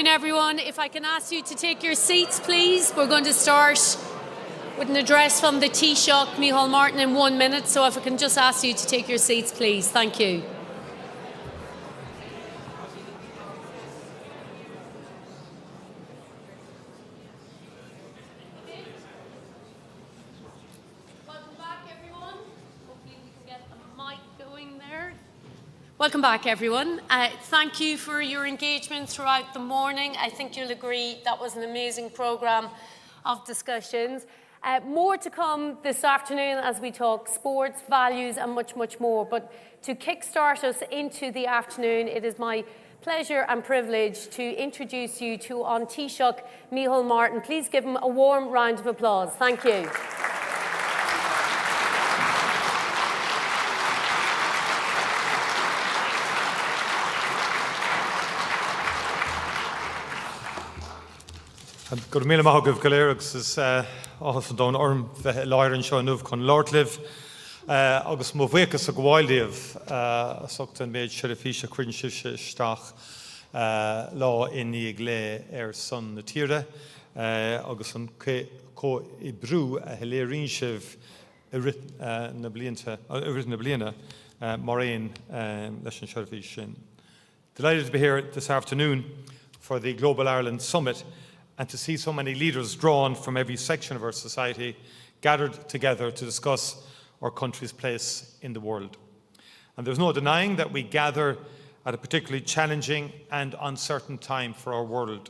afternoon, everyone. If I can ask you to take your seats, please. We're going to start with an address from the Taoiseach, Micheál Martin, in 1 minute. So if I can just ask you to take your seats, please. Thank you. Welcome back, everyone. Thank you for your engagement throughout the morning. I think you'll agree that was an amazing programme of discussions. More to come this afternoon as we talk sports, values and much, much more. But to kickstart us into the afternoon, it is my pleasure and privilege to introduce you to Taoiseach Micheál Martin. Please give him a warm round of applause. Thank you. Good míle maith go léir agus is áthas an dón orm bheith láireann seo nuamh chun láirtliv agus mo bhuichas a gháildíomh sucht an méid seirifíse cuireann sibse isteach lá iníag le son na tíre agus an có I brú a léiríonn sibh na bliana mar aon leis an seirifís sin. Delighted to be here this afternoon for the Global Ireland Summit and to see so many leaders drawn from every section of our society gathered together to discuss our country's place in the world. And there's no denying that we gather at a particularly challenging and uncertain time for our world.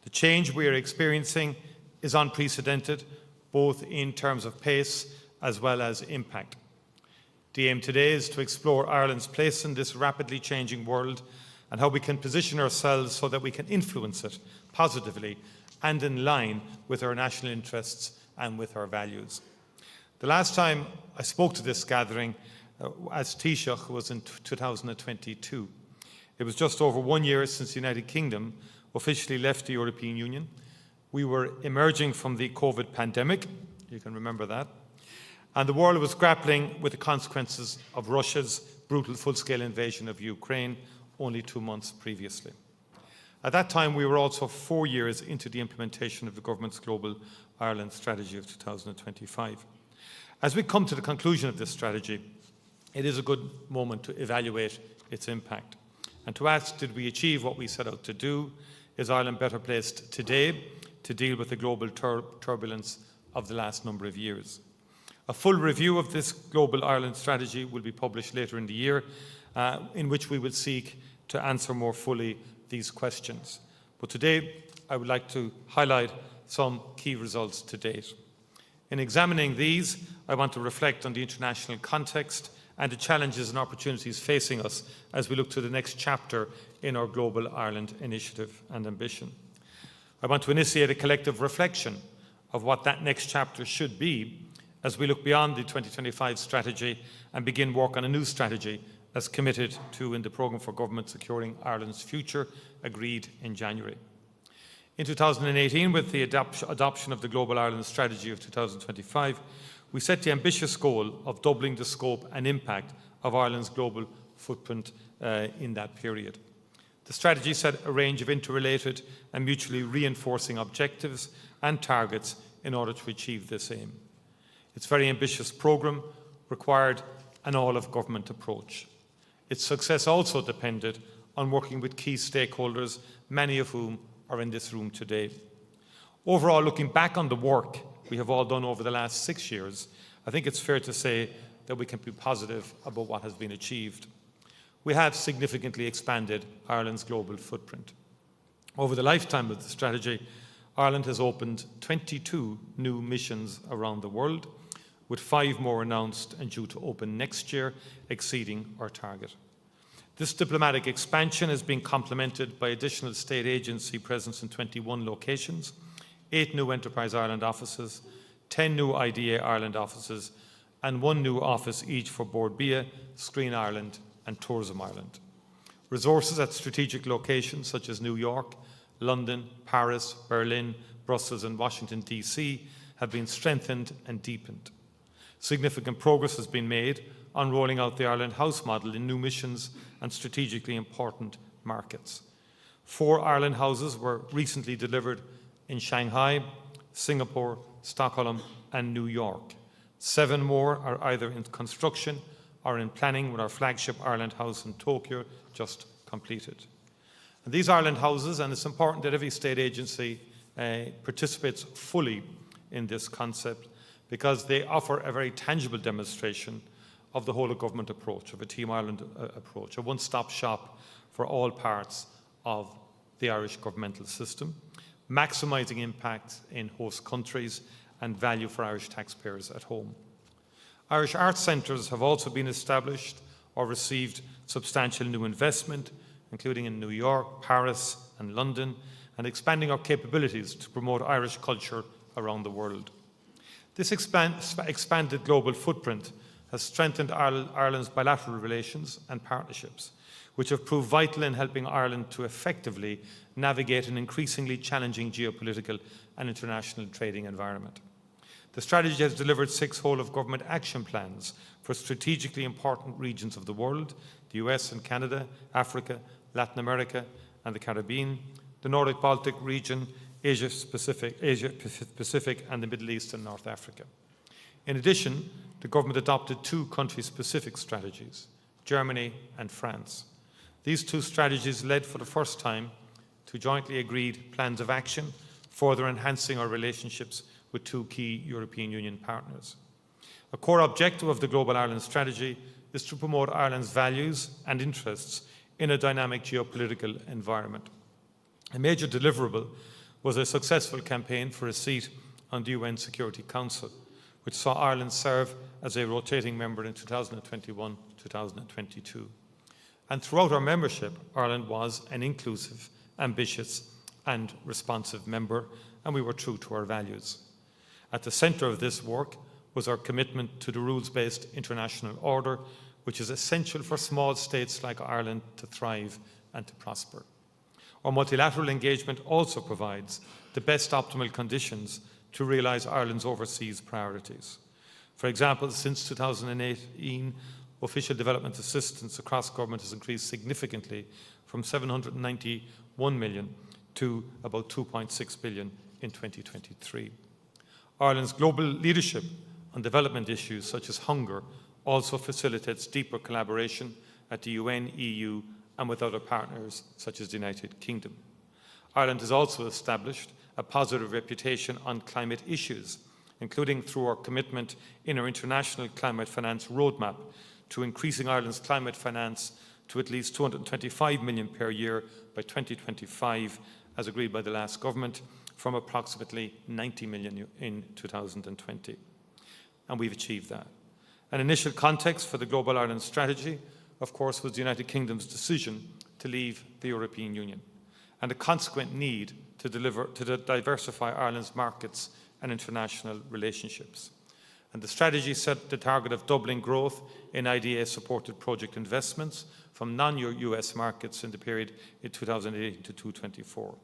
The change we are experiencing is unprecedented, both in terms of pace as well as impact. The aim today is to explore Ireland's place in this rapidly changing world and how we can position ourselves so that we can influence it positively and in line with our national interests and with our values. The last time I spoke to this gathering as Taoiseach was in 2022. It was just over 1 year since the United Kingdom officially left the European Union. We were emerging from the COVID pandemic, you can remember that, and the world was grappling with the consequences of Russia's brutal full-scale invasion of Ukraine only 2 months previously. At that time, we were also 4 years into the implementation of the government's Global Ireland Strategy of 2025. As we come to the conclusion of this strategy, it is a good moment to evaluate its impact and to ask, did we achieve what we set out to do? Is Ireland better placed today to deal with the global turbulence of the last number of years? A full review of this Global Ireland Strategy will be published later in the year, in which we will seek to answer more fully these questions. But today, I would like to highlight some key results to date. In examining these, I want to reflect on the international context and the challenges and opportunities facing us as we look to the next chapter in our Global Ireland initiative and ambition. I want to initiate a collective reflection of what that next chapter should be as we look beyond the 2025 strategy and begin work on a new strategy as committed to in the Programme for Government Securing Ireland's Future, agreed in January. In 2018, with the adoption of the Global Ireland Strategy of 2025, we set the ambitious goal of doubling the scope and impact of Ireland's global footprint in that period. The strategy set a range of interrelated and mutually reinforcing objectives and targets in order to achieve this aim. Its very ambitious programme required an all-of-government approach. Its success also depended on working with key stakeholders, many of whom are in this room today. Overall, looking back on the work we have all done over the last 6 years, I think it's fair to say that we can be positive about what has been achieved. We have significantly expanded Ireland's global footprint. Over the lifetime of the strategy, Ireland has opened 22 new missions around the world, with 5 more announced and due to open next year, exceeding our target. This diplomatic expansion has been complemented by additional state agency presence in 21 locations, 8 new Enterprise Ireland offices, 10 new IDA Ireland offices, and 1 new office each for Bord Bia, Screen Ireland, and Tourism Ireland. Resources at strategic locations such as New York, London, Paris, Berlin, Brussels, and Washington, D.C. have been strengthened and deepened. Significant progress has been made on rolling out the Ireland House model in new missions and strategically important markets. 4 Ireland houses were recently delivered in Shanghai, Singapore, Stockholm and New York. 7 more are either in construction or in planning, with our flagship Ireland House in Tokyo just completed. And these Ireland houses, and it's important that every state agency participates fully in this concept, because they offer a very tangible demonstration of the whole of government approach, of a Team Ireland approach, a one-stop shop for all parts of the Irish governmental system, maximising impact in host countries and value for Irish taxpayers at home. Irish arts centres have also been established or received substantial new investment, including in New York, Paris and London, and expanding our capabilities to promote Irish culture around the world. This expanded global footprint has strengthened Ireland's bilateral relations and partnerships, which have proved vital in helping Ireland to effectively navigate an increasingly challenging geopolitical and international trading environment. The strategy has delivered 6 whole-of-government action plans for strategically important regions of the world: the US and Canada, Africa, Latin America and the Caribbean, the Nordic-Baltic region, Asia-Pacific and the Middle East and North Africa. In addition, the government adopted 2 country-specific strategies, Germany and France. These 2 strategies led for the first time to jointly agreed plans of action, further enhancing our relationships with 2 key European Union partners. A core objective of the Global Ireland Strategy is to promote Ireland's values and interests in a dynamic geopolitical environment. A major deliverable was a successful campaign for a seat on the UN Security Council, which saw Ireland serve as a rotating member in 2021-2022. And throughout our membership, Ireland was an inclusive, ambitious and responsive member, and we were true to our values. At the centre of this work was our commitment to the rules-based international order, which is essential for small states like Ireland to thrive and to prosper. Our multilateral engagement also provides the best optimal conditions to realise Ireland's overseas priorities. For example, since 2018, official development assistance across government has increased significantly from 791 million to about 2.6 billion in 2023. Ireland's global leadership on development issues such as hunger also facilitates deeper collaboration at the UN, EU and with other partners such as the United Kingdom. Ireland has also established a positive reputation on climate issues, including through our commitment in our international climate finance roadmap to increasing Ireland's climate finance to at least 225 million per year by 2025, as agreed by the last government, from approximately 90 million in 2020. And we've achieved that. An initial context for the Global Ireland Strategy, of course, was the United Kingdom's decision to leave the European Union and a consequent need to diversify Ireland's markets and international relationships. And the strategy set the target of doubling growth in IDA-supported project investments from non-US markets in the period in 2018 to 2024.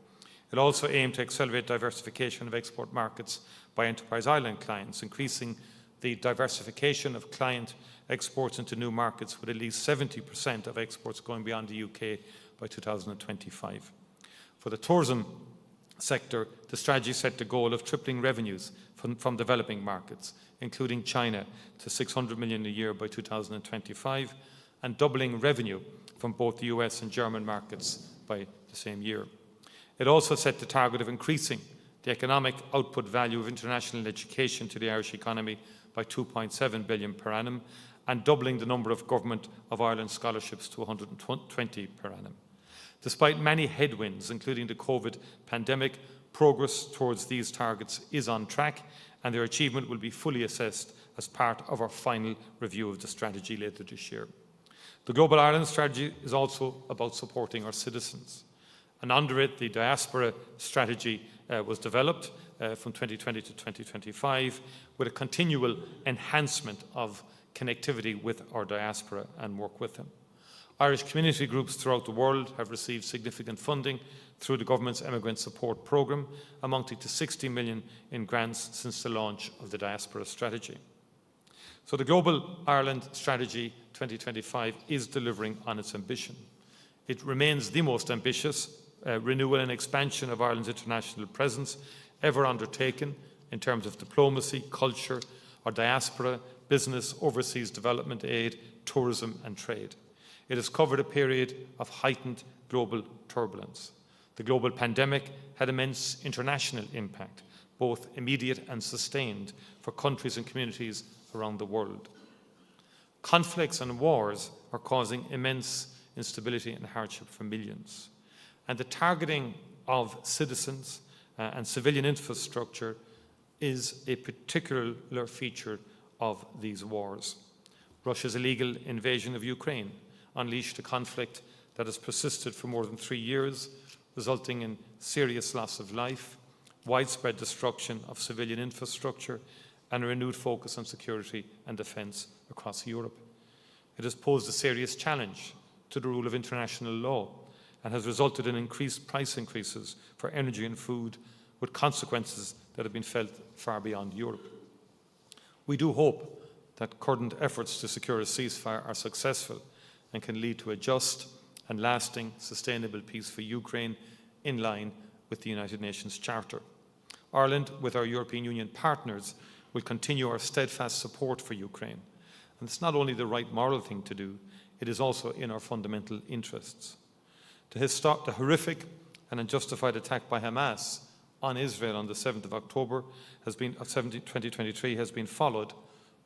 It also aimed to accelerate diversification of export markets by Enterprise Ireland clients, increasing the diversification of client exports into new markets, with at least 70% of exports going beyond the UK by 2025. For the tourism sector, the strategy set the goal of tripling revenues from developing markets, including China, to 600 million a year by 2025, and doubling revenue from both the US and German markets by the same year. It also set the target of increasing the economic output value of international education to the Irish economy by 2.7 billion per annum, and doubling the number of Government of Ireland scholarships to 120 per annum. Despite many headwinds, including the COVID pandemic, progress towards these targets is on track, and their achievement will be fully assessed as part of our final review of the strategy later this year. The Global Ireland Strategy is also about supporting our citizens. And under it, the diaspora strategy was developed from 2020 to 2025 with a continual enhancement of connectivity with our diaspora and work with them. Irish community groups throughout the world have received significant funding through the government's Immigrant Support Programme, amounting to 60 million in grants since the launch of the diaspora strategy. So the Global Ireland Strategy 2025 is delivering on its ambition. It remains the most ambitious renewal and expansion of Ireland's international presence ever undertaken in terms of diplomacy, culture, or diaspora, business, overseas development aid, tourism and trade. It has covered a period of heightened global turbulence. The global pandemic had immense international impact, both immediate and sustained, for countries and communities around the world. Conflicts and wars are causing immense instability and hardship for millions. And the targeting of citizens and civilian infrastructure is a particular feature of these wars. Russia's illegal invasion of Ukraine unleashed a conflict that has persisted for more than 3 years, resulting in serious loss of life, widespread destruction of civilian infrastructure, and a renewed focus on security and defence across Europe. It has posed a serious challenge to the rule of international law and has resulted in increased price increases for energy and food, with consequences that have been felt far beyond Europe. We do hope that current efforts to secure a ceasefire are successful and can lead to a just and lasting, sustainable peace for Ukraine in line with the United Nations Charter. Ireland, with our European Union partners, will continue our steadfast support for Ukraine. And it's not only the right moral thing to do, it is also in our fundamental interests. The horrific and unjustified attack by Hamas on Israel on the 7th of October 2023 has been followed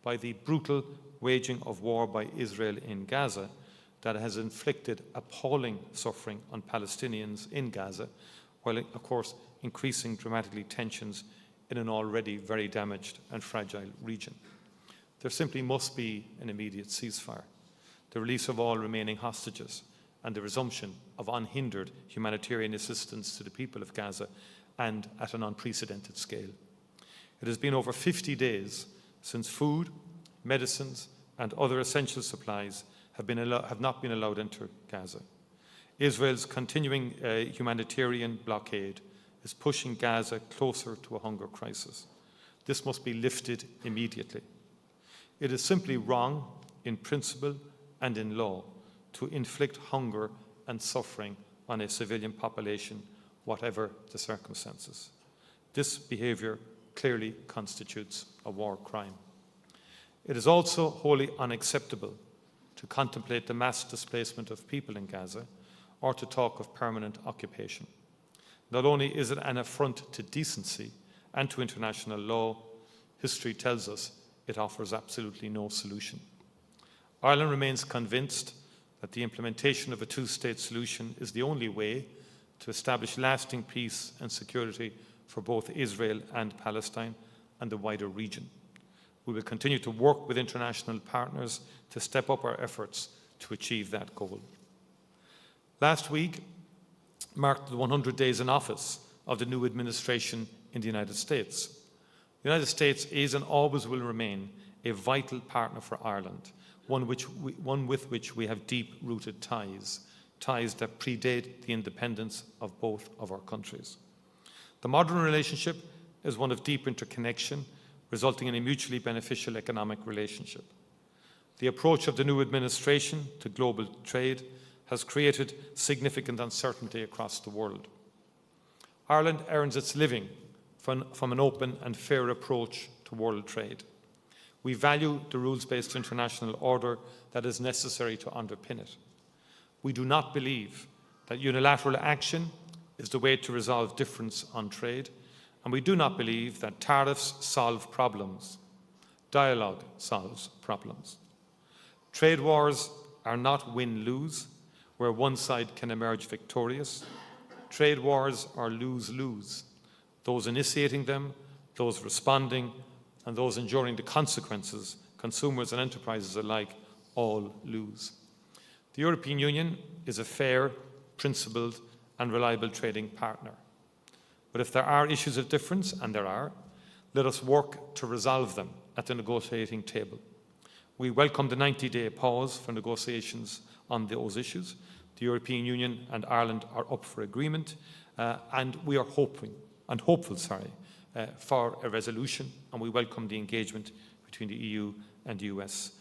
by the brutal waging of war by Israel in Gaza that has inflicted appalling suffering on Palestinians in Gaza, while, of course, increasing dramatically tensions in an already very damaged and fragile region. There simply must be an immediate ceasefire, the release of all remaining hostages, and the resumption of unhindered humanitarian assistance to the people of Gaza, and at an unprecedented scale. It has been over 50 days since food, medicines, and other essential supplies have not been allowed into Gaza. Israel's continuing humanitarian blockade is pushing Gaza closer to a hunger crisis. This must be lifted immediately. It is simply wrong in principle and in law to inflict hunger and suffering on a civilian population, whatever the circumstances. This behaviour clearly constitutes a war crime. It is also wholly unacceptable to contemplate the mass displacement of people in Gaza or to talk of permanent occupation. Not only is it an affront to decency and to international law, history tells us it offers absolutely no solution. Ireland remains convinced that the implementation of a two-state solution is the only way to establish lasting peace and security for both Israel and Palestine and the wider region. We will continue to work with international partners to step up our efforts to achieve that goal. Last week marked the 100 days in office of the new administration in the United States. The United States is and always will remain a vital partner for Ireland, one with which we have deep-rooted ties that predate the independence of both of our countries. The modern relationship is one of deep interconnection, resulting in a mutually beneficial economic relationship. The approach of the new administration to global trade has created significant uncertainty across the world. Ireland earns its living from an open and fair approach to world trade. We value the rules-based international order that is necessary to underpin it. We do not believe that unilateral action is the way to resolve difference on trade, and we do not believe that tariffs solve problems. Dialogue solves problems. Trade wars are not win-lose, where one side can emerge victorious. Trade wars are lose-lose. Those initiating them, those responding, and those enduring the consequences, consumers and enterprises alike, all lose. The European Union is a fair, principled, and reliable trading partner. But if there are issues of difference, and there are, let us work to resolve them at the negotiating table. We welcome the 90-day pause for negotiations on those issues. The European Union and Ireland are up for agreement, and we are hopeful for a resolution, and we welcome the engagement between the EU and US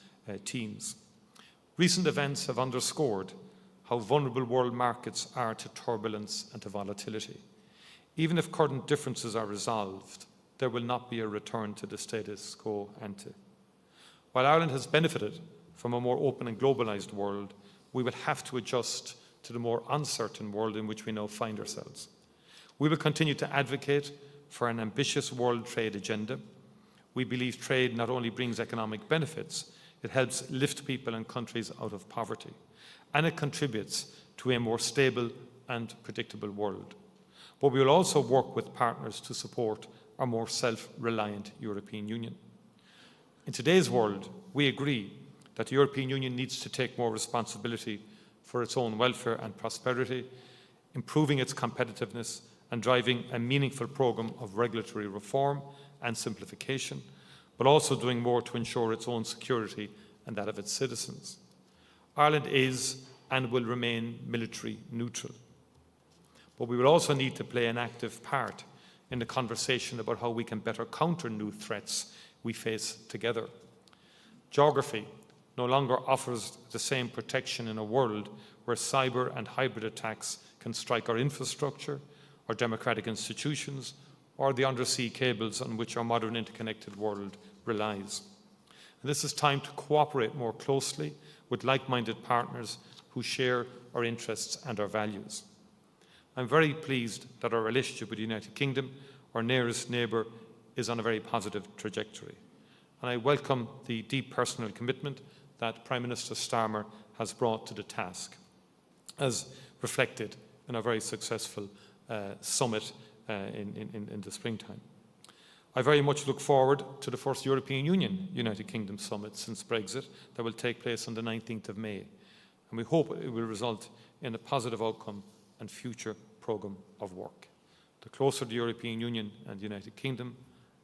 teams. Recent events have underscored how vulnerable world markets are to turbulence and to volatility. Even if current differences are resolved, there will not be a return to the status quo ante. While Ireland has benefited from a more open and globalised world, we will have to adjust to the more uncertain world in which we now find ourselves. We will continue to advocate for an ambitious world trade agenda. We believe trade not only brings economic benefits, it helps lift people and countries out of poverty, and it contributes to a more stable and predictable world. But we will also work with partners to support a more self-reliant European Union. In today's world, we agree that the European Union needs to take more responsibility for its own welfare and prosperity, improving its competitiveness and driving a meaningful programme of regulatory reform and simplification, but also doing more to ensure its own security and that of its citizens. Ireland is and will remain military neutral. But we will also need to play an active part in the conversation about how we can better counter new threats we face together. Geography no longer offers the same protection in a world where cyber and hybrid attacks can strike our infrastructure, our democratic institutions, or the undersea cables on which our modern interconnected world relies. And this is time to cooperate more closely with like-minded partners who share our interests and our values. I'm very pleased that our relationship with the United Kingdom, our nearest neighbour, is on a very positive trajectory. And I welcome the deep personal commitment that Prime Minister Starmer has brought to the task, as reflected in a very successful summit in the springtime. I very much look forward to the first European Union-United Kingdom summit since Brexit that will take place on the 19th of May. And we hope it will result in a positive outcome and future programme of work. The closer the European Union and the United Kingdom,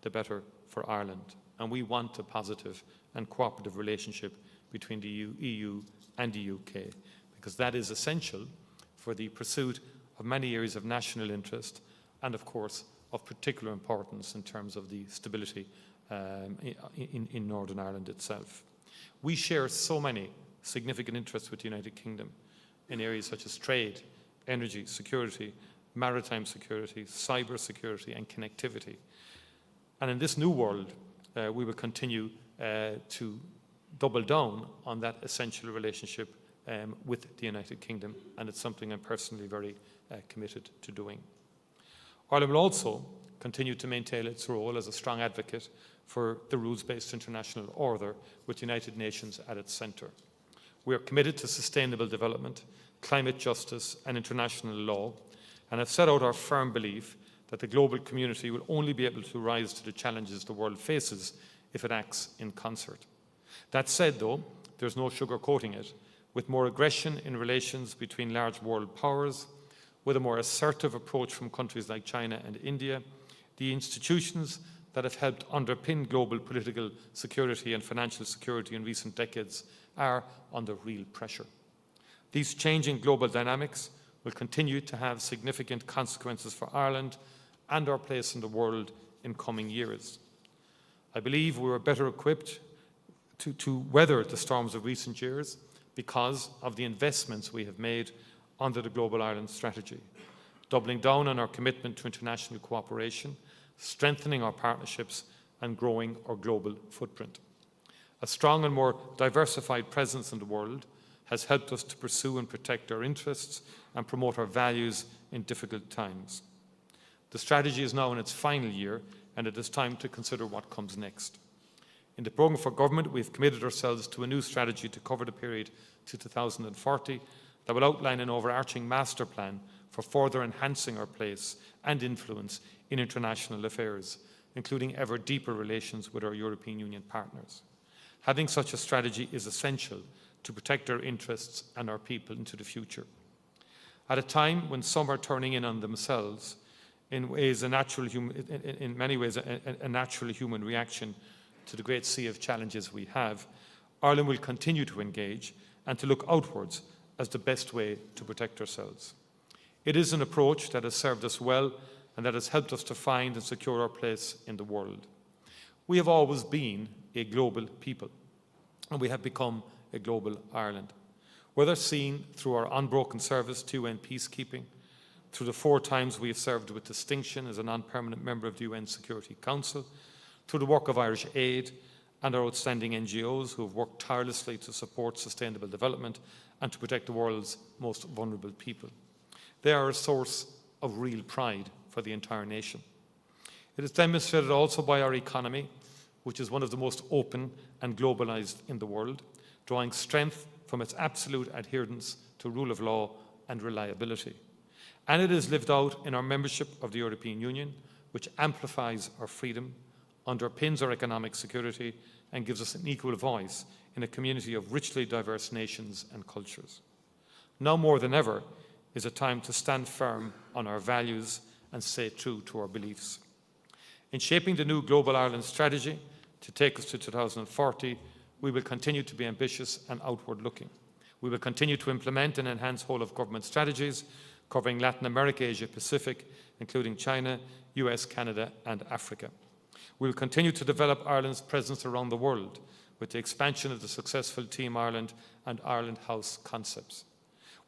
the better for Ireland. And we want a positive and cooperative relationship between the EU and the UK, because that is essential for the pursuit of many areas of national interest and, of course, of particular importance in terms of the stability in Northern Ireland itself. We share so many significant interests with the United Kingdom in areas such as trade, energy, security, maritime security, cyber security and connectivity. And in this new world, we will continue to double down on that essential relationship with the United Kingdom, and it's something I'm personally very committed to doing. Ireland will also continue to maintain its role as a strong advocate for the rules-based international order with the United Nations at its centre. We are committed to sustainable development, climate justice and international law, and have set out our firm belief that the global community will only be able to rise to the challenges the world faces if it acts in concert. That said, though, there's no sugarcoating it. With more aggression in relations between large world powers, with a more assertive approach from countries like China and India, the institutions that have helped underpin global political security and financial security in recent decades are under real pressure. These changing global dynamics will continue to have significant consequences for Ireland and our place in the world in coming years. I believe we are better equipped to weather the storms of recent years because of the investments we have made under the Global Ireland Strategy, doubling down on our commitment to international cooperation, strengthening our partnerships and growing our global footprint. A strong and more diversified presence in the world has helped us to pursue and protect our interests and promote our values in difficult times. The strategy is now in its final year, and it is time to consider what comes next. In the programme for government, we have committed ourselves to a new strategy to cover the period to 2040 that will outline an overarching master plan for further enhancing our place and influence in international affairs, including ever deeper relations with our European Union partners. Having such a strategy is essential to protect our interests and our people into the future. At a time when some are turning in on themselves, in many ways a natural human reaction to the great sea of challenges we have, Ireland will continue to engage and to look outwards as the best way to protect ourselves. It is an approach that has served us well and that has helped us to find and secure our place in the world. We have always been a global people, and we have become a global Ireland. whether seen through our unbroken service to UN peacekeeping, through the 4 times we have served with distinction as a non-permanent member of the UN Security Council, through the work of Irish Aid and our outstanding NGOs who have worked tirelessly to support sustainable development and to protect the world's most vulnerable people. They are a source of real pride for the entire nation. It is demonstrated also by our economy, which is one of the most open and globalised in the world, drawing strength from its absolute adherence to rule of law and reliability. And it is lived out in our membership of the European Union, which amplifies our freedom, underpins our economic security, and gives us an equal voice in a community of richly diverse nations and cultures. Now more than ever is a time to stand firm on our values and stay true to our beliefs. In shaping the new Global Ireland strategy to take us to 2040, we will continue to be ambitious and outward-looking. We will continue to implement and enhance whole-of-government strategies covering Latin America, Asia Pacific, including China, US, Canada and Africa. We will continue to develop Ireland's presence around the world with the expansion of the successful Team Ireland and Ireland House concepts.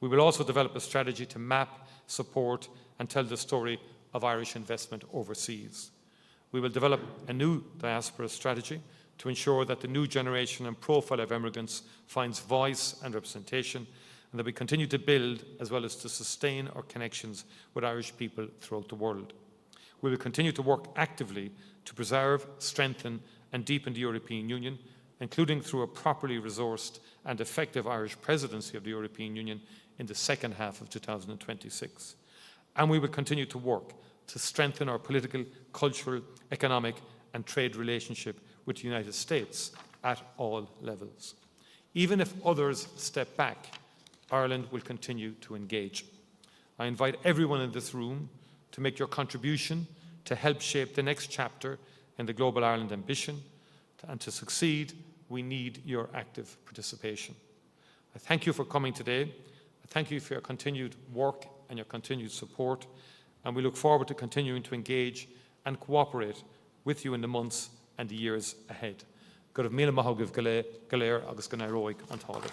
We will also develop a strategy to map, support and tell the story of Irish investment overseas. We will develop a new diaspora strategy to ensure that the new generation and profile of emigrants finds voice and representation, and that we continue to build as well as to sustain our connections with Irish people throughout the world. We will continue to work actively to preserve, strengthen and deepen the European Union, including through a properly resourced and effective Irish presidency of the European Union in the second half of 2026. And we will continue to work to strengthen our political, cultural, economic and trade relationship with the United States at all levels. Even if others step back, Ireland will continue to engage. I invite everyone in this room to make your contribution to help shape the next chapter in the Global Ireland ambition, and to succeed, we need your active participation. I thank you for coming today. I thank you for your continued work and your continued support, and we look forward to continuing to engage and cooperate with you in the months and the years ahead. Go raibh míle maith agah galéir agus go nairóig an tálaimh.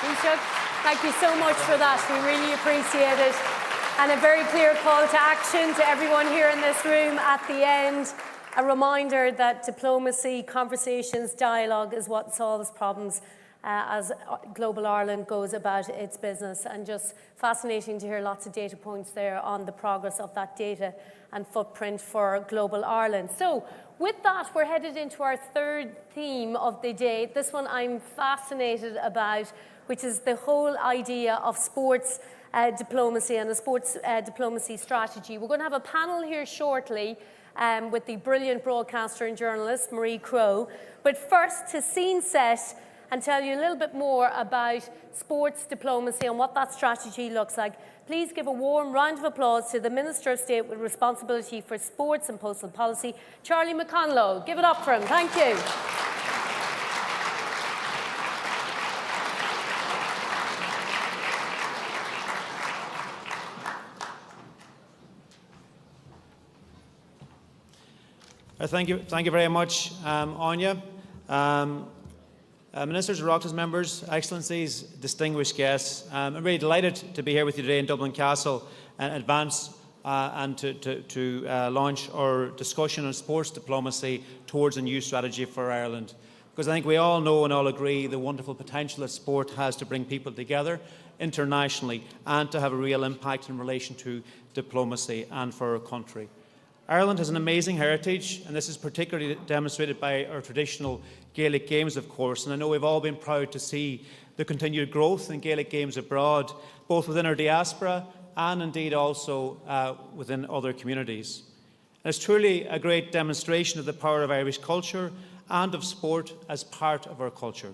Taoiseach, thank you so much for that. We really appreciate it. And a very clear call to action to everyone here in this room at the end. A reminder that diplomacy, conversations, dialogue is what solves problems as Global Ireland goes about its business. And just fascinating to hear lots of data points there on the progress of that data and footprint for Global Ireland. So with that, we're headed into our third theme of the day. This one I'm fascinated about, which is the whole idea of sports diplomacy and a sports diplomacy strategy. We're going to have a panel here shortly with the brilliant broadcaster and journalist Marie Crowe. But first, to scene set and tell you a little bit more about sports diplomacy and what that strategy looks like, please give a warm round of applause to the Minister of State with responsibility for sports and postal policy, Charlie McConlough. Give it up for him. Thank you. Thank you very much, Anya. Ministers, Oireachtas members, Excellencies, distinguished guests, I'm really delighted to be here with you today in Dublin Castle and advance and to launch our discussion on sports diplomacy towards a new strategy for Ireland. Because I think we all know and all agree the wonderful potential that sport has to bring people together internationally and to have a real impact in relation to diplomacy and for our country. Ireland has an amazing heritage, and this is particularly demonstrated by our traditional Gaelic games, of course, and I know we've all been proud to see the continued growth in Gaelic games abroad, both within our diaspora and indeed also within other communities. And it's truly a great demonstration of the power of Irish culture and of sport as part of our culture.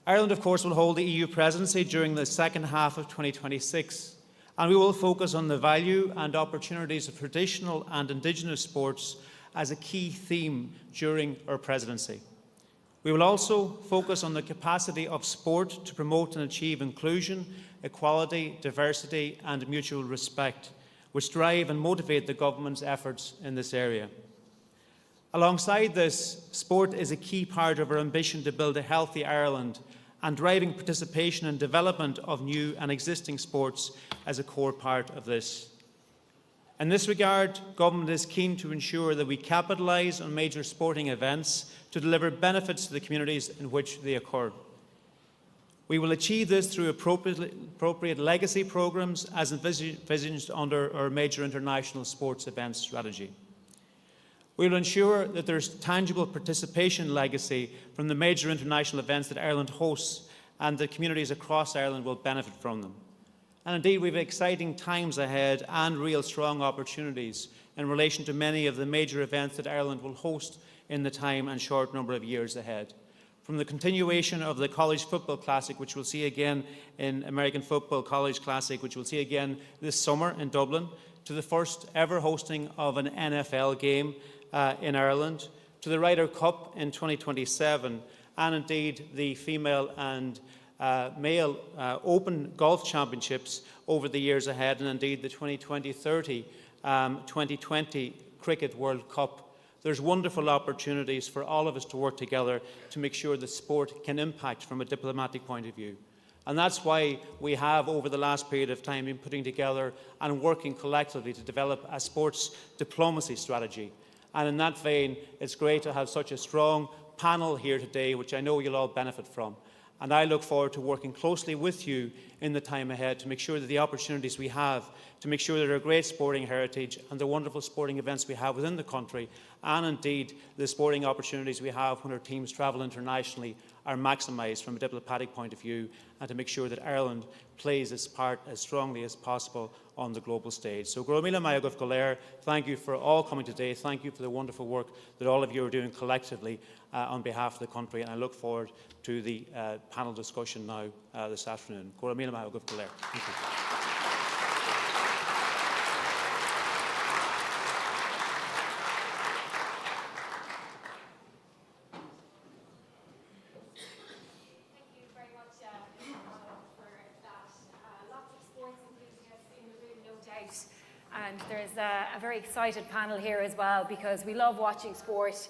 Ireland, of course, will hold the EU presidency during the second half of 2026. And we will focus on the value and opportunities of traditional and indigenous sports as a key theme during our presidency. We will also focus on the capacity of sport to promote and achieve inclusion, equality, diversity and mutual respect, which drive and motivate the government's efforts in this area. Alongside this, sport is a key part of our ambition to build a healthy Ireland, and driving participation and development of new and existing sports as a core part of this. In this regard, Government is keen to ensure that we capitalise on major sporting events to deliver benefits to the communities in which they occur. We will achieve this through appropriate legacy programmes as envisaged under our major international sports events strategy. We will ensure that there is tangible participation legacy from the major international events that Ireland hosts, and that communities across Ireland will benefit from them. And indeed, we have exciting times ahead and real strong opportunities in relation to many of the major events that Ireland will host in the time and short number of years ahead. From the continuation of the College Football Classic, which we'll see again in American Football College Classic, which we'll see again this summer in Dublin, to the first ever hosting of an NFL game in Ireland, to the Ryder Cup in 2027, and indeed the female and male Open Golf Championships over the years ahead, and indeed the 2020 Cricket World Cup. There's wonderful opportunities for all of us to work together to make sure that sport can impact from a diplomatic point of view. And that's why we have, over the last period of time, been putting together and working collectively to develop a sports diplomacy strategy. And in that vein, it's great to have such a strong panel here today, which I know you'll all benefit from. And I look forward to working closely with you in the time ahead to make sure that the opportunities we have, to make sure that our great sporting heritage and the wonderful sporting events we have within the country, and indeed the sporting opportunities we have when our teams travel internationally, are maximised from a diplomatic point of view, and to make sure that Ireland plays its part as strongly as possible on the global stage. So, Gormila Mayagov Golair, thank you for all coming today. Thank you for the wonderful work that all of you are doing collectively on behalf of the country, and I look forward to the panel discussion now this afternoon. Gormila Mayagov Golair. Thank you. And there's a very excited panel here as well, because we love watching sport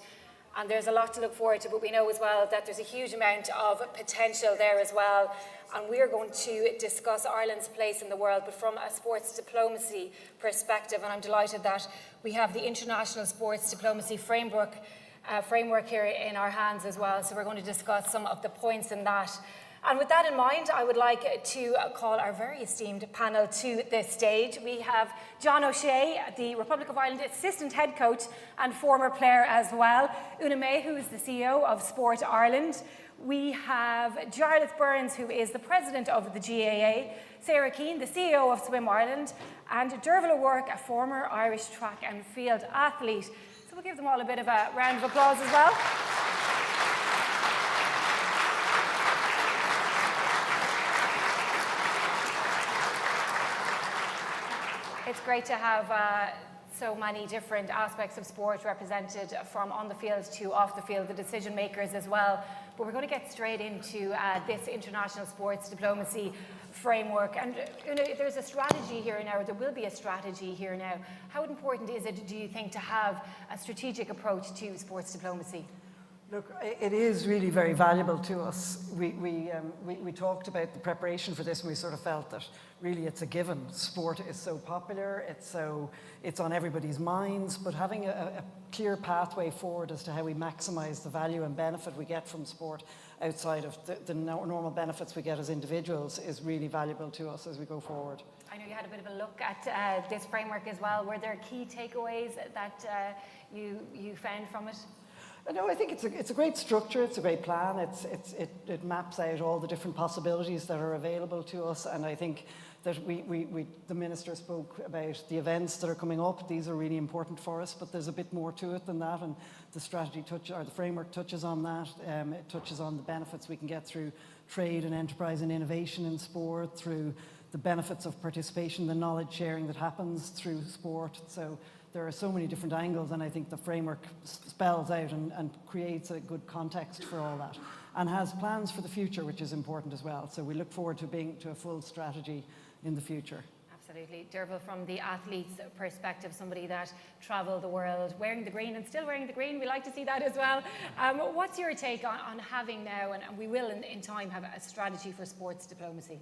and there's a lot to look forward to, but we know as well that there's a huge amount of potential there as well. And we're going to discuss Ireland's place in the world, but from a sports diplomacy perspective. And I'm delighted that we have the International Sports Diplomacy Framework here in our hands as well. So we're going to discuss some of the points in that. And with that in mind, I would like to call our very esteemed panel to the stage. We have John O'Shea, the Republic of Ireland assistant head coach and former player as well. Una May, who is the CEO of Sport Ireland. We have Jarlath Burns, who is the president of the GAA. Sarah Keane, the CEO of Swim Ireland. And Derval O'Rourke, a former Irish track and field athlete. So we'll give them all a bit of a round of applause as well. It's great to have so many different aspects of sport represented, from on the field to off the field, the decision makers as well. But we're going to get straight into this international sports diplomacy framework. And there's a strategy here now, there will be a strategy here now. How important is it, do you think, to have a strategic approach to sports diplomacy? Look, it is really very valuable to us. We talked about the preparation for this, and we sort of felt that really it's a given. Sport is so popular, it's on everybody's minds, but having a clear pathway forward as to how we maximise the value and benefit we get from sport outside of the normal benefits we get as individuals is really valuable to us as we go forward. I know you had a bit of a look at this framework as well. Were there key takeaways that you found from it? No, I think it's a great structure, it's a great plan, it maps out all the different possibilities that are available to us, and I think that the Minister spoke about the events that are coming up. These are really important for us, but there's a bit more to it than that, and the strategy the framework touches on that. It touches on the benefits we can get through trade and enterprise and innovation in sport, through the benefits of participation, the knowledge sharing that happens through sport. So there are so many different angles, and I think the framework spells out and creates a good context for all that, and has plans for the future, which is important as well. So we look forward to a full strategy in the future. Absolutely. Derval, from the athlete's perspective, somebody that travelled the world wearing the green and still wearing the green, we like to see that as well. What's your take on having now, and we will in time, have a strategy for sports diplomacy?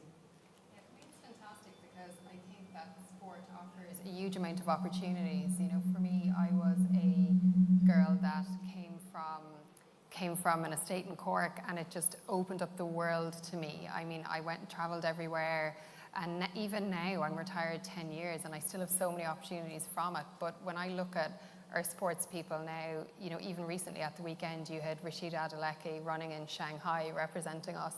Yeah, for me it's fantastic because I think that sport offers a huge amount of opportunities. You know, for me, I was a girl that came from an estate in Cork, and it just opened up the world to me. I mean, I went and travelled everywhere, and even now I'm retired 10 years and I still have so many opportunities from it. But when I look at our sports people now, you know, even recently at the weekend you had Rashida Adeleke running in Shanghai representing us,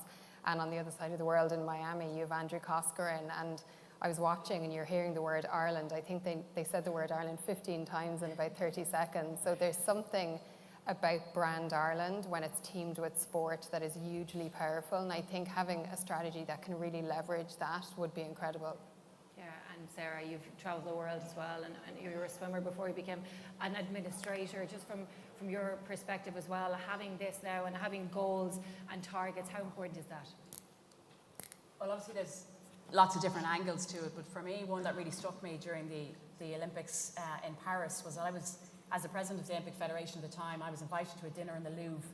and on the other side of the world in Miami you have Andrew Koskarin, and I was watching and you're hearing the word Ireland. I think they said the word Ireland 15 times in about 30 seconds. So there's something about brand Ireland when it's teamed with sport that is hugely powerful, and I think having a strategy that can really leverage that would be incredible. Yeah, and Sarah, you've travelled the world as well, and you were a swimmer before you became an administrator. Just from your perspective as well, having this now and having goals and targets, how important is that? Well, obviously there's lots of different angles to it, but for me, one that really struck me during the Olympics in Paris was that I was, as the president of the Olympic Federation at the time, I was invited to a dinner in the Louvre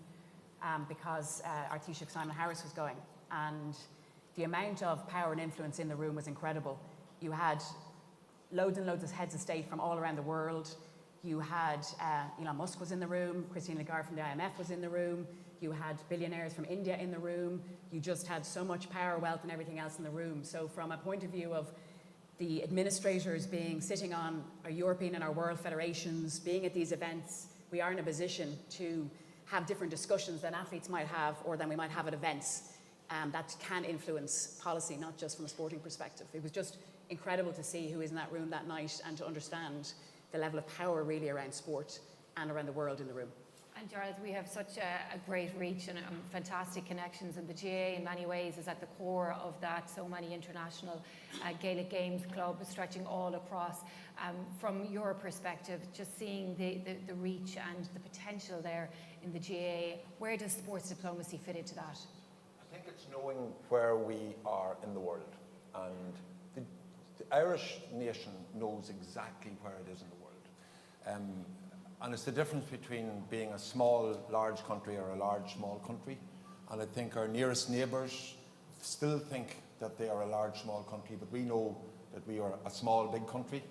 because our Taoiseach Simon Harris was going. And the amount of power and influence in the room was incredible. You had loads and loads of heads of state from all around the world. You had Elon Musk was in the room, Christine Lagarde from the IMF was in the room, you had billionaires from India in the room, you just had so much power, wealth and everything else in the room. So from a point of view of the administrators sitting on our European and our world federations, being at these events, we are in a position to have different discussions than athletes might have or than we might have at events that can influence policy, not just from a sporting perspective. It was just incredible to see who is in that room that night and to understand the level of power really around sport and around the world in the room. And Charles, we have such a great reach and fantastic connections, and the GAA in many ways is at the core of that. So many international Gaelic Games clubs stretching all across. From your perspective, just seeing the reach and the potential there in the GAA, where does sports diplomacy fit into that? I think it's knowing where we are in the world, and the Irish nation knows exactly where it is in the world. And it's the difference between being a small, large country or a large, small country. And I think our nearest neighbours still think that they are a large, small country, but we know that we are a small, big country.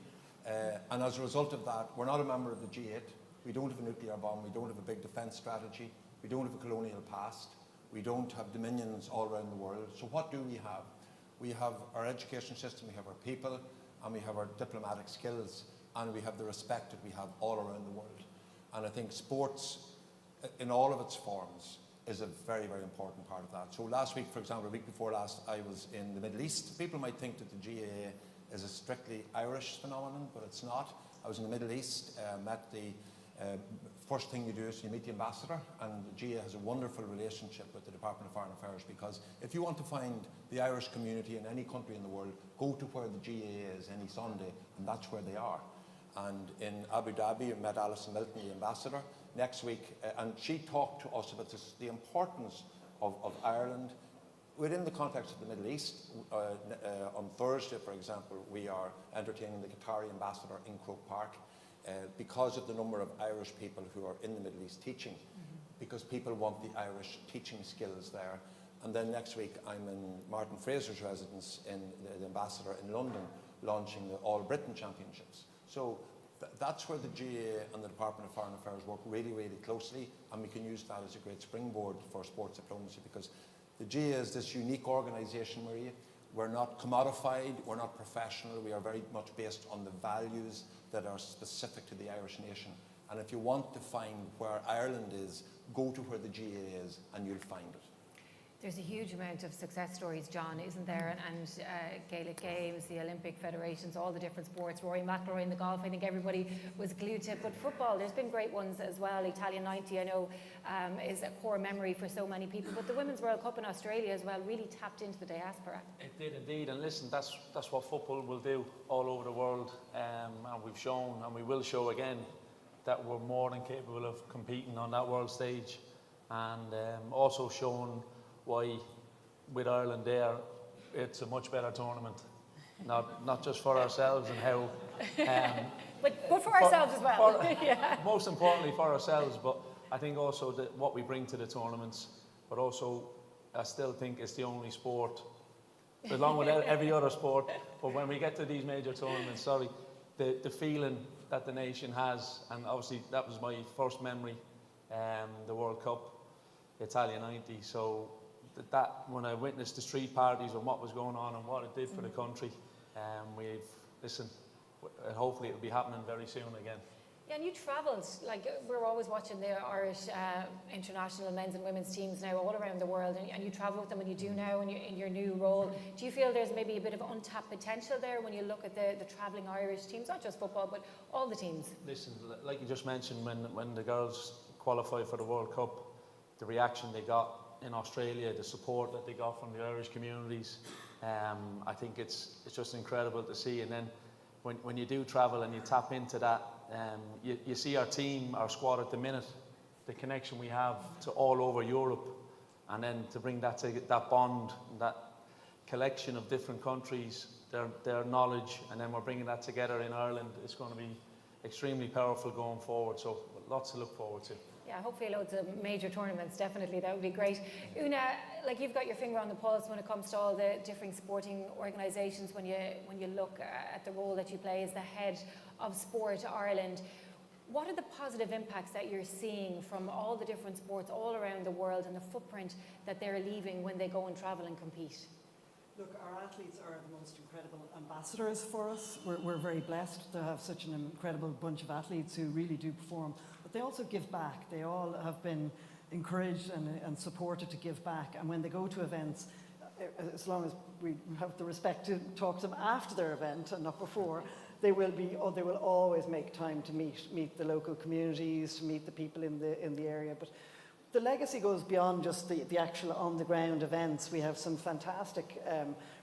And as a result of that, we're not a member of the G8. We don't have a nuclear bomb. We don't have a big defence strategy. We don't have a colonial past. We don't have dominions all around the world. So what do we have? We have our education system, we have our people, and we have our diplomatic skills, and we have the respect that we have all around the world. And I think sports, in all of its forms, is a very, very important part of that. So last week, for example, a week before last, I was in the Middle East. People might think that the GAA is a strictly Irish phenomenon, but it's not. I was in the Middle East, met the first thing you do is you meet the ambassador, and the GAA has a wonderful relationship with the Department of Foreign Affairs, because if you want to find the Irish community in any country in the world, go to where the GAA is any Sunday, and that's where they are. And in Abu Dhabi, I met Alison Milton, the ambassador, next week, and she talked to us about the importance of Ireland within the context of the Middle East. On Thursday, for example, we are entertaining the Qatari ambassador in Croke Park because of the number of Irish people who are in the Middle East teaching, because people want the Irish teaching skills there. And then next week, I'm in Martin Fraser's residence in the ambassador in London, launching the All Britain Championships. So that's where the GAA and the Department of Foreign Affairs work really, really closely, and we can use that as a great springboard for sports diplomacy, because the GAA is this unique organisation, Maria. We're not commodified, we're not professional, we are very much based on the values that are specific to the Irish nation. And if you want to find where Ireland is, go to where the GAA is and you'll find it. There's a huge amount of success stories, John, isn't there? And Gaelic Games, the Olympic federations, all the different sports. Rory McIlroy in the golf, I think everybody was glued to it. But football, there's been great ones as well. Italian 90, I know, is a core memory for so many people. But the Women's World Cup in Australia as well really tapped into the diaspora. It did indeed. And listen, that's what football will do all over the world. And we've shown, and we will show again, that we're more than capable of competing on that world stage. And also shown why with Ireland there, it's a much better tournament not just for ourselves and how. But for ourselves as well. Most importantly for ourselves, but I think also that what we bring to the tournaments, but also I still think it's the only sport, along with every other sport, but when we get to these major tournaments, the feeling that the nation has, and obviously that was my first memory, the World Cup, Italia '90, so that when I witnessed the street parties and what was going on and what it did for the country, and hopefully it'll be happening very soon again. Yeah, and you travelled, like we're always watching the Irish international men's and women's teams now all around the world, and you travel with them, and you do now in your new role. Do you feel there's maybe a bit of untapped potential there when you look at the travelling Irish teams, not just football, but all the teams? Listen, like you just mentioned, when the girls qualified for the World Cup, the reaction they got in Australia, the support that they got from the Irish communities, I think it's just incredible to see. And then when you do travel and you tap into that, you see our team, our squad at the minute, the connection we have to all over Europe, and then to bring that bond, that collection of different countries, their knowledge, and then we're bringing that together in Ireland. It's going to be extremely powerful going forward, so lots to look forward to. Yeah, hopefully loads of major tournaments, definitely, that would be great. Una, like you've got your finger on the pulse when it comes to all the different sporting organisations, when you look at the role that you play as the head of Sport Ireland. What are the positive impacts that you're seeing from all the different sports all around the world and the footprint that they're leaving when they go and travel and compete? Look, our athletes are the most incredible ambassadors for us. We're very blessed to have such an incredible bunch of athletes who really do perform. But they also give back. They all have been encouraged and supported to give back. And when they go to events, as long as we have the respect to talk to them after their event and not before, they will always make time to meet the local communities, to meet the people in the area. But the legacy goes beyond just the actual on-the-ground events. We have some fantastic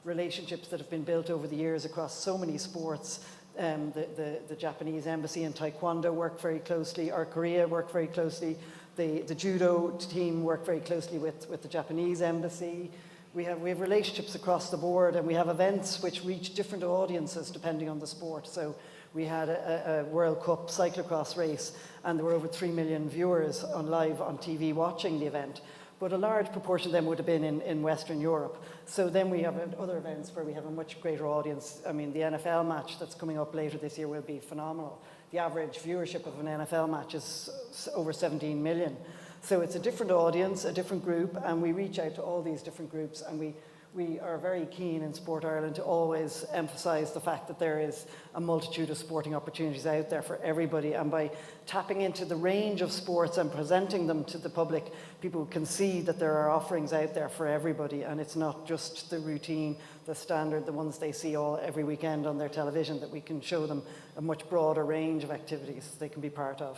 relationships that have been built over the years across so many sports. The Japanese embassy in Taekwondo work very closely. Our Korea work very closely. The judo team work very closely with the Japanese embassy. We have relationships across the board, and we have events which reach different audiences depending on the sport. So we had a World Cup cyclocross race, and there were over 3 million viewers live on TV watching the event. But a large proportion of them would have been in Western Europe. So then we have other events where we have a much greater audience. I mean, the NFL match that's coming up later this year will be phenomenal. The average viewership of an NFL match is over 17 million. So it's a different audience, a different group, and we reach out to all these different groups, and we are very keen in Sport Ireland to always emphasise the fact that there is a multitude of sporting opportunities out there for everybody, and by tapping into the range of sports and presenting them to the public, people can see that there are offerings out there for everybody, and it's not just the routine, the standard, the ones they see every weekend on their television, that we can show them a much broader range of activities they can be part of.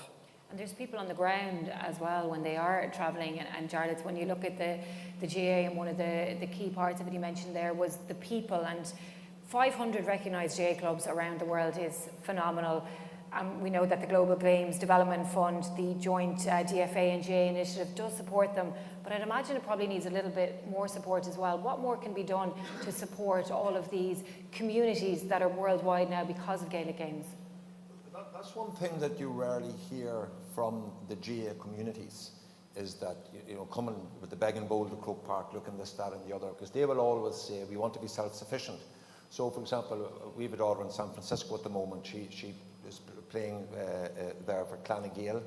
And there's people on the ground as well when they are travelling. And Charlotte, when you look at the GA, and one of the key parts of it you mentioned there was the people. And 500 recognised GA clubs around the world is phenomenal. We know that the Global Games Development Fund, the joint DFA and GA initiative, does support them. But I'd imagine it probably needs a little bit more support as well. What more can be done to support all of these communities that are worldwide now because of Gaelic Games? That's one thing that you rarely hear from the GA communities, is that, coming with the bag and bowl to Croke Park, looking this, that and the other, because they will always say, we want to be self-sufficient. So, for example, we have a daughter in San Francisco at the moment. She is playing there for Clanagale,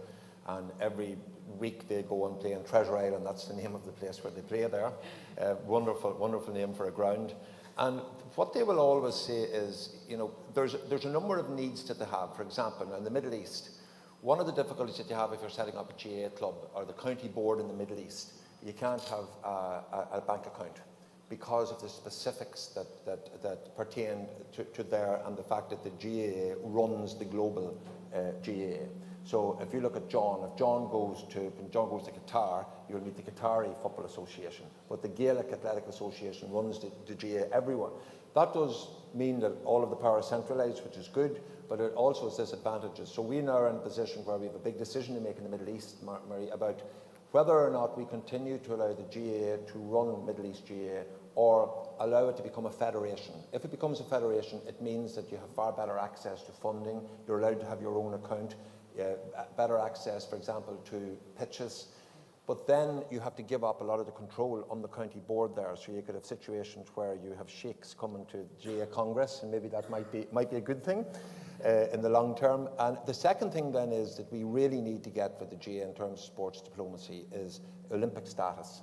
and every week they go and play in Treasure Island. That's the name of the place where they play there. Wonderful name for a ground. And what they will always say is, there's a number of needs that they have. For example, in the Middle East, one of the difficulties that you have if you're setting up a GA club or the county board in the Middle East, you can't have a bank account because of the specifics that pertain to there, and the fact that the GA runs the global GA. So if you look at John, if John goes to Qatar, you'll meet the Qatari Football Association. But the Gaelic Athletic Association runs the GA everywhere. That does mean that all of the power is centralised, which is good, but it also has disadvantages. So we now are in a position where we have a big decision to make in the Middle East, Marie, about whether or not we continue to allow the GA to run Middle East GA, or allow it to become a federation. If it becomes a federation, it means that you have far better access to funding. You're allowed to have your own account, better access, for example, to pitches. But then you have to give up a lot of the control on the county board there. So you could have situations where you have sheikhs coming to GA Congress, and maybe that might be a good thing in the long term. And the second thing then is that we really need to get for the GA in terms of sports diplomacy is Olympic status.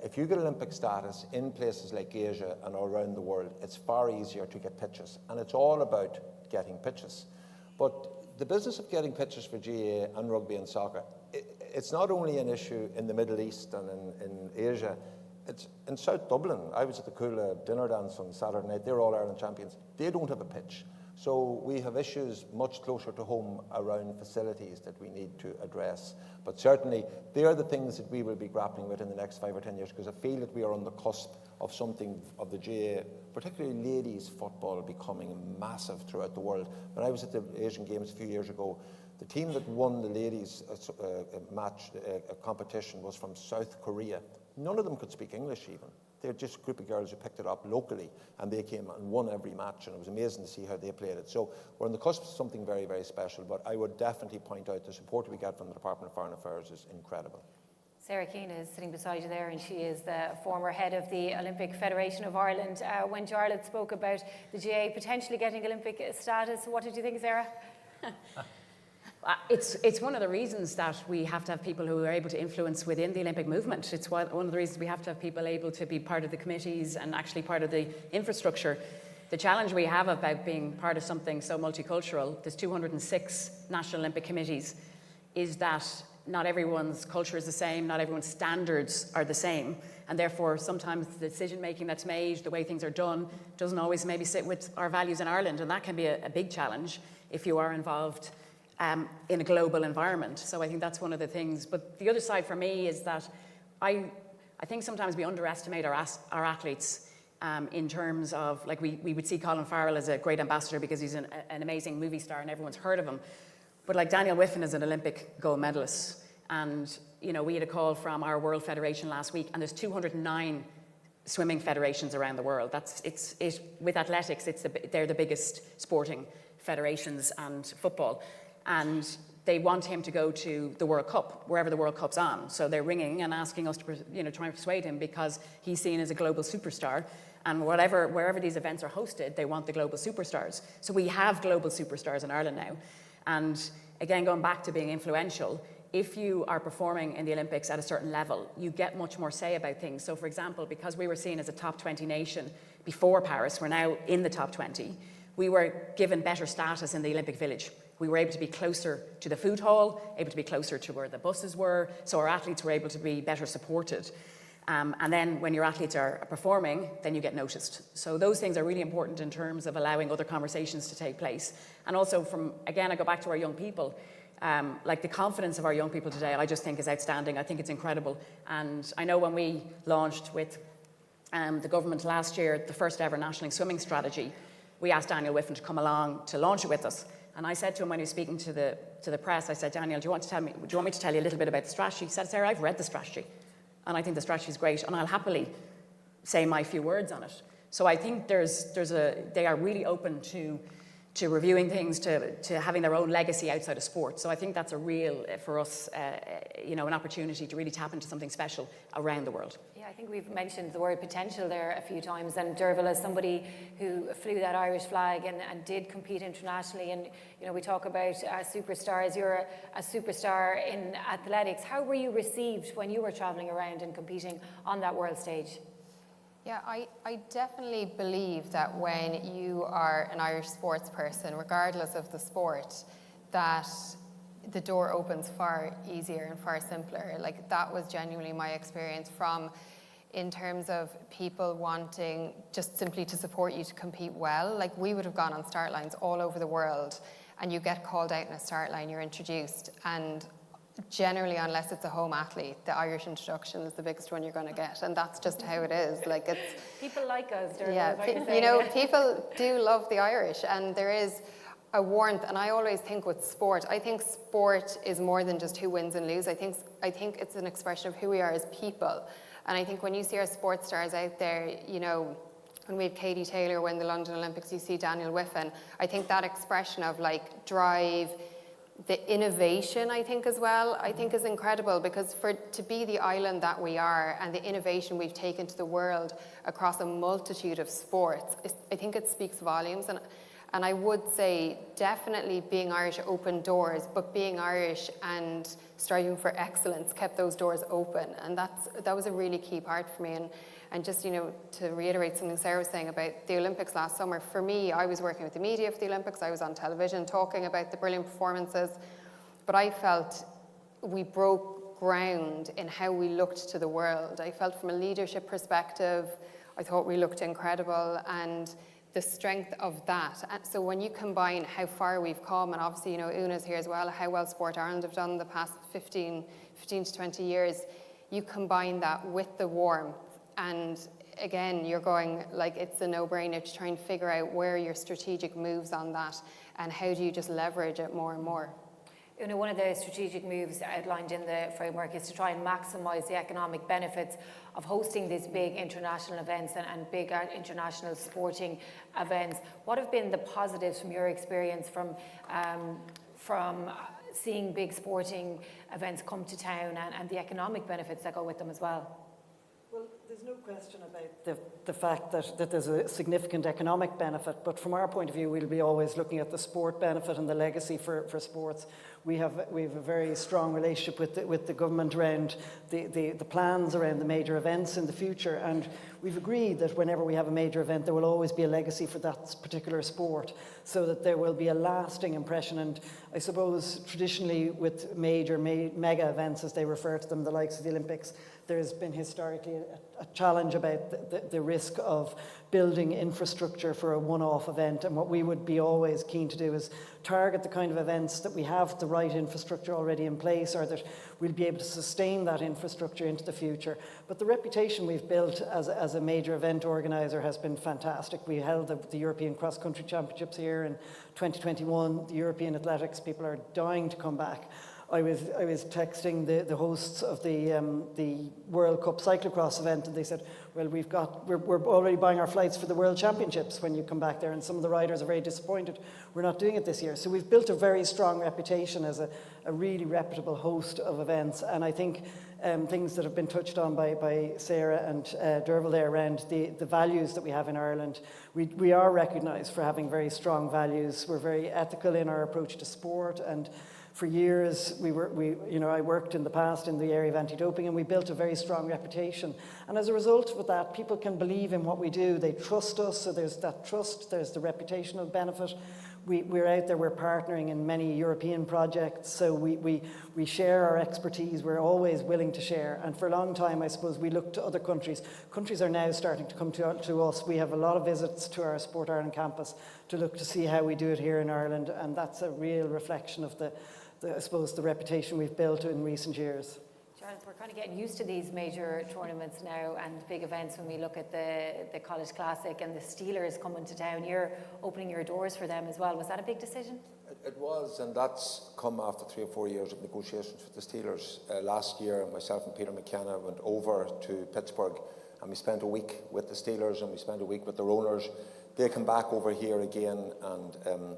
If you get Olympic status in places like Asia and around the world, it's far easier to get pitches. And it's all about getting pitches. But the business of getting pitches for GA and rugby and soccer, it's not only an issue in the Middle East and in Asia. It's in South Dublin. I was at the Coola dinner dance on Saturday night. They're all Ireland champions. They don't have a pitch. So we have issues much closer to home around facilities that we need to address. But certainly, they are the things that we will be grappling with in the next 5 or 10 years, because I feel that we are on the cusp of something of the GA, particularly ladies football, becoming massive throughout the world. When I was at the Asian Games a few years ago, the team that won the ladies competition was from South Korea. None of them could speak English even. They're just a group of girls who picked it up locally, and they came and won every match, and it was amazing to see how they played it. So we're on the cusp of something very, very special, but I would definitely point out the support we get from the Department of Foreign Affairs is incredible. Sarah Keane is sitting beside you there, and she is the former head of the Olympic Federation of Ireland. When Jarlath spoke about the GA potentially getting Olympic status, what did you think, Sarah? It's one of the reasons that we have to have people who are able to influence within the Olympic movement. It's one of the reasons we have to have people able to be part of the committees and actually part of the infrastructure. The challenge we have about being part of something so multicultural, there's 206 National Olympic Committees, is that not everyone's culture is the same, not everyone's standards are the same, and therefore sometimes the decision making that's made, the way things are done, doesn't always maybe sit with our values in Ireland, and that can be a big challenge if you are involved in a global environment. So I think that's one of the things. But the other side for me is that I think sometimes we underestimate our athletes in terms of, like, we would see Colin Farrell as a great ambassador because he's an amazing movie star and everyone's heard of him. But like Daniel Whiffen is an Olympic gold medalist. And, you know, we had a call from our World Federation last week, and there's 209 swimming federations around the world. With athletics, they're the biggest sporting federations and football. And they want him to go to the World Cup, wherever the World Cup's on. So they're ringing and asking us to, try and persuade him, because he's seen as a global superstar. And wherever these events are hosted, they want the global superstars. So we have global superstars in Ireland now. And again, going back to being influential, if you are performing in the Olympics at a certain level, you get much more say about things. So for example, because we were seen as a top 20 nation before Paris, we're now in the top 20, we were given better status in the Olympic Village. We were able to be closer to the food hall, able to be closer to where the buses were, so our athletes were able to be better supported. And then when your athletes are performing, then you get noticed. So those things are really important in terms of allowing other conversations to take place. And also again, I go back to our young people. Like the confidence of our young people today, I just think is outstanding. I think it's incredible. And I know when we launched with the government last year, the first ever national swimming strategy, we asked Daniel Whiffen to come along to launch it with us. And I said to him when he was speaking to the press, I said, Daniel, do you want me to tell you a little bit about the strategy? He said, Sarah, I've read the strategy, and I think the strategy is great, and I'll happily say my few words on it. So I think they are really open to reviewing things, to having their own legacy outside of sport. So I think that's a real, for us, an opportunity to really tap into something special around the world. Yeah, I think we've mentioned the word potential there a few times, and Derval, as somebody who flew that Irish flag and did compete internationally, and we talk about superstars. You're a superstar in athletics. How were you received when you were travelling around and competing on that world stage? Yeah, I definitely believe that when you are an Irish sports person, regardless of the sport, that the door opens far easier and far simpler. Like, that was genuinely my experience in terms of people wanting just simply to support you to compete well. Like, we would have gone on start lines all over the world, and you get called out in a start line, you're introduced, and generally, unless it's a home athlete, the Irish introduction is the biggest one you're going to get, and that's just how it is. Like, it's people like us. Yeah, people do love the Irish, and there is a warmth. And I always think with sport, I think sport is more than just who wins and loses. I think it's an expression of who we are as people. And I think when you see our sports stars out there, when we had Katie Taylor win the London Olympics, you see Daniel Whiffen. I think that expression of like drive, the innovation, I think as well, I think is incredible, because to be the island that we are and the innovation we've taken to the world across a multitude of sports, I think it speaks volumes. And I would say definitely being Irish opened doors, but being Irish and striving for excellence kept those doors open. And that was a really key part for me. And just, you know, to reiterate something Sarah was saying about the Olympics last summer, for me, I was working with the media for the Olympics. I was on television talking about the brilliant performances. But I felt we broke ground in how we looked to the world. I felt from a leadership perspective, I thought we looked incredible, and the strength of that. And so when you combine how far we've come, and obviously, you know, Una's here as well, how well Sport Ireland have done the past 15 to 20 years, you combine that with the warmth, and again, you're going, like, it's a no-brainer to try and figure out where are your strategic moves on that, and how do you just leverage it more and more. You know, one of the strategic moves outlined in the framework is to try and maximise the economic benefits of hosting these big international events and big international sporting events. What have been the positives from your experience from seeing big sporting events come to town and the economic benefits that go with them as well? Well, there's no question about the fact that there's a significant economic benefit, but from our point of view, we'll be always looking at the sport benefit and the legacy for sports. We have a very strong relationship with the government around the plans around the major events in the future, and we've agreed that whenever we have a major event, there will always be a legacy for that particular sport, so that there will be a lasting impression. And I suppose traditionally with major mega events, as they refer to them, the likes of the Olympics, there's been historically a challenge about the risk of building infrastructure for a one-off event. And what we would be always keen to do is target the kind of events that we have the right infrastructure already in place, or that we'll be able to sustain that infrastructure into the future. But the reputation we've built as a major event organiser has been fantastic. We held the European Cross Country Championships here in 2021. The European athletics people are dying to come back. I was texting the hosts of the World Cup cyclocross event, and they said, well, we're already buying our flights for the World Championships when you come back there, and some of the riders are very disappointed we're not doing it this year. So we've built a very strong reputation as a really reputable host of events, and I think things that have been touched on by Sarah and Derval there around the values that we have in Ireland. We are recognised for having very strong values. We're very ethical in our approach to sport, and for years, I worked in the past in the area of anti-doping, and we built a very strong reputation. And as a result of that, people can believe in what we do. They trust us, so there's that trust, there's the reputational benefit. We're out there, we're partnering in many European projects, so we share our expertise. We're always willing to share. And for a long time, I suppose, we looked to other countries. Countries are now starting to come to us. We have a lot of visits to our Sport Ireland campus to look to see how we do it here in Ireland, and that's a real reflection of I suppose, the reputation we've built in recent years. Charlotte, we're kind of getting used to these major tournaments now and big events. When we look at the College Classic and the Steelers coming to town, you're opening your doors for them as well. Was that a big decision? It was, and that's come after 3 or 4 years of negotiations with the Steelers. Last year, myself and Peter McKenna went over to Pittsburgh, and we spent a week with the Steelers, and we spent a week with their owners. They come back over here again, and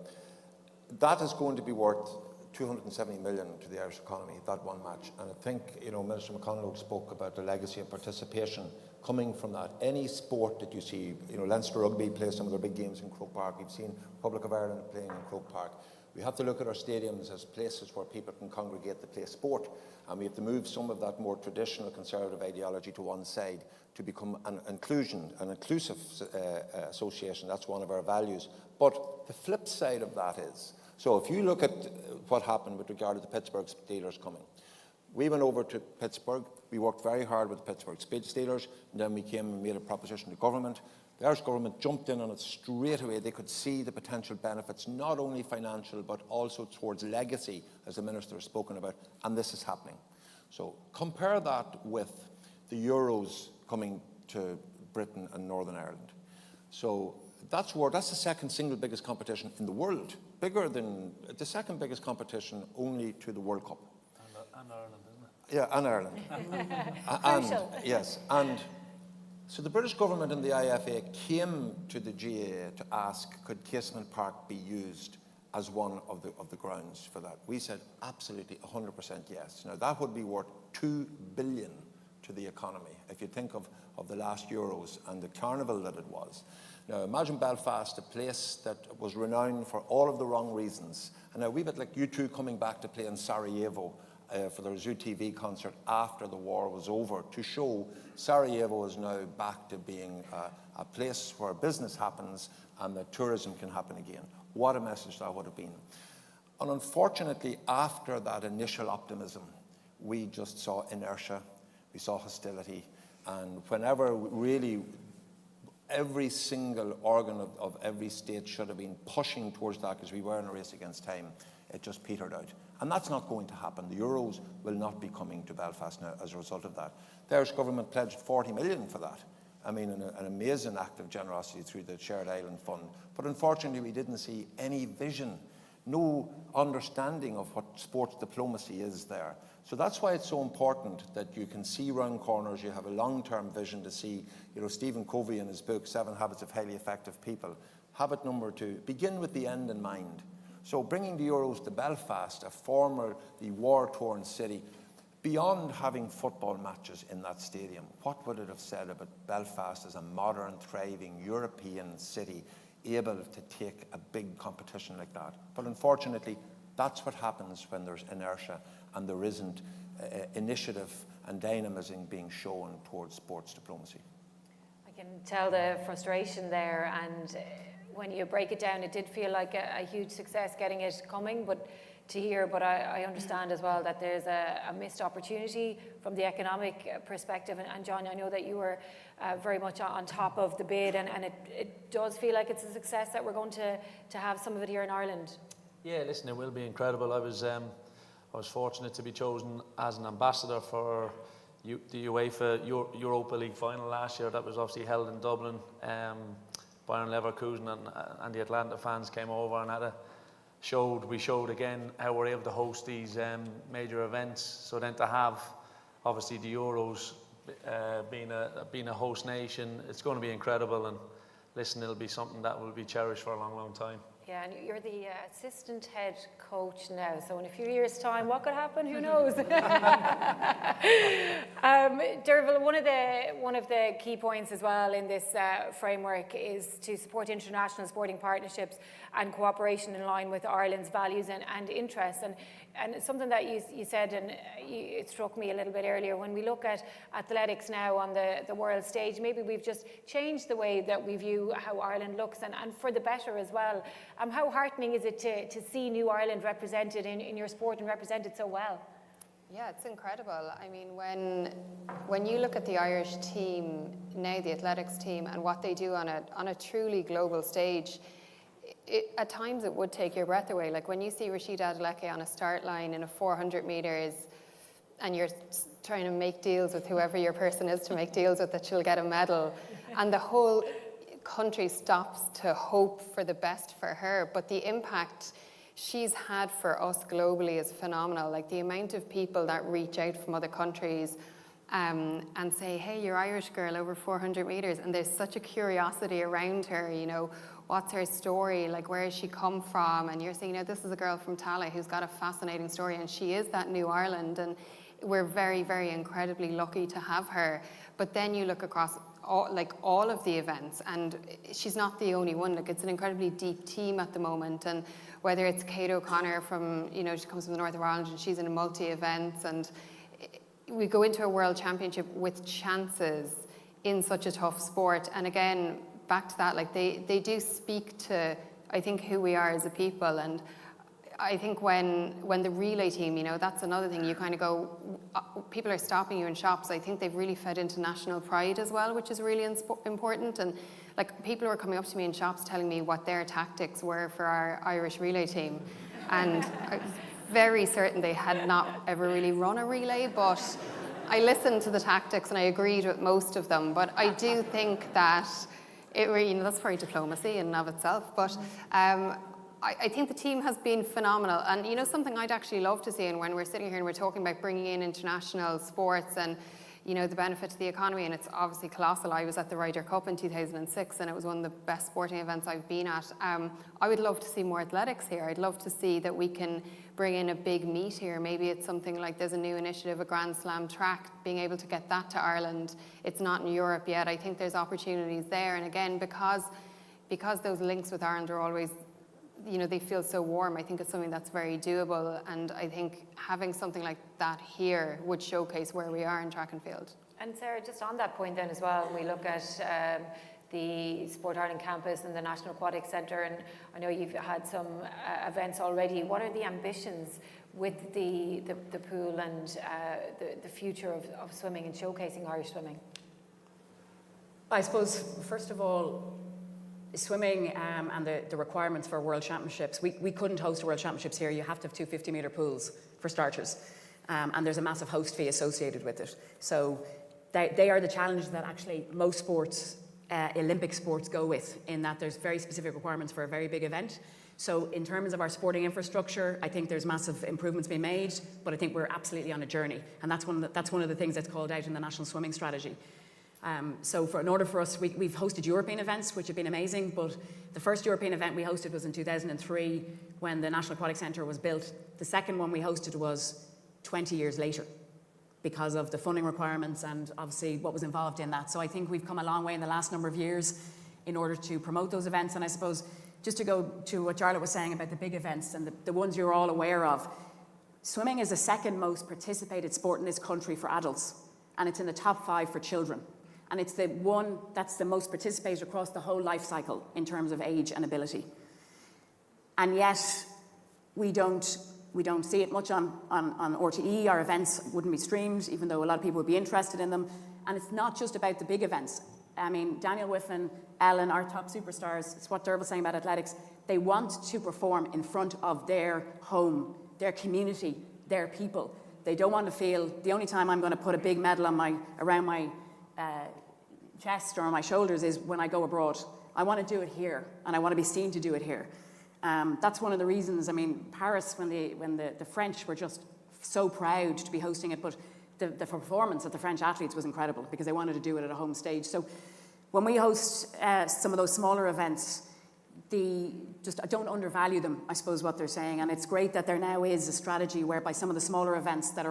that is going to be worth 270 million to the Irish economy, that one match. And I think, Minister McConaughey spoke about the legacy of participation coming from that. Any sport that you see, Leinster Rugby plays some of their big games in Croke Park. We've seen Republic of Ireland playing in Croke Park. We have to look at our stadiums as places where people can congregate to play sport. And we have to move some of that more traditional conservative ideology to one side to become an inclusive association. That's one of our values. But the flip side of that is, so if you look at what happened with regard to the Pittsburgh Steelers coming, we went over to Pittsburgh, we worked very hard with the Pittsburgh Steelers, and then we came and made a proposition to government. The Irish government jumped in on it straight away. They could see the potential benefits, not only financial, but also towards legacy, as the Minister has spoken about, and this is happening. So compare that with the Euros coming to Britain and Northern Ireland. So that's the second single biggest competition in the world, bigger than the second biggest competition only to the World Cup. And Ireland, isn't it? Yeah, and Ireland. Crucial. Yes, and So the British government and the IFA came to the GAA to ask, could Casement Park be used as one of the grounds for that? We said absolutely 100% yes. Now that would be worth 2 billion to the economy, if you think of the last Euros and the carnival that it was. Now imagine Belfast, a place that was renowned for all of the wrong reasons. And now we've got like U2 coming back to play in Sarajevo for their Zoo TV concert after the war was over, to show Sarajevo is now back to being a place where business happens and that tourism can happen again. What a message that would have been. And unfortunately, after that initial optimism, we just saw inertia, we saw hostility, and whenever really every single organ of every state should have been pushing towards that because we were in a race against time, it just petered out. And that's not going to happen. The Euros will not be coming to Belfast now as a result of that. The Irish government pledged 40 million for that. I mean, an amazing act of generosity through the Shared Island Fund. But unfortunately, we didn't see any vision, no understanding of what sports diplomacy is there. So that's why it's so important that you can see round corners, you have a long-term vision to see, you know, Stephen Covey in his book, 7 Habits of Highly Effective People. Habit number 2, begin with the end in mind. So bringing the Euros to Belfast, a formerly war-torn city, beyond having football matches in that stadium, what would it have said about Belfast as a modern, thriving European city able to take a big competition like that? But unfortunately, that's what happens when there's inertia and there isn't initiative and dynamism being shown towards sports diplomacy. I can tell the frustration there, and when you break it down, it did feel like a huge success getting it coming, but I understand as well that there's a missed opportunity from the economic perspective. And John, I know that you were very much on top of the bid, and it does feel like it's a success that we're going to have some of it here in Ireland. Yeah, listen, it will be incredible. I was fortunate to be chosen as an ambassador for the UEFA Europa League final last year. That was obviously held in Dublin. Bayern Leverkusen and the Atlanta fans came over and we showed again how we're able to host these major events. So then to have obviously the Euros being a host nation, it's going to be incredible. And listen, it'll be something that will be cherished for a long, long time. Yeah, and you're the assistant head coach now, so in a few years' time, what could happen? Who knows? Derval, one of the key points as well in this framework is to support international sporting partnerships and cooperation in line with Ireland's values and interests. And something that you said, and it struck me a little bit earlier, when we look at athletics now on the world stage, maybe we've just changed the way that we view how Ireland looks, and for the better as well. How heartening is it to see New Ireland represented in your sport and represented so well? Yeah, it's incredible. I mean, when you look at the Irish team now, the athletics team, and what they do on a truly global stage, at times it would take your breath away. Like when you see Rashida Adeleke on a start line in a 400 metres and you're trying to make deals with whoever your person is to make deals with that she'll get a medal, and the whole country stops to hope for the best for her. But the impact she's had for us globally is phenomenal. Like the amount of people that reach out from other countries and say, hey, you're Irish girl over 400 metres, and there's such a curiosity around her, you know, what's her story, like where has she come from? And you're saying, no, this is a girl from Tala who's got a fascinating story, and she is that New Ireland, and we're very, very incredibly lucky to have her. But then you look across all of the events, and she's not the only one. Like it's an incredibly deep team at the moment, and whether it's Kate O'Connor from, you know, she comes from the north of Ireland and she's in multi-events, and we go into a world championship with chances in such a tough sport. And again, back to that, like they do speak to, I think, who we are as a people. And I think when the relay team, you know, that's another thing, you kind of go, people are stopping you in shops. I think they've really fed into national pride as well, which is really important. And like people were coming up to me in shops telling me what their tactics were for our Irish relay team. And I was very certain they had not ever really run a relay, but I listened to the tactics and I agreed with most of them. But I do think that that's very diplomacy in and of itself. But I think the team has been phenomenal. And, you know, something I'd actually love to see, and when we're sitting here and we're talking about bringing in international sports, and, you know, the benefit to the economy, and it's obviously colossal. I was at the Ryder Cup in 2006 and it was one of the best sporting events I've been at. I would love to see more athletics here. I'd love to see that we can bring in a big meet here. Maybe it's something like there's a new initiative, a Grand Slam track, being able to get that to Ireland. It's not in Europe yet. I think there's opportunities there. And again, because those links with Ireland are always, you know, they feel so warm, I think it's something that's very doable, and I think having something like that here would showcase where we are in track and field. And Sarah, just on that point then as well, when we look at the Sport Ireland campus and the National Aquatic Centre, and I know you've had some events already, what are the ambitions with the pool and the future of swimming and showcasing Irish swimming? I suppose, first of all, swimming and the requirements for World Championships. We couldn't host a World Championships here. You have to have 2 50-metre pools for starters. And there's a massive host fee associated with it. So they are the challenges that actually most sports, Olympic sports, go with, in that there's very specific requirements for a very big event. So in terms of our sporting infrastructure, I think there's massive improvements being made, but I think we're absolutely on a journey. And that's one of the things that's called out in the National Swimming Strategy. So in order for us, we've hosted European events, which have been amazing, but the first European event we hosted was in 2003 when the National Aquatic Centre was built. The second one we hosted was 20 years later because of the funding requirements and obviously what was involved in that. So I think we've come a long way in the last number of years in order to promote those events. And I suppose just to go to what Charlotte was saying about the big events and the ones you're all aware of, swimming is the second most participated sport in this country for adults, and it's in the top 5 for children. And it's the one that's the most participated across the whole life cycle in terms of age and ability. And yet, we don't see it much on RTE. Our events wouldn't be streamed, even though a lot of people would be interested in them. And it's not just about the big events. I mean, Daniel Whiffen, Ellen, our top superstars, it's what Derv was saying about athletics, they want to perform in front of their home, their community, their people. They don't want to feel, the only time I'm going to put a big medal on around my chest or on my shoulders is when I go abroad. I want to do it here, and I want to be seen to do it here. That's one of the reasons. I mean, Paris, when the French were just so proud to be hosting it, but the performance of the French athletes was incredible because they wanted to do it at a home stage. So when we host some of those smaller events, don't undervalue them, I suppose, what they're saying. And it's great that there now is a strategy whereby some of the smaller events that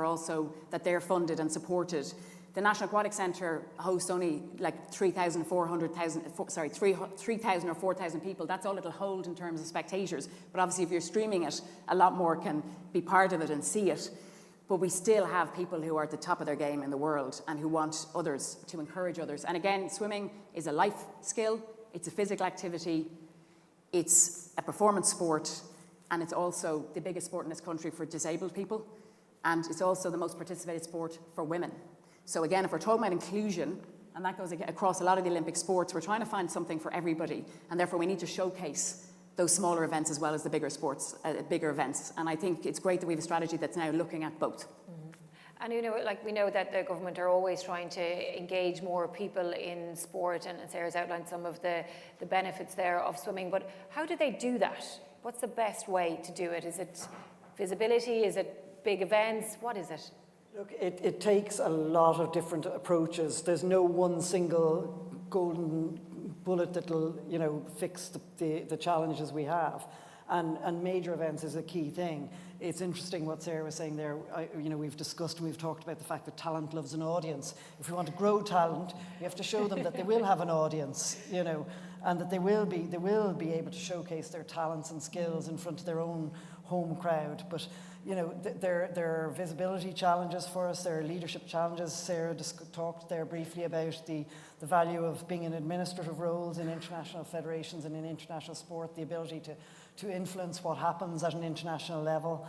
they're funded and supported. The National Aquatic Centre hosts only like 3,000 or 4,000 people. That's all it'll hold in terms of spectators. But obviously, if you're streaming it, a lot more can be part of it and see it. But we still have people who are at the top of their game in the world and who want others to encourage others. And again, swimming is a life skill. It's a physical activity. It's a performance sport. And it's also the biggest sport in this country for disabled people. And it's also the most participated sport for women. So again, if we're talking about inclusion, and that goes across a lot of the Olympic sports, we're trying to find something for everybody. And therefore, we need to showcase those smaller events as well as the bigger sports, bigger events. And I think it's great that we have a strategy that's now looking at both. Mm-hmm. And you know, like we know that the government are always trying to engage more people in sport, and Sarah's outlined some of the benefits there of swimming. But how do they do that? What's the best way to do it? Is it visibility? Is it big events? What is it? Look, it takes a lot of different approaches. There's no one single golden bullet that'll, you know, fix the challenges we have. And major events is a key thing. It's interesting what Sarah was saying there. We've discussed and we've talked about the fact that talent loves an audience. If we want to grow talent, we have to show them that they will have an audience, you know, and that they will be able to showcase their talents and skills in front of their own home crowd. But you know, there are visibility challenges for us, there are leadership challenges. Sarah just talked there briefly about the value of being in administrative roles in international federations and in international sport, the ability to influence what happens at an international level.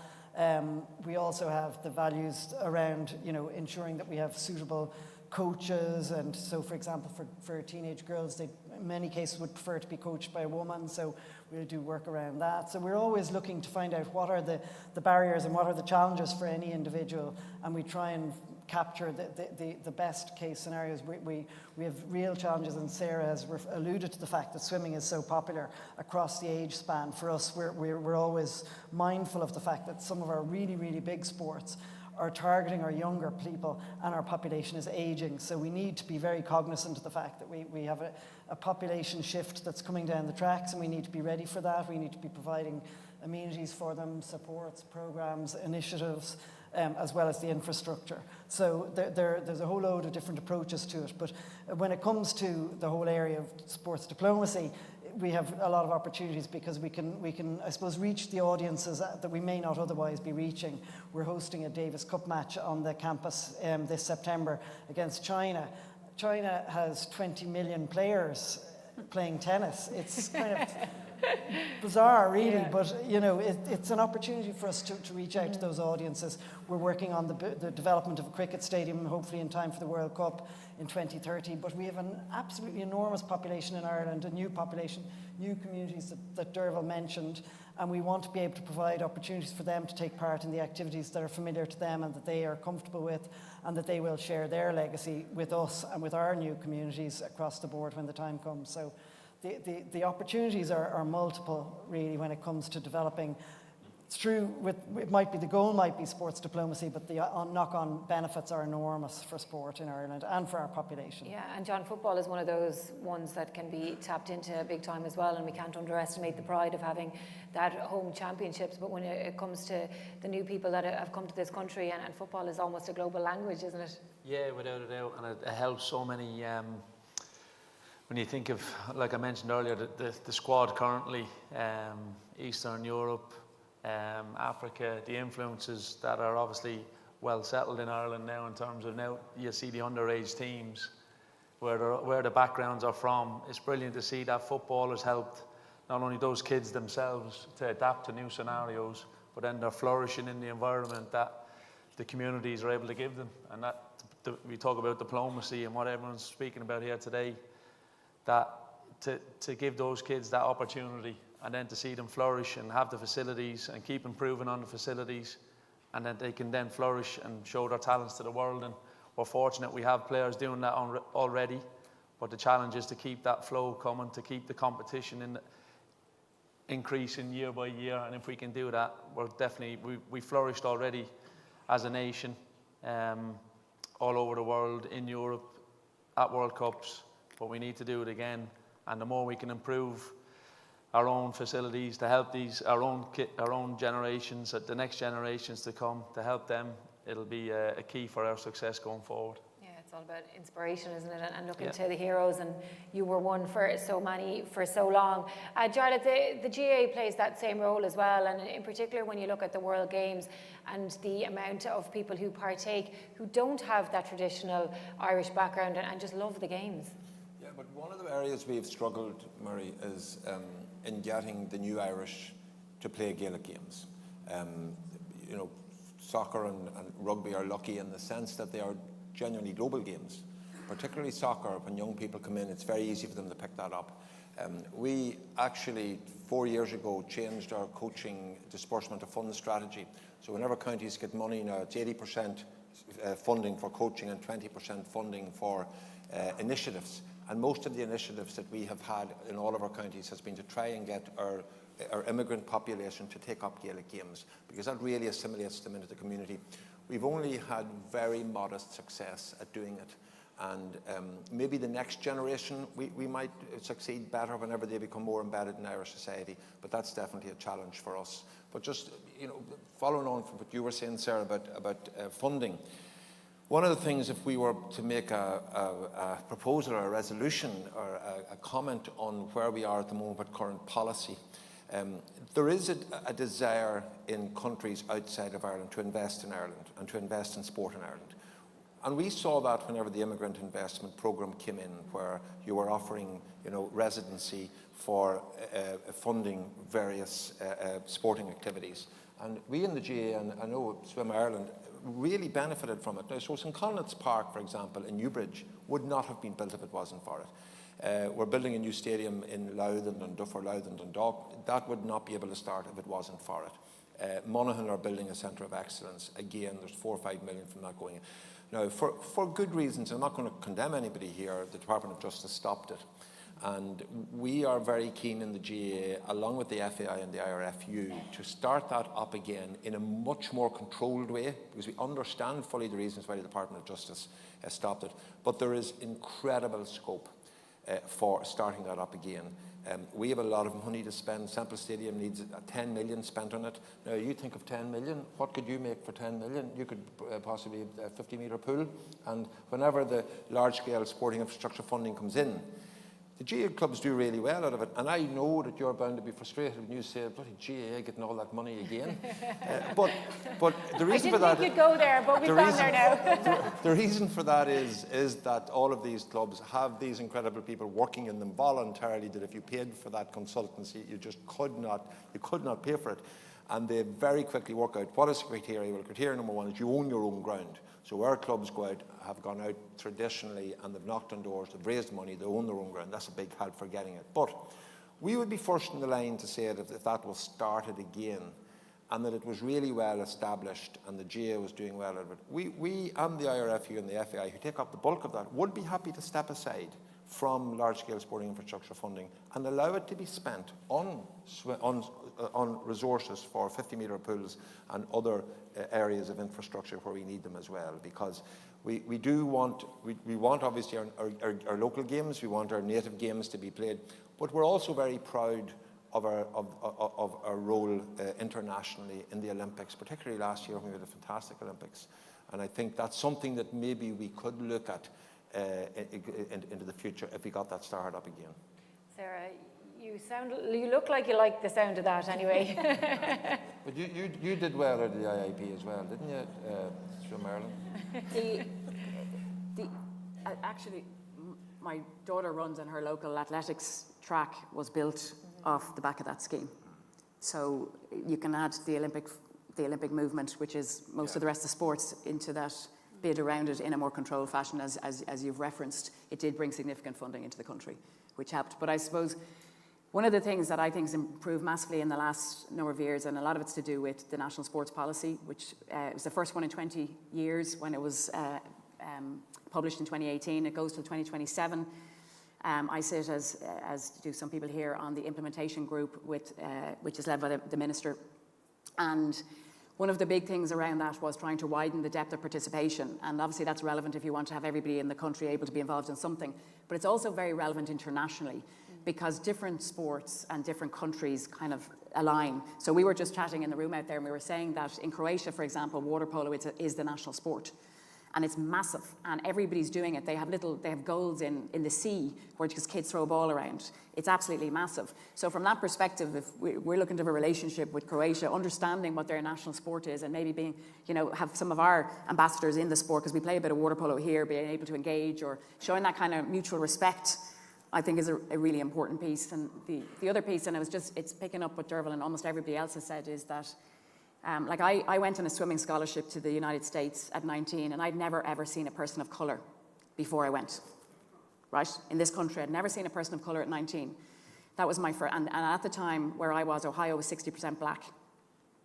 We also have the values around, you know, ensuring that we have suitable coaches, and so for example for teenage girls, they in many cases would prefer to be coached by a woman, so we'll do work around that. So we're always looking to find out what are the barriers and what are the challenges for any individual, and we try and capture the best case scenarios. We have real challenges, and Sarah has alluded to the fact that swimming is so popular across the age span. For us, we're always mindful of the fact that some of our really, really big sports are targeting our younger people, and our population is aging. So we need to be very cognizant of the fact that we have a population shift that's coming down the tracks, and we need to be ready for that. We need to be providing amenities for them, supports, programs, initiatives, as well as the infrastructure. So there's a whole load of different approaches to it. But when it comes to the whole area of sports diplomacy, we have a lot of opportunities because we can, I suppose, reach the audiences that we may not otherwise be reaching. We're hosting a Davis Cup match on the campus this September against China. China has 20 million players playing tennis. It's kind of bizarre, really, but it's an opportunity for us to reach out to those audiences. We're working on the development of a cricket stadium, hopefully in time for the World Cup in 2030. But we have an absolutely enormous population in Ireland, a new population, new communities that Derval mentioned, and we want to be able to provide opportunities for them to take part in the activities that are familiar to them and that they are comfortable with, and that they will share their legacy with us and with our new communities across the board when the time comes. So the opportunities are multiple, really, when it comes to developing. It's true, the goal might be sports diplomacy, but the knock-on benefits are enormous for sport in Ireland and for our population. Yeah, and John, football is one of those ones that can be tapped into big time as well, and we can't underestimate the pride of having that home championships. But when it comes to the new people that have come to this country, and football is almost a global language, isn't it? Yeah, without a doubt, and it helps so many. When you think of, like I mentioned earlier, the squad currently, Eastern Europe, Africa, the influences that are obviously well settled in Ireland now in terms of now you see the underage teams where the backgrounds are from. It's brilliant to see that football has helped not only those kids themselves to adapt to new scenarios, but then they're flourishing in the environment that the communities are able to give them. And that we talk about diplomacy and what everyone's speaking about here today, that to give those kids that opportunity and then to see them flourish and have the facilities and keep improving on the facilities, and then they can then flourish and show their talents to the world. And we're fortunate we have players doing that already, but the challenge is to keep that flow coming, to keep the competition increasing year by year. And if we can do that, we flourished already as a nation all over the world, in Europe, at World Cups, but we need to do it again. And the more we can improve our own facilities to help our own generations, the next generations to come, to help them, it'll be a key for our success going forward. Yeah, it's all about inspiration, isn't it? And looking to the heroes, and you were one for so many for so long. Jarlath, the GAA plays that same role as well, and in particular when you look at the World Games and the amount of people who partake who don't have that traditional Irish background and just love the games. Yeah, but one of the areas we've struggled, Murray, is in getting the new Irish to play Gaelic games. Soccer and rugby are lucky in the sense that they are genuinely global games. Particularly soccer, when young people come in, it's very easy for them to pick that up. We actually, 4 years ago, changed our coaching disbursement of funds strategy. So whenever counties get money now, it's 80% funding for coaching and 20% funding for initiatives. And most of the initiatives that we have had in all of our counties has been to try and get our immigrant population to take up Gaelic games, because that really assimilates them into the community. We've only had very modest success at doing it. And maybe the next generation, we might succeed better whenever they become more embedded in Irish society, but that's definitely a challenge for us. But just, following on from what you were saying, Sarah, about funding, one of the things, if we were to make a proposal or a resolution or a comment on where we are at the moment with current policy, there is a desire in countries outside of Ireland to invest in Ireland and to invest in sport in Ireland. And we saw that whenever the immigrant investment programme came in, where you were offering, residency for funding various sporting activities. And we in the GAA, and I know Swim Ireland, really benefited from it. Now, so St. Conleth's Park, for example, in Newbridge, would not have been built if it wasn't for it. We're building a new stadium in Louth and Duffer, Louth and Dundalk. That would not be able to start if it wasn't for it. Monaghan are building a centre of excellence. Again, there's 4 or 5 million from that going in. Now, for good reasons, I'm not going to condemn anybody here, the Department of Justice stopped it. And we are very keen in the GAA, along with the FAI and the IRFU, to start that up again in a much more controlled way, because we understand fully the reasons why the Department of Justice has stopped it. But there is incredible scope for starting that up again. We have a lot of money to spend. Semple Stadium needs 10 million spent on it. Now, you think of 10 million, what could you make for 10 million? You could possibly a 50-metre pool. And whenever the large-scale sporting infrastructure funding comes in, the GAA clubs do really well out of it. And I know that you're bound to be frustrated when you say, bloody GAA getting all that money again. But the reason for that... I didn't think you'd go there, but we've gone there now. The reason for that is that all of these clubs have these incredible people working in them voluntarily, that if you paid for that consultancy, you just could not pay for it. And they very quickly work out what is the criteria. Well, criteria number one is you own your own ground. So our clubs have gone out traditionally and they've knocked on doors, they've raised money, they own their own ground. That's a big help for getting it. But we would be first in the line to say that if that was started again and that it was really well established and the GAA was doing well out of it, we and the IRFU and the FAI, who take up the bulk of that, would be happy to step aside from large-scale sporting infrastructure funding and allow it to be spent on resources for 50-metre pools and other areas of infrastructure where we need them as well, because we want obviously our local games, we want our native games to be played, but we're also very proud of our role internationally in the Olympics, particularly last year when we had a fantastic Olympics. And I think that's something that maybe we could look at into the future if we got that started up again. Sarah, you look like you like the sound of that anyway. But you did well at the IIP as well, didn't you, through Maryland? Actually, my daughter runs, and her local athletics track was built off the back of that scheme. So you can add the Olympic movement, which is most of the rest of sports, into that bid around it in a more controlled fashion, as you've referenced. It did bring significant funding into the country, which helped. But I suppose one of the things that I think has improved massively in the last number of years, and a lot of it's to do with the National Sports Policy, which was the first one in 20 years when it was published in 2018. It goes till 2027. I sit, as do some people here, on the implementation group, which is led by the Minister. And one of the big things around that was trying to widen the depth of participation. And obviously that's relevant if you want to have everybody in the country able to be involved in something. But it's also very relevant internationally, because different sports and different countries kind of align. So we were just chatting in the room out there, and we were saying that in Croatia, for example, water polo is the national sport. And it's massive, and everybody's doing it. They have goals in the sea where just kids throw a ball around. It's absolutely massive. So from that perspective, if we're looking to have a relationship with Croatia, understanding what their national sport is, and maybe being, have some of our ambassadors in the sport, because we play a bit of water polo here, being able to engage or showing that kind of mutual respect, I think is a really important piece. And the other piece, and it's picking up what Derval and almost everybody else has said, is that I went on a swimming scholarship to the United States at 19, and I'd never ever seen a person of colour before I went, right? In this country, I'd never seen a person of colour at 19. That was my first, and at the time where I was, Ohio was 60% black.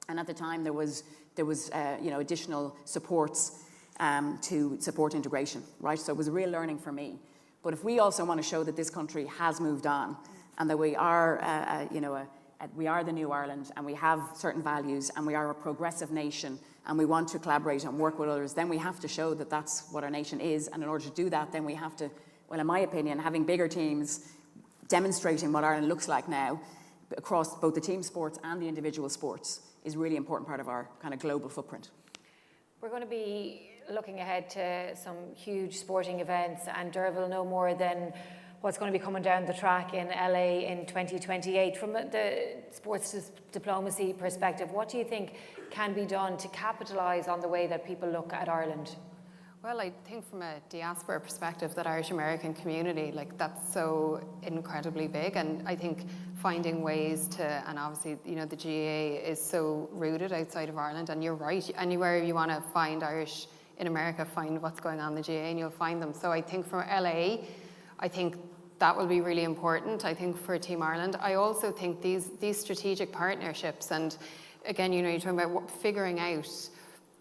And at the time there was additional supports to support integration, right? So it was a real learning for me. But if we also want to show that this country has moved on and that we are, we are the new Ireland, and we have certain values, and we are a progressive nation, and we want to collaborate and work with others, then we have to show that that's what our nation is. And in order to do that, then we have to, well, in my opinion, having bigger teams demonstrating what Ireland looks like now across both the team sports and the individual sports is a really important part of our kind of global footprint. We're going to be looking ahead to some huge sporting events, and Derval no more than what's going to be coming down the track in LA in 2028. From the sports diplomacy perspective, what do you think can be done to capitalise on the way that people look at Ireland? Well, I think from a diaspora perspective, that Irish-American community, that's so incredibly big. And I think finding ways to, and obviously, the GAA is so rooted outside of Ireland. And you're right, anywhere you want to find Irish in America, find what's going on in the GAA and you'll find them. So I think from LA, I think that will be really important, I think, for Team Ireland. I also think these strategic partnerships, and again, you're talking about figuring out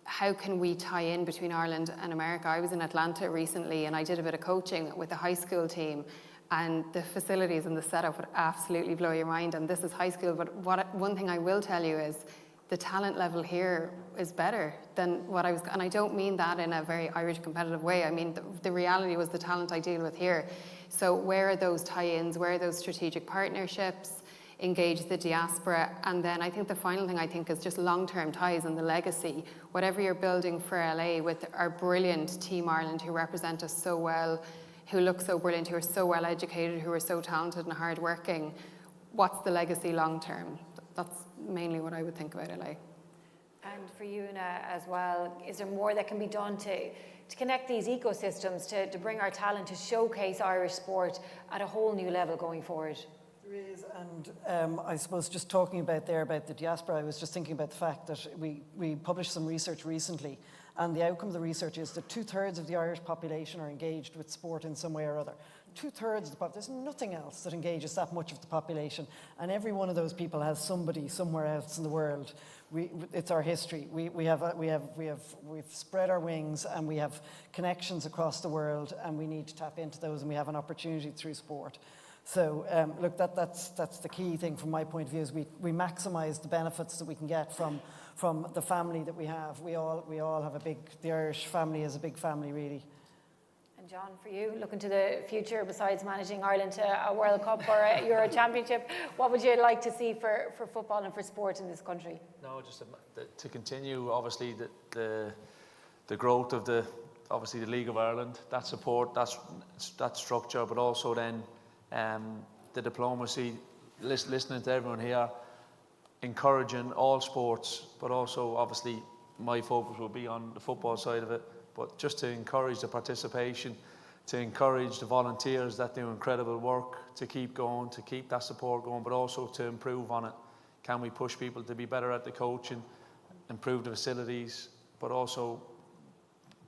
how can we tie in between Ireland and America. I was in Atlanta recently and I did a bit of coaching with the high school team, And the facilities and the setup would absolutely blow your mind. And this is high school, but one thing I will tell you is the talent level here is better than what I was, and I don't mean that in a very Irish competitive way. I mean, the reality was the talent I deal with here. So where are those tie-ins? Where are those strategic partnerships? Engage the diaspora. And then I think the final thing I think is just long-term ties and the legacy. Whatever you're building for LA with our brilliant Team Ireland who represent us so well, who look so brilliant, who are so well educated, who are so talented and hardworking, what's the legacy long-term? That's mainly what I would think about LA. And for you, Una, as well, is there more that can be done to connect these ecosystems, to bring our talent, to showcase Irish sport at a whole new level going forward? There is, and I suppose just talking about the diaspora, I was just thinking about the fact that we published some research recently, and the outcome of the research is that 2/3 of the Irish population are engaged with sport in some way or other. 2/3 of the population, there's nothing else that engages that much of the population, and every one of those people has somebody somewhere else in the world. It's our history. We've spread our wings, and we have connections across the world, and we need to tap into those, and we have an opportunity through sport. So look, that's the key thing from my point of view, is we maximise the benefits that we can get from the family that we have. We all have the Irish family is a big family, really. And John, for you, looking to the future, besides managing Ireland to a World Cup or a Euro Championship, what would you like to see for football and for sport in this country? No, just to continue, obviously, the growth of the League of Ireland, that support, that structure, but also then the diplomacy, listening to everyone here, encouraging all sports, but also obviously my focus will be on the football side of it, but just to encourage the participation, to encourage the volunteers that do incredible work, to keep going, to keep that support going, but also to improve on it. Can we push people to be better at the coaching, improve the facilities, but also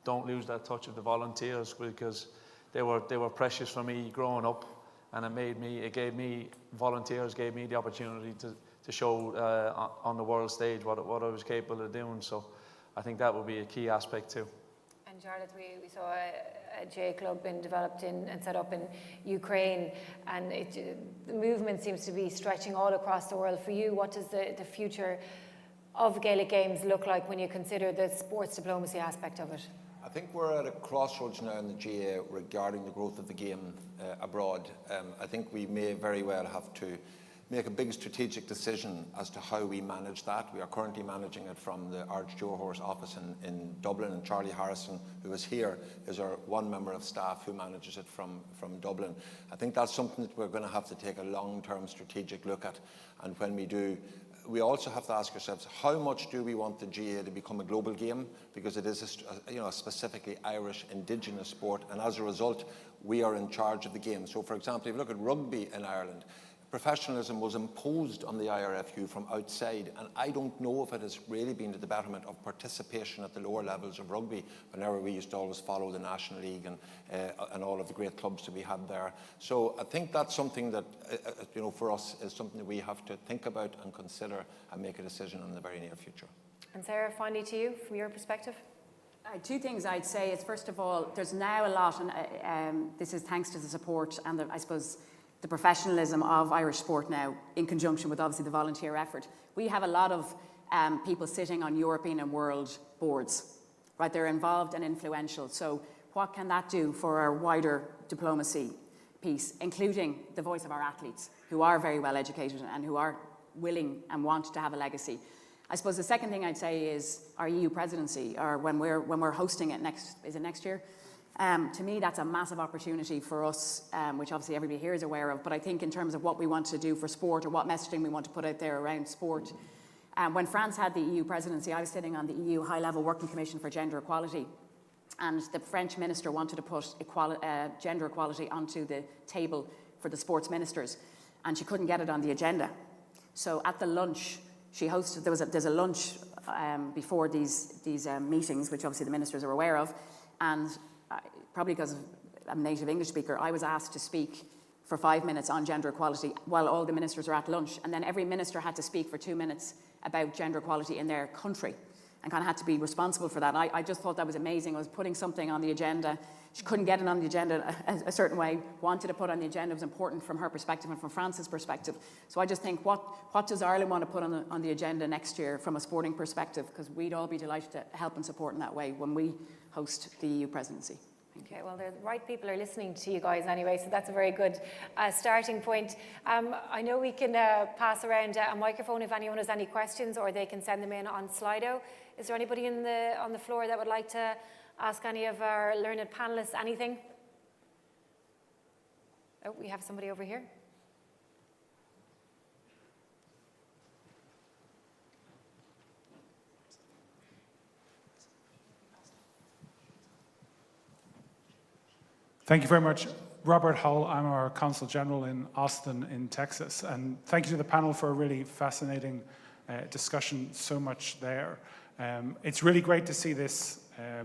don't lose that touch of the volunteers, because they were precious for me growing up, and volunteers gave me the opportunity to show on the world stage what I was capable of doing. So I think that would be a key aspect too. And Charlotte, we saw a J club being developed and set up in Ukraine, and the movement seems to be stretching all across the world. For you, what does the future of Gaelic Games look like when you consider the sports diplomacy aspect of it? I think we're at a crossroads now in the GA regarding the growth of the game abroad. I think we may very well have to make a big strategic decision as to how we manage that. We are currently managing it from the Arch Joe Horse office in Dublin, and Charlie Harrison, who is here, is our one member of staff who manages it from Dublin. I think that's something that we're going to have to take a long-term strategic look at, and when we do, we also have to ask ourselves, how much do we want the GA to become a global game? Because it is a specifically Irish indigenous sport, and as a result, we are in charge of the game. So, for example, if you look at rugby in Ireland, professionalism was imposed on the IRFU from outside, and I don't know if it has really been to the betterment of participation at the lower levels of rugby. Whenever we used to always follow the National League and all of the great clubs that we had there. So I think that's something that for us is something that we have to think about and consider and make a decision in the very near future. And Sarah, finally to you, from your perspective. Two things I'd say is, first of all, there's now a lot, and this is thanks to the support and I suppose the professionalism of Irish sport now, in conjunction with obviously the volunteer effort. We have a lot of people sitting on European and world boards, right? They're involved and influential. So what can that do for our wider diplomacy piece, including the voice of our athletes, who are very well educated and who are willing and want to have a legacy? I suppose the second thing I'd say is our EU presidency, or when we're hosting it next year? To me, that's a massive opportunity for us, which obviously everybody here is aware of. But I think in terms of what we want to do for sport, or what messaging we want to put out there around sport. When France had the EU presidency, I was sitting on the EU High-Level Working Commission for Gender Equality. And the French minister wanted to put gender equality onto the table for the sports ministers. And she couldn't get it on the agenda. So at the lunch, she hosted, there's a lunch before these meetings, which obviously the ministers are aware of. And probably because I'm a native English speaker, I was asked to speak for 5 minutes on gender equality while all the ministers are at lunch. And then every minister had to speak for 2 minutes about gender equality in their country. and kind of had to be responsible for that. I just thought that was amazing. I was putting something on the agenda. She couldn't get it on the agenda a certain way, wanted to put on the agenda. It was important from her perspective and from France's perspective. So I just think, what does Ireland want to put on the agenda next year from a sporting perspective? Because we'd all be delighted to help and support in that way when we host the EU presidency. Okay, well, the right people are listening to you guys anyway, so that's a very good starting point. I know we can pass around a microphone if anyone has any questions, or they can send them in on Slido. Is there anybody on the floor that would like to ask any of our learned panellists anything? Oh, we have somebody over here. Thank you very much. Robert Hull, I'm our Consul General in Austin in Texas. And thank you to the panel for a really fascinating discussion, so much there. It's really great to see this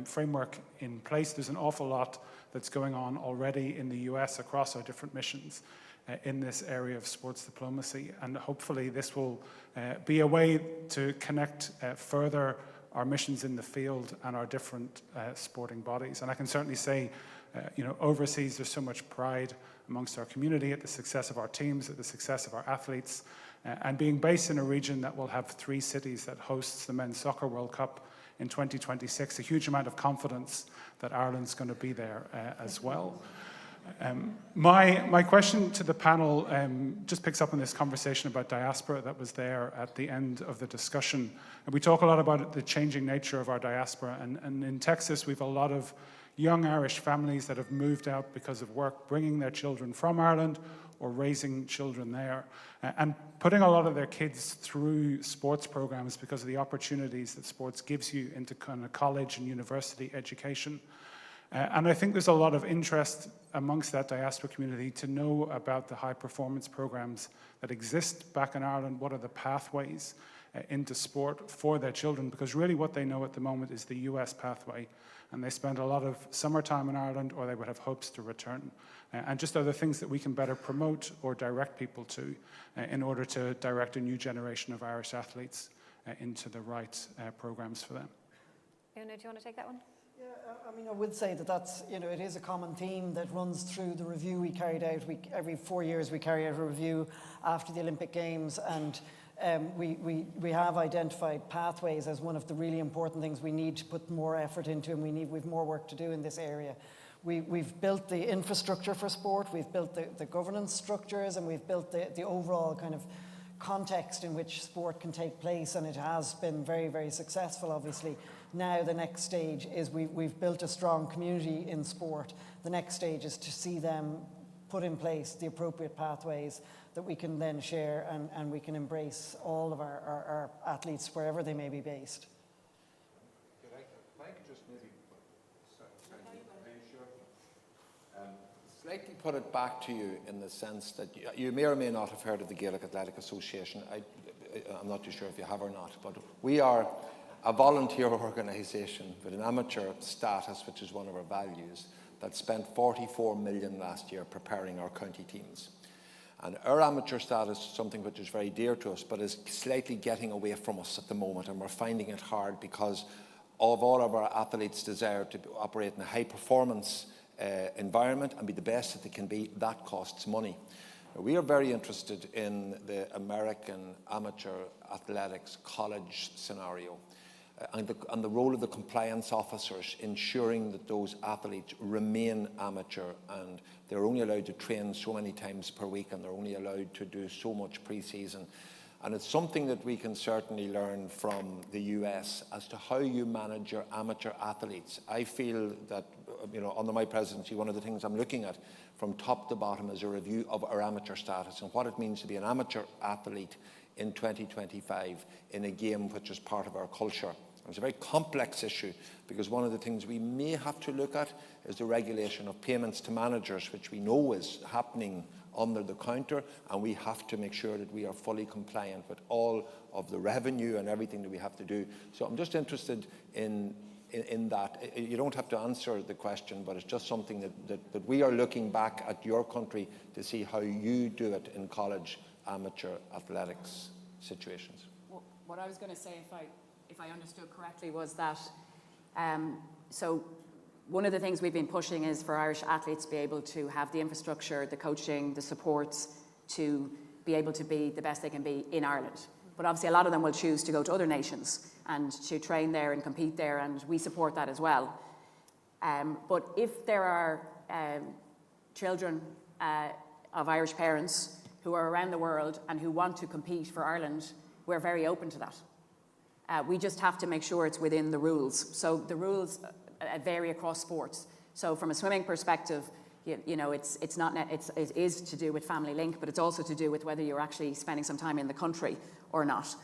framework in place. There's an awful lot that's going on already in the US across our different missions in this area of sports diplomacy. And hopefully this will be a way to connect further our missions in the field and our different sporting bodies. And I can certainly say, overseas, there's so much pride amongst our community at the success of our teams, at the success of our athletes, and being based in a region that will have 3 cities that hosts the Men's Soccer World Cup in 2026, a huge amount of confidence that Ireland's going to be there as well. My question to the panel just picks up on this conversation about diaspora that was there at the end of the discussion. And we talk a lot about the changing nature of our diaspora, and in Texas we've a lot of young Irish families that have moved out because of work, bringing their children from Ireland or raising children there, and putting a lot of their kids through sports programs because of the opportunities that sports gives you into kind of college and university education. And I think there's a lot of interest amongst that diaspora community to know about the high performance programs that exist back in Ireland. What are the pathways into sport for their children? Because really what they know at the moment is the US pathway. And they spend a lot of summertime in Ireland, or they would have hopes to return. And just other things that we can better promote or direct people to in order to direct a new generation of Irish athletes into the right programs for them. Una, do you want to take that one? Yeah, I mean, I would say that's, it is a common theme that runs through the review we carried out. Every 4 years we carry out a review after the Olympic Games, and we have identified pathways as one of the really important things we need to put more effort into, and we've more work to do in this area. We've built the infrastructure for sport, we've built the governance structures, and we've built the overall kind of context in which sport can take place, and it has been very, very successful, obviously. Now the next stage is we've built a strong community in sport. The next stage is to see them put in place the appropriate pathways that we can then share, and we can embrace all of our athletes wherever they may be based. Slightly put it back to you in the sense that you may or may not have heard of the Gaelic Athletic Association. I'm not too sure if you have or not, but we are a volunteer organisation with an amateur status, which is one of our values, that spent 44 million last year preparing our county teams. And our amateur status is something which is very dear to us, but is slightly getting away from us at the moment, and we're finding it hard because of all of our athletes' desire to operate in a high-performance environment and be the best that they can be. That costs money. We are very interested in the American amateur athletics college scenario and the role of the compliance officers ensuring that those athletes remain amateur, and they're only allowed to train so many times per week, and they're only allowed to do so much pre-season. And it's something that we can certainly learn from the US as to how you manage your amateur athletes. I feel that, under my presidency, one of the things I'm looking at from top to bottom is a review of our amateur status and what it means to be an amateur athlete in 2025 in a game which is part of our culture. It's a very complex issue because one of the things we may have to look at is the regulation of payments to managers, which we know is happening under the counter, and we have to make sure that we are fully compliant with all of the revenue and everything that we have to do. So I'm just interested in that. You don't have to answer the question, but it's just something that we are looking back at your country to see how you do it in college amateur athletics situations. What I was going to say, if I understood correctly, was that so one of the things we've been pushing is for Irish athletes to be able to have the infrastructure, the coaching, the supports to be able to be the best they can be in Ireland. But obviously a lot of them will choose to go to other nations and to train there and compete there, and we support that as well. But if there are children of Irish parents who are around the world and who want to compete for Ireland, we're very open to that. We just have to make sure it's within the rules. So the rules vary across sports. So from a swimming perspective, you know, it is to do with family link, but it's also to do with whether you're actually spending some time in the country or not.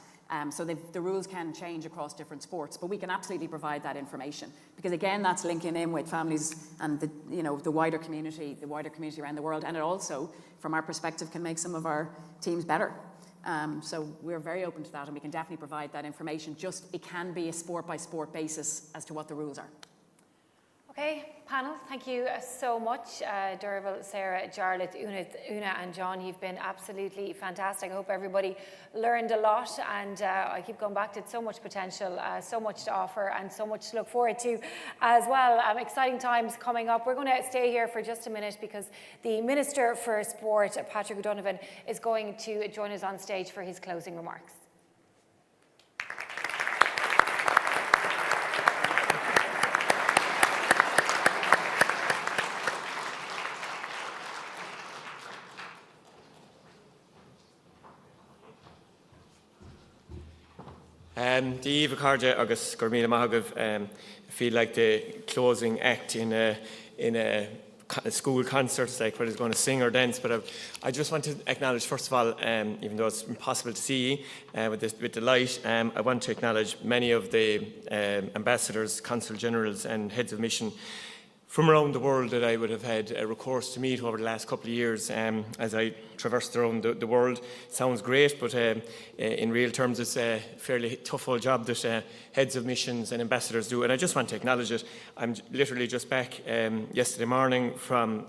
So the rules can change across different sports, but we can absolutely provide that information because again, that's linking in with families and the wider community around the world, and it also, from our perspective, can make some of our teams better. So we're very open to that, and we can definitely provide that information. Just it can be a sport by sport basis as to what the rules are. Okay, panel, thank you so much. Derval, Sarah, Jarlath, Una and John, you've been absolutely fantastic. I hope everybody learned a lot, and I keep going back to it, so much potential, so much to offer and so much to look forward to as well. Exciting times coming up. We're going to stay here for just a minute because the Minister for Sport, Patrick O'Donovan, is going to join us on stage for his closing remarks. The Eva Carja agus Gormina Mahagav feel like the closing act in a school concert, like where it's going to sing or dance. But I just want to acknowledge, first of all, even though it's impossible to see with the light, I want to acknowledge many of the ambassadors, consul generals, and heads of mission from around the world that I would have had a recourse to meet over the last couple of years as I traversed around the world. It sounds great, but in real terms it's a fairly tough old job that heads of missions and ambassadors do, and I just want to acknowledge it. I'm literally just back yesterday morning from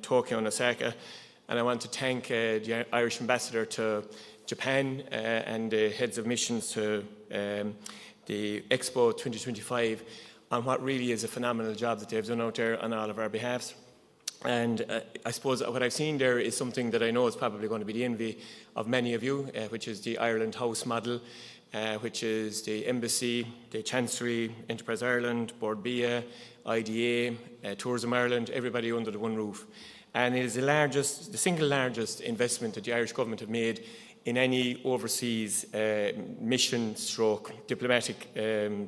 Tokyo and Osaka, and I want to thank the Irish ambassador to Japan and the heads of missions to the Expo 2025 on what really is a phenomenal job that they've done out there on all of our behalves. And I suppose what I've seen there is something that I know is probably going to be the envy of many of you, which is the Ireland House model, which is the Embassy, the Chancery, Enterprise Ireland, Board BIA, IDA, Tourism Ireland, everybody under the one roof. And it is the single largest investment that the Irish government have made in any overseas mission stroke diplomatic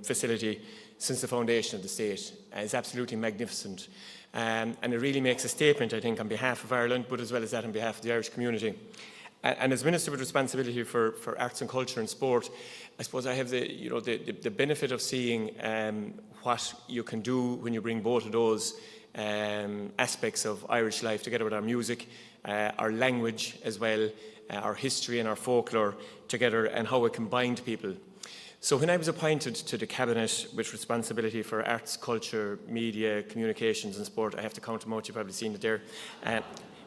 facility since the foundation of the state. It's absolutely magnificent. And it really makes a statement, I think, on behalf of Ireland, but as well as that on behalf of the Irish community. And as Minister with responsibility for arts and culture and sport, I suppose I have the benefit of seeing what you can do when you bring both of those aspects of Irish life together with our music, our language as well, our history and our folklore together, and how it can bind people. So when I was appointed to the Cabinet with responsibility for arts, culture, media, communications and sport, I have to count them out, you've probably seen it there.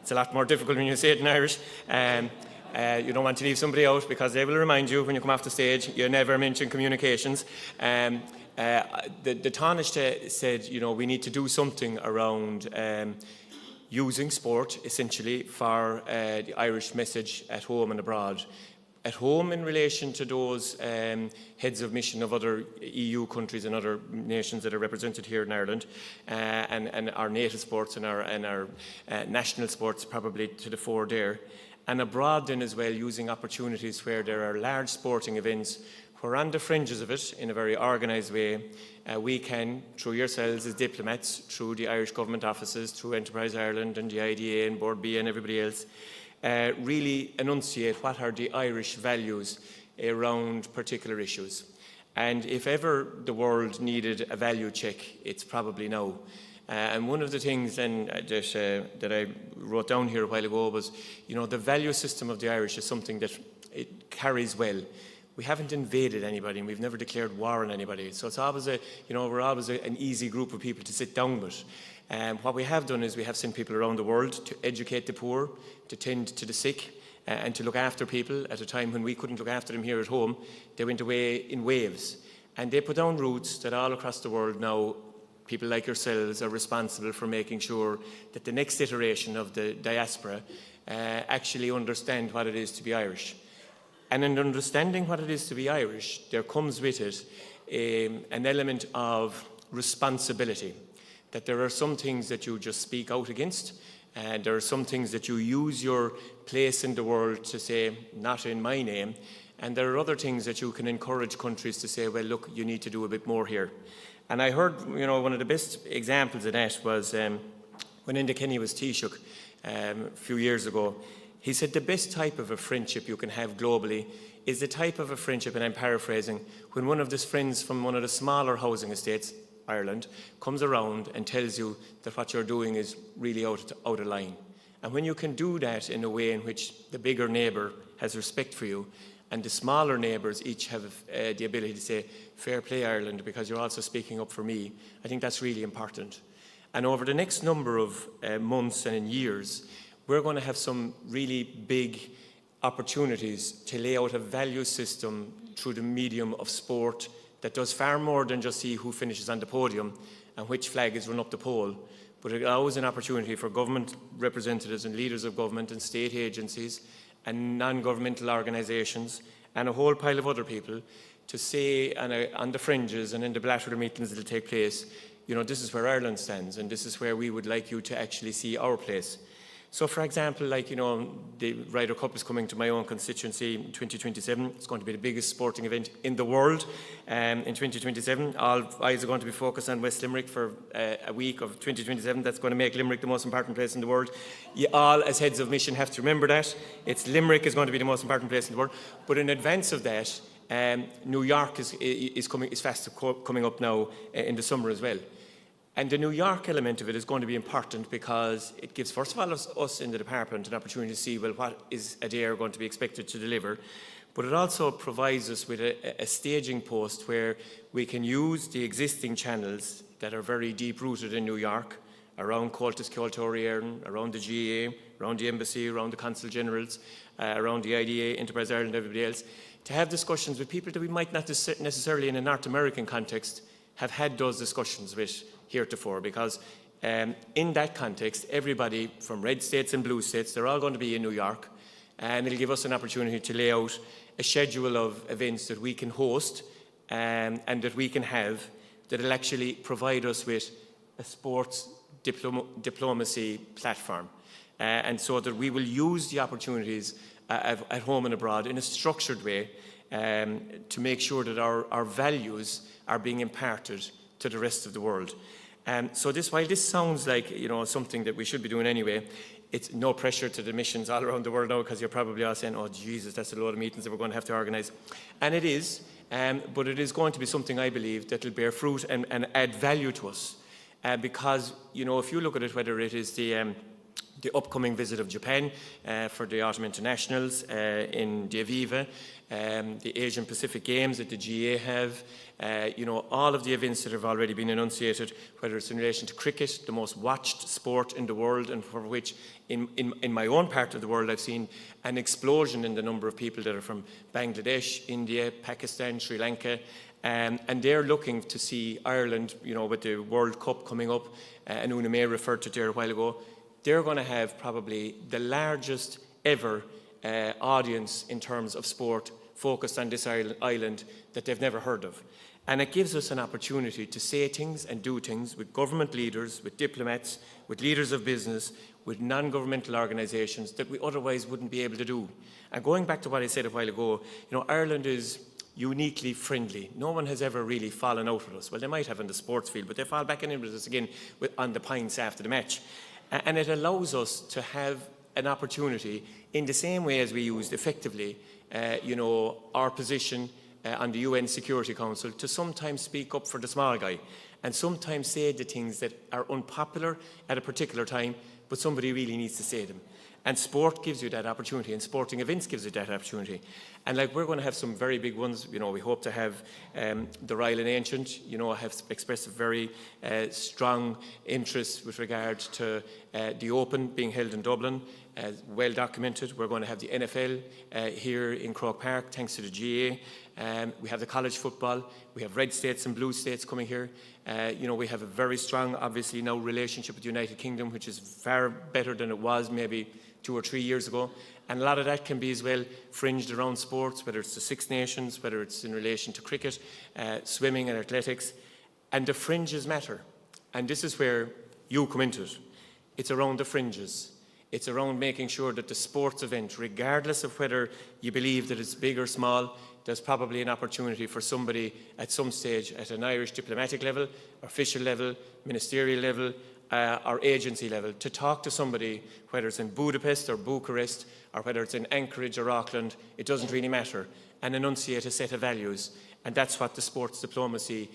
It's a lot more difficult when you say it in Irish. You don't want to leave somebody out because they will remind you when you come off the stage, you never mention communications. The Taoiseach said, we need to do something around using sport, essentially, for the Irish message at home and abroad. At home in relation to those heads of mission of other EU countries and other nations that are represented here in Ireland, and our native sports and our national sports probably to the fore there. And abroad then as well, using opportunities where there are large sporting events where on the fringes of it, in a very organised way, we can, through yourselves as diplomats, through the Irish government offices, through Enterprise Ireland and the IDA and Board B and everybody else, really enunciate what are the Irish values around particular issues. And if ever the world needed a value check, it's probably now. And one of the things then that I wrote down here a while ago was, the value system of the Irish is something that it carries well. We haven't invaded anybody and we've never declared war on anybody. So it's always we're always an easy group of people to sit down with. What we have done is we have sent people around the world to educate the poor, to tend to the sick, and to look after people at a time when we couldn't look after them here at home. They went away in waves, and they put down roots that all across the world now, people like yourselves are responsible for making sure that the next iteration of the diaspora actually understand what it is to be Irish. And in understanding what it is to be Irish, there comes with it an element of responsibility, that there are some things that you just speak out against, and there are some things that you use your place in the world to say, not in my name, and there are other things that you can encourage countries to say, well, look, you need to do a bit more here. And I heard, one of the best examples of that was when Enda Kenny was Taoiseach a few years ago. He said the best type of a friendship you can have globally is the type of a friendship, and I'm paraphrasing, when one of his friends from one of the smaller housing estates, Ireland, comes around and tells you that what you're doing is really out of line. And when you can do that in a way in which the bigger neighbour has respect for you, and the smaller neighbours each have the ability to say, fair play Ireland, because you're also speaking up for me, I think that's really important. And over the next number of months and years, we're going to have some really big opportunities to lay out a value system through the medium of sport that does far more than just see who finishes on the podium and which flag is run up the pole, but it allows an opportunity for government representatives and leaders of government and state agencies and non-governmental organisations and a whole pile of other people to say on the fringes and in the bilateral meetings that will take place, this is where Ireland stands and this is where we would like you to actually see our place. So, for example, the Ryder Cup is coming to my own constituency in 2027. It's going to be the biggest sporting event in the world in 2027. All eyes are going to be focused on West Limerick for a week of 2027. That's going to make Limerick the most important place in the world. You all, as heads of mission, have to remember that. Limerick is going to be the most important place in the world. But in advance of that, New York is fast coming up now in the summer as well. And the New York element of it is going to be important because it gives, first of all, us in the department an opportunity to see, well, what is Adair going to be expected to deliver? But it also provides us with a staging post where we can use the existing channels that are very deep-rooted in New York, around Comhaltas Ceoltóirí Éireann, around the GA, around the Embassy, around the Consul Generals, around the IDA, Enterprise Ireland, everybody else, to have discussions with people that we might not necessarily in a North American context have had those discussions with heretofore, because in that context, everybody from red states and blue states, they're all going to be in New York, and it'll give us an opportunity to lay out a schedule of events that we can host and that we can have that will actually provide us with a sports diplomacy platform. And so that we will use the opportunities at home and abroad in a structured way to make sure that our values are being imparted to the rest of the world. So while this sounds like something that we should be doing anyway, it's no pressure to the missions all around the world now, because you're probably all saying, oh Jesus, that's a load of meetings that we're going to have to organise. And it is, but it is going to be something I believe that will bear fruit and add value to us. Because, if you look at it, whether it is the upcoming visit of Japan for the Autumn Internationals in the Aviva, the Asian Pacific Games that the GA have, all of the events that have already been enunciated, whether it's in relation to cricket, the most watched sport in the world, and for which in my own part of the world I've seen an explosion in the number of people that are from Bangladesh, India, Pakistan, Sri Lanka, and they're looking to see Ireland, with the World Cup coming up, and Una May referred to it there a while ago. They're going to have probably the largest ever audience in terms of sport focused on this island that they've never heard of. And it gives us an opportunity to say things and do things with government leaders, with diplomats, with leaders of business, with non-governmental organisations that we otherwise wouldn't be able to do. And going back to what I said a while ago, Ireland is uniquely friendly. No one has ever really fallen out with us. Well, they might have in the sports field, but they fall back in with us again on the pints after the match. And it allows us to have an opportunity in the same way as we used effectively, our position on the UN Security Council to sometimes speak up for the small guy and sometimes say the things that are unpopular at a particular time, but somebody really needs to say them. And sport gives you that opportunity, and sporting events gives you that opportunity. And we're going to have some very big ones. We hope to have the Royal and Ancient, have expressed a very strong interest with regard to the Open being held in Dublin. well documented. We're going to have the NFL here in Croke Park, thanks to the GA. We have the college football. We have red states and blue states coming here. We have a very strong, obviously, now relationship with the United Kingdom, which is far better than it was maybe 2 or 3 years ago. And a lot of that can be as well fringed around sports, whether it's the Six Nations, whether it's in relation to cricket, swimming and athletics. And the fringes matter. And this is where you come into it. It's around the fringes. It's around making sure that the sports event, regardless of whether you believe that it's big or small, there's probably an opportunity for somebody at some stage at an Irish diplomatic level, official level, ministerial level, or agency level, to talk to somebody, whether it's in Budapest or Bucharest, or whether it's in Anchorage or Auckland, it doesn't really matter, and enunciate a set of values. And that's what the sports diplomacy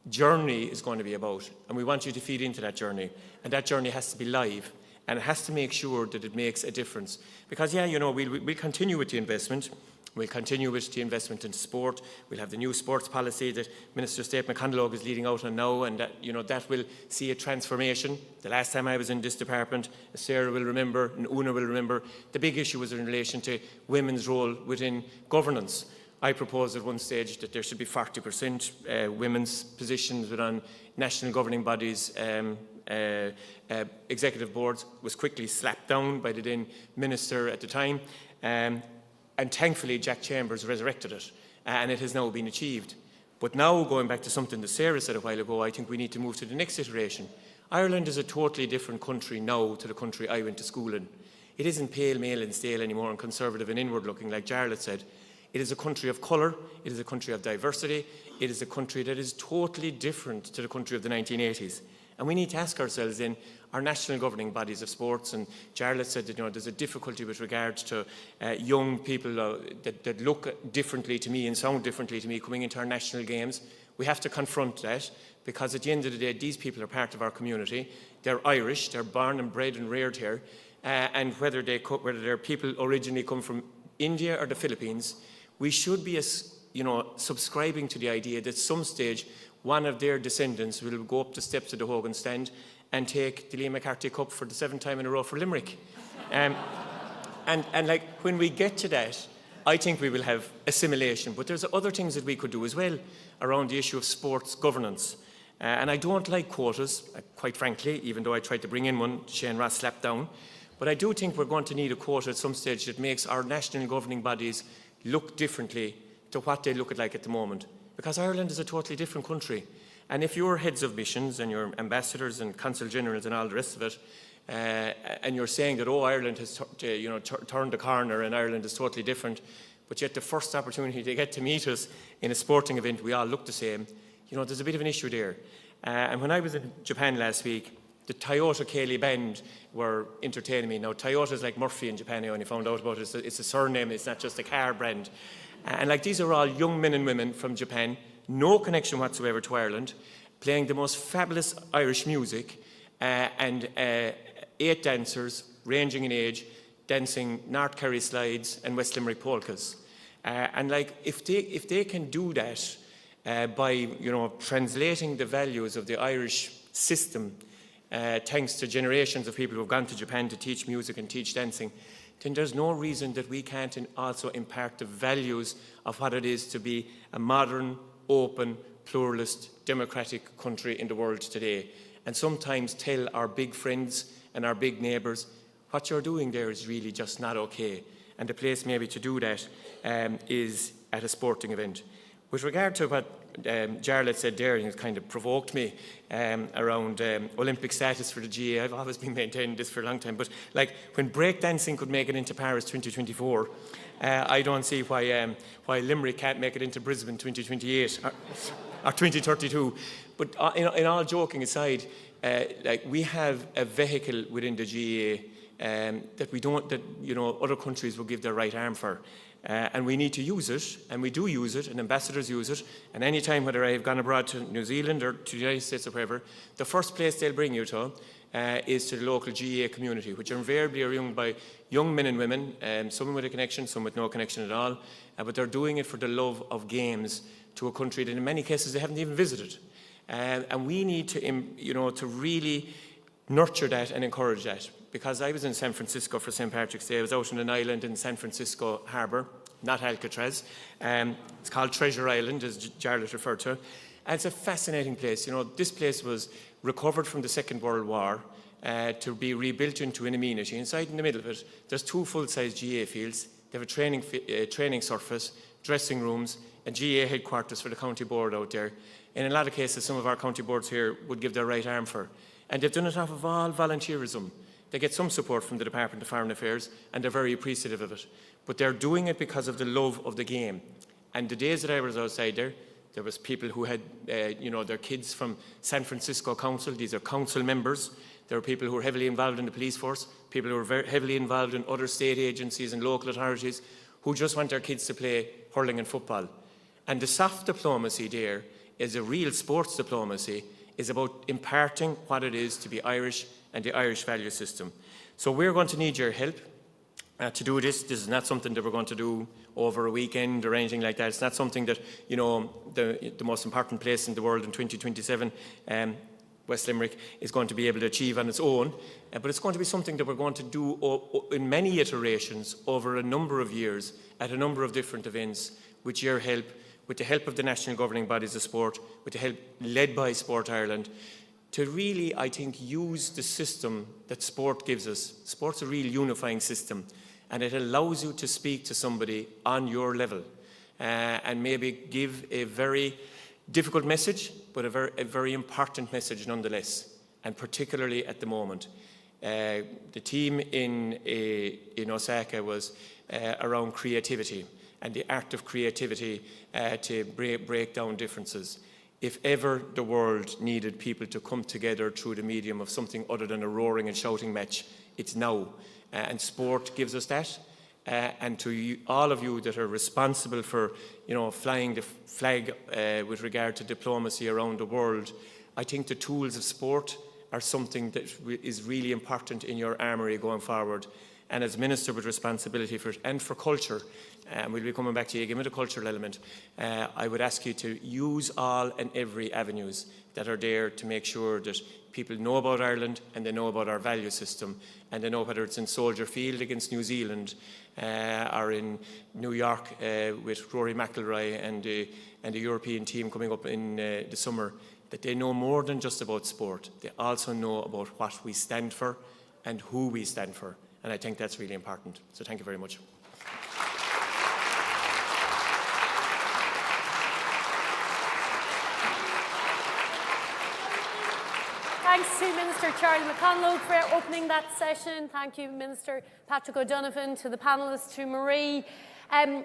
journey is going to be about. And we want you to feed into that journey. And that journey has to be live. And it has to make sure that it makes a difference. Because, we'll continue with the investment. We'll continue with the investment in sport. We'll have the new sports policy that Minister State McConalogue is leading out on now, and that will see a transformation. The last time I was in this department, Sarah will remember, and Una will remember, the big issue was in relation to women's role within governance. I proposed at one stage that there should be 40% women's positions within national governing bodies, executive boards. Was quickly slapped down by the then minister at the time. And thankfully, Jack Chambers resurrected it, and it has now been achieved. But now, going back to something that Sarah said a while ago, I think we need to move to the next iteration. Ireland is a totally different country now to the country I went to school in. It isn't pale, male and stale anymore and conservative and inward-looking, like Jarlath said. It is a country of colour, it is a country of diversity, it is a country that is totally different to the country of the 1980s. And we need to ask ourselves in our national governing bodies of sports, and Jarlath said that there's a difficulty with regards to young people that look differently to me and sound differently to me coming into our national games. We have to confront that, because at the end of the day, these people are part of our community. They're Irish, they're born and bred and reared here, and whether their people originally come from India or the Philippines, we should be, subscribing to the idea that some stage one of their descendants will go up the steps of the Hogan stand and take the Liam McCarthy Cup for the 7th time in a row for Limerick. And when we get to that, I think we will have assimilation. But there's other things that we could do as well around the issue of sports governance. And I don't like quotas, quite frankly, even though I tried to bring in one, Shane Ross slapped down. But I do think we're going to need a quota at some stage that makes our national governing bodies look differently to what they look like at the moment. Because Ireland is a totally different country. And if you're heads of missions and your ambassadors and consul generals and all the rest of it, and you're saying that, Ireland has turned the corner and Ireland is totally different, but yet the first opportunity they get to meet us in a sporting event, we all look the same, there's a bit of an issue there. And when I was in Japan last week, the Toyota Ceilidh band were entertaining me. Now, Toyota is like Murphy in Japan. I only found out about it. It's a surname. It's not just a car brand. And these are all young men and women from Japan, no connection whatsoever to Ireland, playing the most fabulous Irish music, and 8 dancers, ranging in age, dancing North Kerry slides and West Limerick polkas. If they can do that by translating the values of the Irish system, thanks to generations of people who have gone to Japan to teach music and teach dancing, then there's no reason that we can't also impart the values of what it is to be a modern, open, pluralist, democratic country in the world today. And sometimes tell our big friends and our big neighbours, what you're doing there is really just not okay. And the place maybe to do that is at a sporting event. With regard to what Jarlath said there, and it kind of provoked me around Olympic status for the GA. I've always been maintaining this for a long time, but when breakdancing could make it into Paris 2024, I don't see why Limerick can't make it into Brisbane 2028 or 2032. But in all joking aside, we have a vehicle within the GA that other countries will give their right arm for. And we need to use it, and we do use it, and ambassadors use it. And any time, whether I've gone abroad to New Zealand or to the United States or wherever, the first place they'll bring you to is to the local GA community, which invariably are run by young men and women, some with a connection, some with no connection at all. But they're doing it for the love of games to a country that in many cases they haven't even visited. And we need to, to really nurture that and encourage that. because I was in San Francisco for St. Patrick's Day. I was out on an island in San Francisco Harbour, not Alcatraz. It's called Treasure Island, as Jarlath referred to. And it's a fascinating place. You know, this place was recovered from the Second World War to be rebuilt into an amenity. Inside, in the middle of it, there's 2 full-size GA fields. They have a training surface, dressing rooms, and GA headquarters for the county board out there. In a lot of cases, some of our county boards here would give their right arm for. And they've done it off of all volunteerism. They get some support from the Department of Foreign Affairs, and they're very appreciative of it. But they're doing it because of the love of the game. And the days that I was outside there was people who had, their kids from San Francisco Council. These are council members. There were people who were heavily involved in the police force, people who were very heavily involved in other state agencies and local authorities who just want their kids to play hurling and football. And the soft diplomacy there is a real sports diplomacy, is about imparting what it is to be Irish and the Irish value system. So we're going to need your help to do this. This is not something that we're going to do over a weekend or anything like that. It's not something that, the most important place in the world in 2027, West Limerick, is going to be able to achieve on its own. But it's going to be something that we're going to do in many iterations over a number of years at a number of different events with your help, with the help of the national governing bodies of sport, with the help led by Sport Ireland, to really, I think, use the system that sport gives us. Sport's a real unifying system, and it allows you to speak to somebody on your level and maybe give a very difficult message, but a very important message nonetheless, and particularly at the moment. The team in Osaka was around creativity and the art of creativity to break down differences. If ever the world needed people to come together through the medium of something other than a roaring and shouting match, it's now. And sport gives us that. And to all of you that are responsible for, flying the flag with regard to diplomacy around the world, I think the tools of sport are something that is really important in your armoury going forward. And as Minister with responsibility for it and for culture, and we'll be coming back to you again with the cultural element, I would ask you to use all and every avenues that are there to make sure that people know about Ireland and they know about our value system, and they know whether it's in Soldier Field against New Zealand or in New York with Rory McIlroy and the European team coming up in the summer, that they know more than just about sport. They also know about what we stand for and who we stand for. And I think that's really important. So thank you very much. Thanks to Minister Charlie McConlogue for opening that session. Thank you, Minister Patrick O'Donovan, to the panellists, to Marie.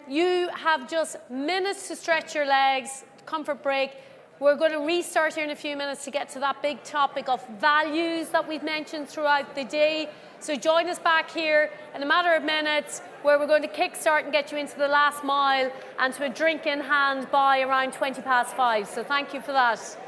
You have just minutes to stretch your legs, comfort break. We're going to restart here in a few minutes to get to that big topic of values that we've mentioned throughout the day. So join us back here in a matter of minutes, where we're going to kickstart and get you into the last mile and to a drink in hand by around 5:20. So thank you for that.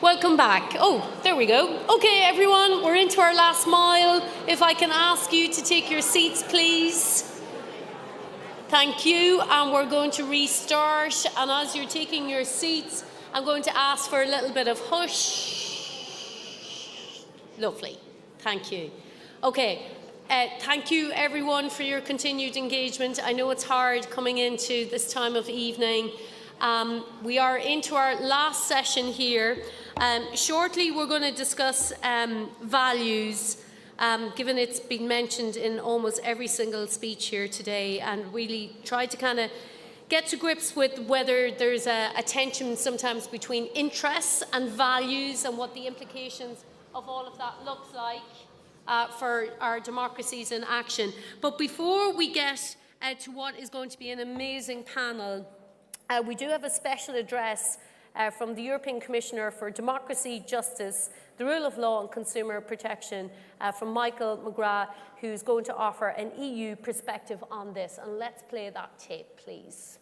Welcome back. Oh, there we go. Okay, everyone, we're into our last mile. If I can ask you to take your seats, please. Thank you. And we're going to restart. And as you're taking your seats, I'm going to ask for a little bit of hush. Lovely. Thank you. Okay. Thank you, everyone, for your continued engagement. I know it's hard coming into this time of evening. We are into our last session here. Shortly, we're going to discuss values, given it's been mentioned in almost every single speech here today, and really try to kind of get to grips with whether there's a tension sometimes between interests and values and what the implications of all of that looks like for our democracies in action. But before we get to what is going to be an amazing panel, we do have a special address from the European Commissioner for Democracy, Justice, the Rule of Law and Consumer Protection, from Michael McGrath, who's going to offer an EU perspective on this. And let's play that tape, please.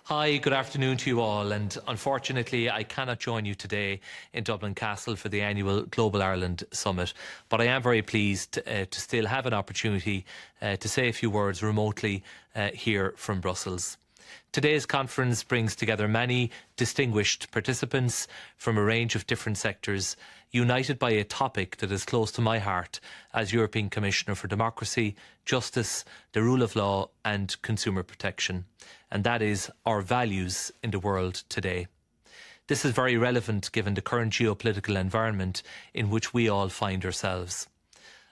Hi, good afternoon to you all, and unfortunately I cannot join you today in Dublin Castle for the annual Global Ireland Summit, but I am very pleased to still have an opportunity to say a few words remotely here from Brussels. Today's conference brings together many distinguished participants from a range of different sectors, united by a topic that is close to my heart as European Commissioner for Democracy, Justice, the Rule of Law and Consumer Protection, and that is our values in the world today. This is very relevant given the current geopolitical environment in which we all find ourselves.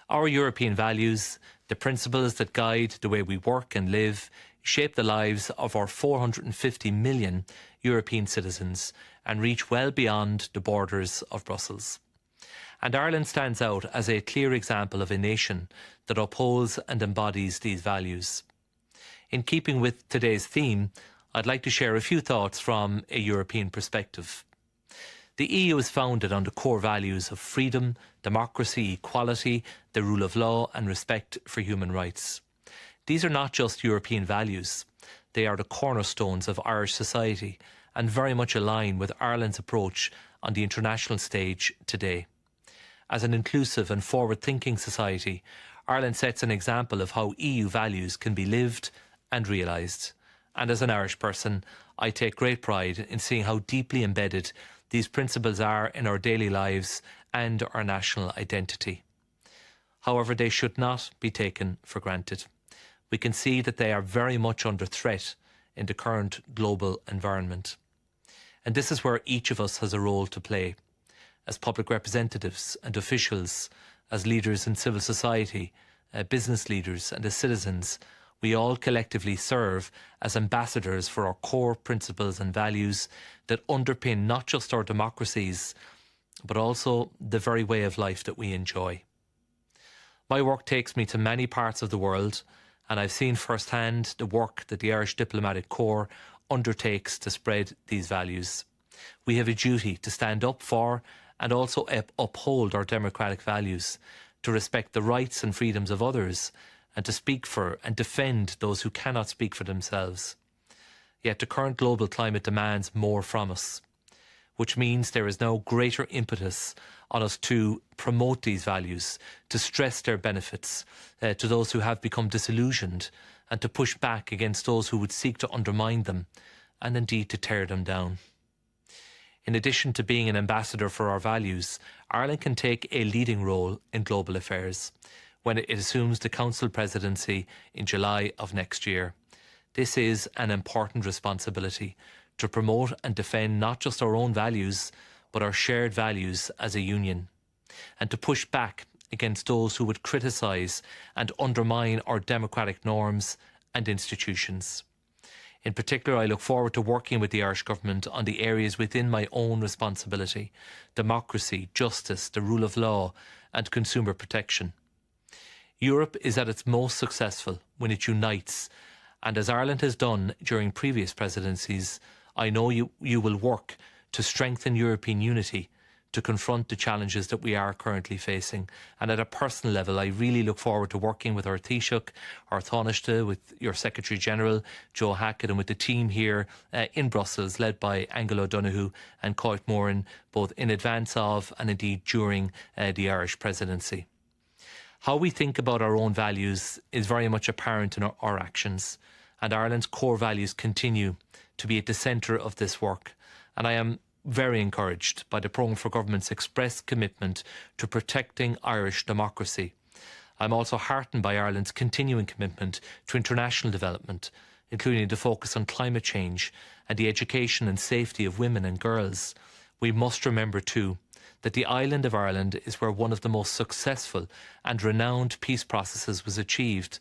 Our European values, the principles that guide the way we work and live, shape the lives of our 450 million European citizens and reach well beyond the borders of Brussels. And Ireland stands out as a clear example of a nation that upholds and embodies these values. In keeping with today's theme, I'd like to share a few thoughts from a European perspective. The EU is founded on the core values of freedom, democracy, equality, the rule of law and respect for human rights. These are not just European values. They are the cornerstones of Irish society and very much align with Ireland's approach on the international stage today. As an inclusive and forward-thinking society, Ireland sets an example of how EU values can be lived and realised. And as an Irish person, I take great pride in seeing how deeply embedded these principles are in our daily lives and our national identity. However, they should not be taken for granted. We can see that they are very much under threat in the current global environment. And this is where each of us has a role to play. As public representatives and officials, as leaders in civil society, business leaders and as citizens, we all collectively serve as ambassadors for our core principles and values that underpin not just our democracies, but also the very way of life that we enjoy. My work takes me to many parts of the world, and I've seen firsthand the work that the Irish Diplomatic Corps undertakes to spread these values. We have a duty to stand up for and also uphold our democratic values, to respect the rights and freedoms of others, and to speak for and defend those who cannot speak for themselves. Yet the current global climate demands more from us, which means there is no greater impetus on us to promote these values, to stress their benefits to those who have become disillusioned, and to push back against those who would seek to undermine them, and indeed to tear them down. In addition to being an ambassador for our values, Ireland can take a leading role in global affairs when it assumes the Council presidency in July of next year. This is an important responsibility to promote and defend not just our own values, but our shared values as a union, and to push back against those who would criticise and undermine our democratic norms and institutions. In particular, I look forward to working with the Irish Government on the areas within my own responsibility: democracy, justice, the rule of law and consumer protection. Europe is at its most successful when it unites, and as Ireland has done during previous presidencies, I know you will work to strengthen European unity, to confront the challenges that we are currently facing. And at a personal level, I really look forward to working with our Taoiseach, our Taoiseach, with your Secretary General, Joe Hackett, and with the team here in Brussels, led by Angela Donoghue and Coit Moran, both in advance of and indeed during the Irish presidency. How we think about our own values is very much apparent in our actions, and Ireland's core values continue to be at the centre of this work. And I am very encouraged by the Programme for Government's expressed commitment to protecting Irish democracy. I'm also heartened by Ireland's continuing commitment to international development, including the focus on climate change and the education and safety of women and girls. We must remember too that the island of Ireland is where one of the most successful and renowned peace processes was achieved,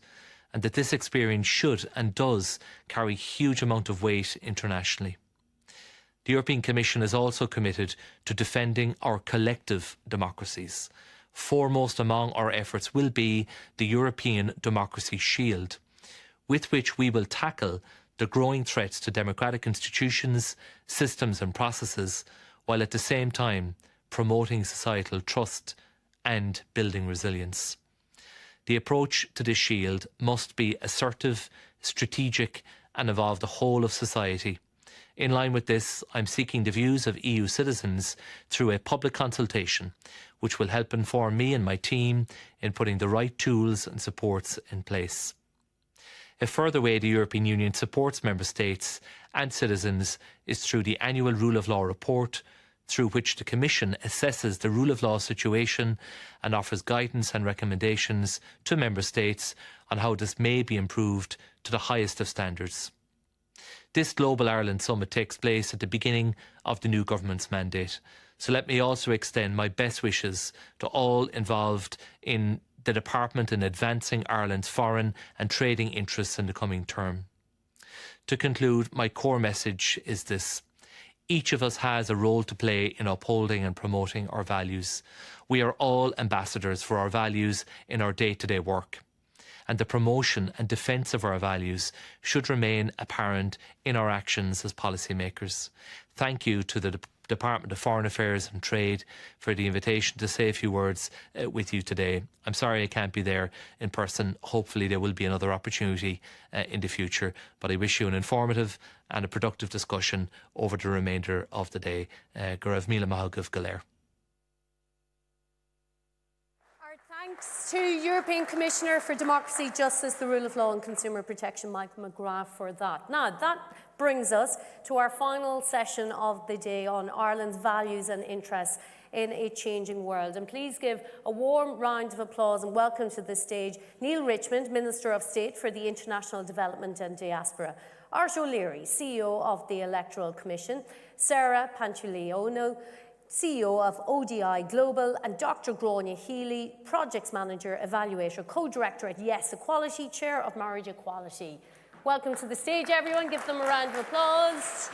and that this experience should and does carry huge amount of weight internationally. The European Commission is also committed to defending our collective democracies. Foremost among our efforts will be the European Democracy Shield, with which we will tackle the growing threats to democratic institutions, systems and processes, while at the same time promoting societal trust and building resilience. The approach to this shield must be assertive, strategic and involve the whole of society. In line with this, I'm seeking the views of EU citizens through a public consultation, which will help inform me and my team in putting the right tools and supports in place. A further way the European Union supports Member States and citizens is through the annual Rule of Law report, through which the Commission assesses the rule of law situation and offers guidance and recommendations to Member States on how this may be improved to the highest of standards. This Global Ireland Summit takes place at the beginning of the new government's mandate. So let me also extend my best wishes to all involved in the Department in advancing Ireland's foreign and trading interests in the coming term. To conclude, my core message is this. Each of us has a role to play in upholding and promoting our values. We are all ambassadors for our values in our day-to-day work. And the promotion and defence of our values should remain apparent in our actions as policymakers. Thank you to the Department of Foreign Affairs and Trade for the invitation to say a few words with you today. I'm sorry I can't be there in person. Hopefully there will be another opportunity in the future, but I wish you an informative and a productive discussion over the remainder of the day. Gurav Mila Mahagav Galer. Thanks to European Commissioner for Democracy, Justice, the Rule of Law and Consumer Protection, Michael McGrath, for that. Now, that brings us to our final session of the day on Ireland's values and interests in a changing world. And please give a warm round of applause and welcome to the stage Neil Richmond, Minister of State for the International Development and Diaspora, Art O'Leary, CEO of the Electoral Commission, Sarah Pantuleono, CEO of ODI Global, and Dr. Gráinne Healy, Projects Manager, Evaluator, Co-Director at Yes Equality, Chair of Marriage Equality. Welcome to the stage, everyone. Give them a round of applause.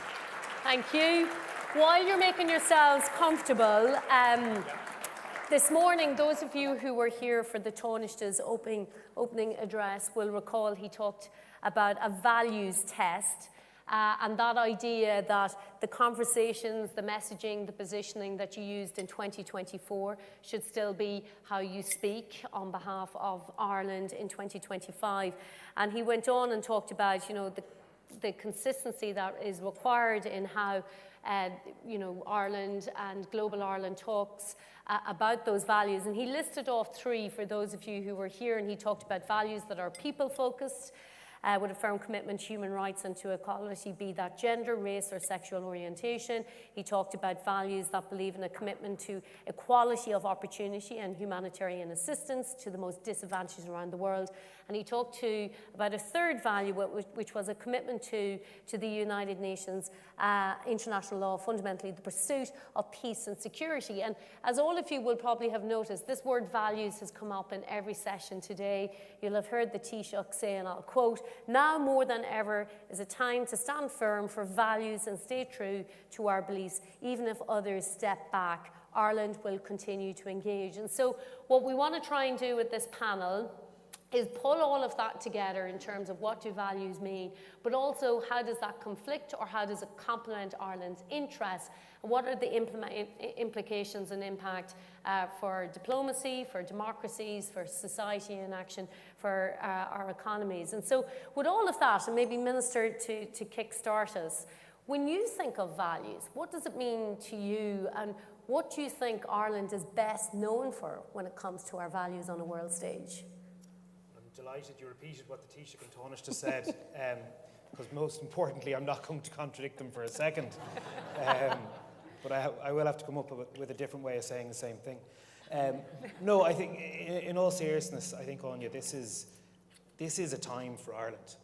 Thank you. While you're making yourselves comfortable, this morning, those of you who were here for the Taoiseach's opening address will recall he talked about a values test. And that idea that the conversations, the messaging, the positioning that you used in 2024 should still be how you speak on behalf of Ireland in 2025. And he went on and talked about, the consistency that is required in how, Ireland and Global Ireland talks about those values. And he listed off three for those of you who were here, and he talked about values that are people-focused, with a firm commitment to human rights and to equality, be that gender, race or sexual orientation. He talked about values that believe in a commitment to equality of opportunity and humanitarian assistance to the most disadvantaged around the world. And he talked about a third value, which was a commitment to the United Nations international law, fundamentally the pursuit of peace and security. And as all of you will probably have noticed, this word values has come up in every session today. You'll have heard the Taoiseach say, and I'll quote, "Now more than ever is a time to stand firm for values and stay true to our beliefs, even if others step back. Ireland will continue to engage." And so what we want to try and do with this panel is pull all of that together in terms of what do values mean, but also how does that conflict or how does it complement Ireland's interests, and what are the implications and impact for diplomacy, for democracies, for society in action, for our economies. And so with all of that, and maybe Minister to kick-start us, when you think of values, what does it mean to you, and what do you think Ireland is best known for when it comes to our values on a world stage? Delighted you repeated what the Taoiseach and Tánaiste just said, because most importantly, I'm not going to contradict them for a second. But I will have to come up with a different way of saying the same thing. No, I think, in all seriousness, I think, Anya, this is a time for Ireland.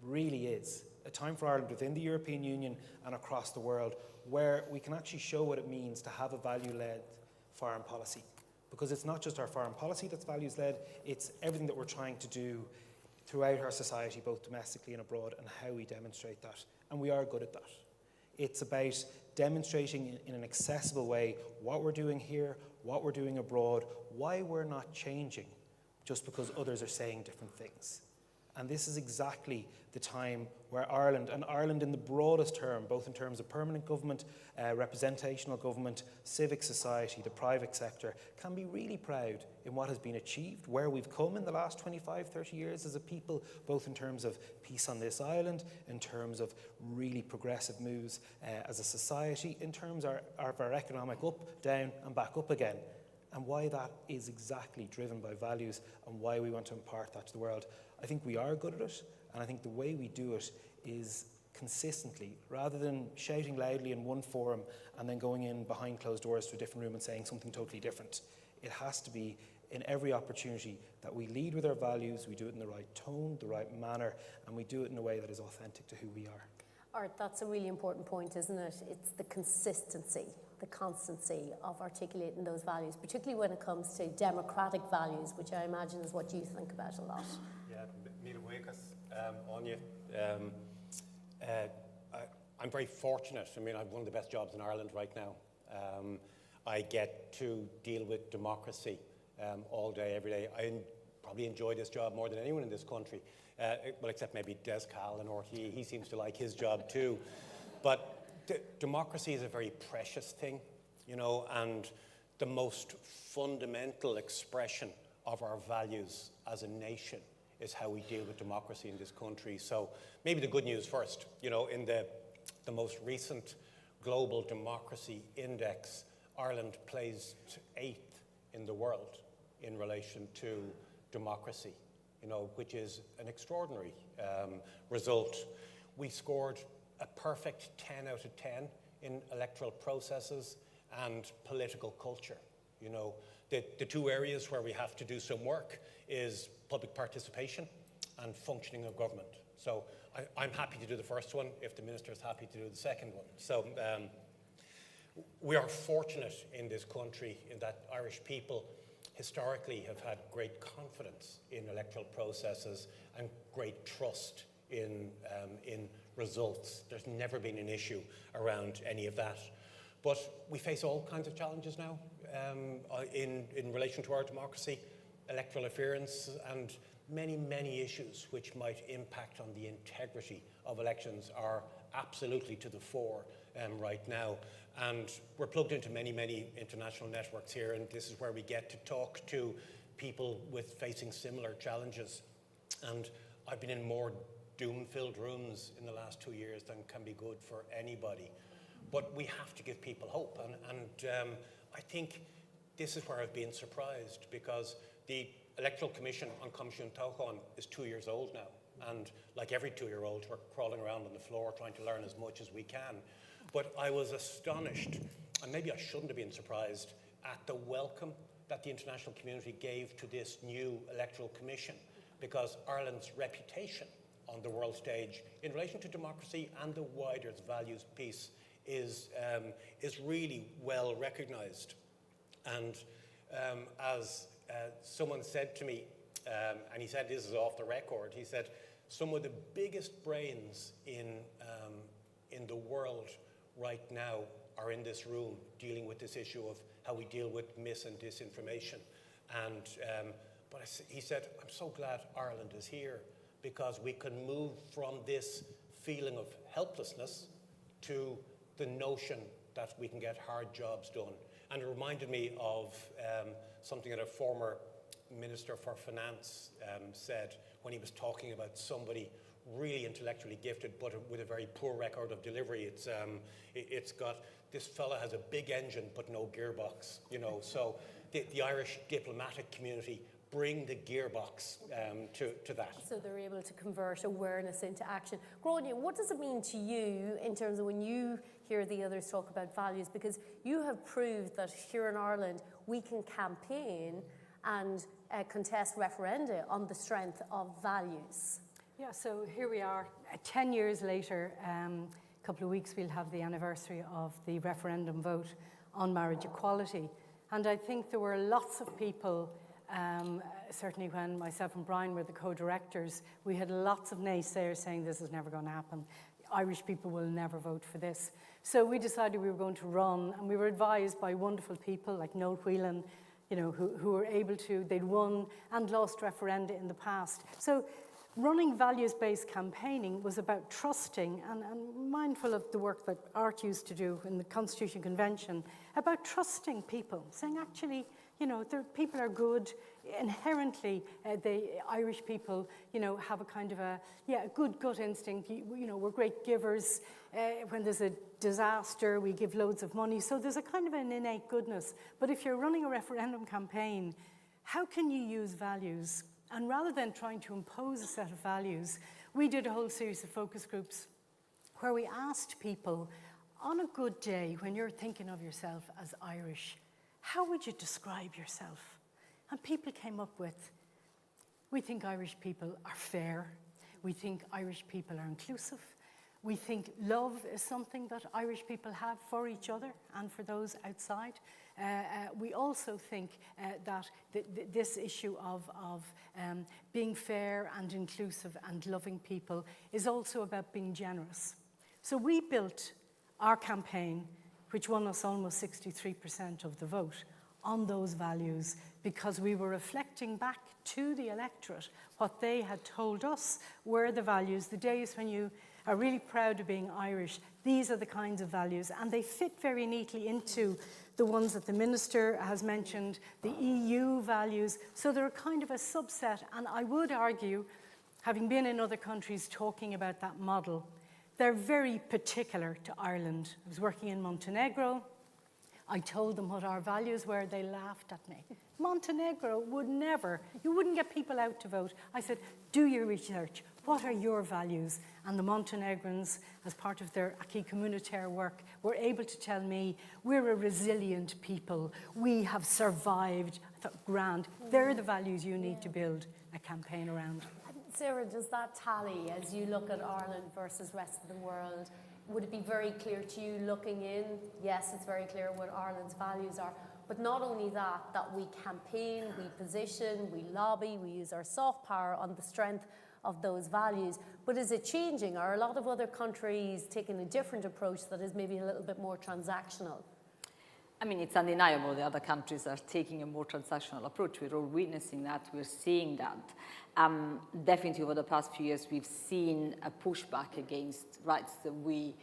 Really is. A time for Ireland within the European Union and across the world, where we can actually show what it means to have a value-led foreign policy. Because it's not just our foreign policy that's values-led, it's everything that we're trying to do throughout our society, both domestically and abroad, and how we demonstrate that. And we are good at that. It's about demonstrating in an accessible way what we're doing here, what we're doing abroad, why we're not changing just because others are saying different things. And this is exactly the time where Ireland, and Ireland in the broadest term, both in terms of permanent government, representational government, civic society, the private sector, can be really proud in what has been achieved, where we've come in the last 25, 30 years as a people, both in terms of peace on this island, in terms of really progressive moves as a society, in terms of our economic up, down and back up again. And why that is exactly driven by values and why we want to impart that to the world. I think we are good at it, and I think the way we do it is consistently, rather than shouting loudly in one forum and then going in behind closed doors to a different room and saying something totally different. It has to be in every opportunity that we lead with our values, we do it in the right tone, the right manner, and we do it in a way that is authentic to who we are. Art, that's a really important point, isn't it? It's the consistency, the constancy of articulating those values, particularly when it comes to democratic values, which I imagine is what you think about a lot. Yeah, Míle Buíochas, Anya. I'm very fortunate. I mean, I have one of the best jobs in Ireland right now. I get to deal with democracy all day, every day. I probably enjoy this job more than anyone in this country. Well, except maybe Des Cal and RTE. He seems to like his job too. But democracy is a very precious thing, you know, and the most fundamental expression of our values as a nation is how we deal with democracy in this country. So maybe the good news first, you know, in the most recent Global Democracy Index, Ireland placed 8th in the world in relation to democracy, you know, which is an extraordinary result. We scored a perfect 10 out of 10 in electoral processes and political culture. You know, the two areas where we have to do some work is public participation and functioning of government. So I'm happy to do the first one if the Minister is happy to do the second one. So we are fortunate in this country in that Irish people historically have had great confidence in electoral processes and great trust in results. There's never been an issue around any of that. But we face all kinds of challenges now in relation to our democracy, electoral interference, and many, many issues which might impact on the integrity of elections are absolutely to the fore right now. And we're plugged into many, many international networks here, and this is where we get to talk to people facing similar challenges. And I've been in more doom-filled rooms in the last 2 years than can be good for anybody. But we have to give people hope, and I think this is where I've been surprised, because the Electoral Commission on Comisiún Tóchán is 2 years old now, and like every 2-year-old, we're crawling around on the floor trying to learn as much as we can. But I was astonished, and maybe I shouldn't have been surprised, at the welcome that the international community gave to this new Electoral Commission, because Ireland's reputation on the world stage in relation to democracy and the wider values piece is really well recognised. And as someone said to me, and he said this is off the record, he said, some of the biggest brains in the world right now are in this room dealing with this issue of how we deal with mis and disinformation. And But he said, I'm so glad Ireland is here because we can move from this feeling of helplessness to the notion that we can get hard jobs done. And it reminded me of something that a former Minister for Finance said when he was talking about somebody really intellectually gifted but with a very poor record of delivery. It's got, this fella has a big engine but no gearbox, you know. So the Irish diplomatic community bring the gearbox to that. So they're able to convert awareness into action. Gráinne, what does it mean to you in terms of when you hear the others talk about values? Because you have proved that here in Ireland we can campaign and contest referenda on the strength of values. Yeah, so here we are, 10 years later, a couple of weeks we'll have the anniversary of the referendum vote on marriage equality. And I think there were lots of people, certainly when myself and Brian were the co-directors, we had lots of naysayers saying this is never going to happen. Irish people will never vote for this. So we decided we were going to run, and we were advised by wonderful people like Noel Whelan, you know, who were able to, they'd won and lost referenda in the past. So running values-based campaigning was about trusting, and mindful of the work that Art used to do in the Constitution Convention, about trusting people, saying actually, you know, people are good. Inherently, the Irish people, you know, have a kind of a good gut instinct. You know, we're great givers. When there's a disaster, we give loads of money. So there's a kind of an innate goodness. But if you're running a referendum campaign, how can you use values? And rather than trying to impose a set of values, we did a whole series of focus groups where we asked people, on a good day, when you're thinking of yourself as Irish, how would you describe yourself? And people came up with, we think Irish people are fair. We think Irish people are inclusive. We think love is something that Irish people have for each other and for those outside. We also think that this issue of being fair and inclusive and loving people is also about being generous. So we built our campaign, which won us almost 63% of the vote, on those values, because we were reflecting back to the electorate what they had told us were the values, the days when you are really proud of being Irish. These are the kinds of values, and they fit very neatly into the ones that the Minister has mentioned, the EU values. So they're kind of a subset, and I would argue, having been in other countries talking about that model, they're very particular to Ireland. I was working in Montenegro. I told them what our values were. They laughed at me. Montenegro would never, you wouldn't get people out to vote. I said, do your research. What are your values? And the Montenegrins, as part of their acquis communautaire work, were able to tell me, we're a resilient people. We have survived. I thought, grand. They're the values you need to build a campaign around. Sarah, does that tally as you look at Ireland versus rest of the world? Would it be very clear to you looking in? Yes, it's very clear what Ireland's values are. But not only that we campaign, we position, we lobby, we use our soft power on the strength of those values. But is it changing? Are a lot of other countries taking a different approach that is maybe a little bit more transactional? I mean, it's undeniable the other countries are taking a more transactional approach. We're all witnessing that, we're seeing that. Definitely over the past few years, we've seen a pushback against rights that we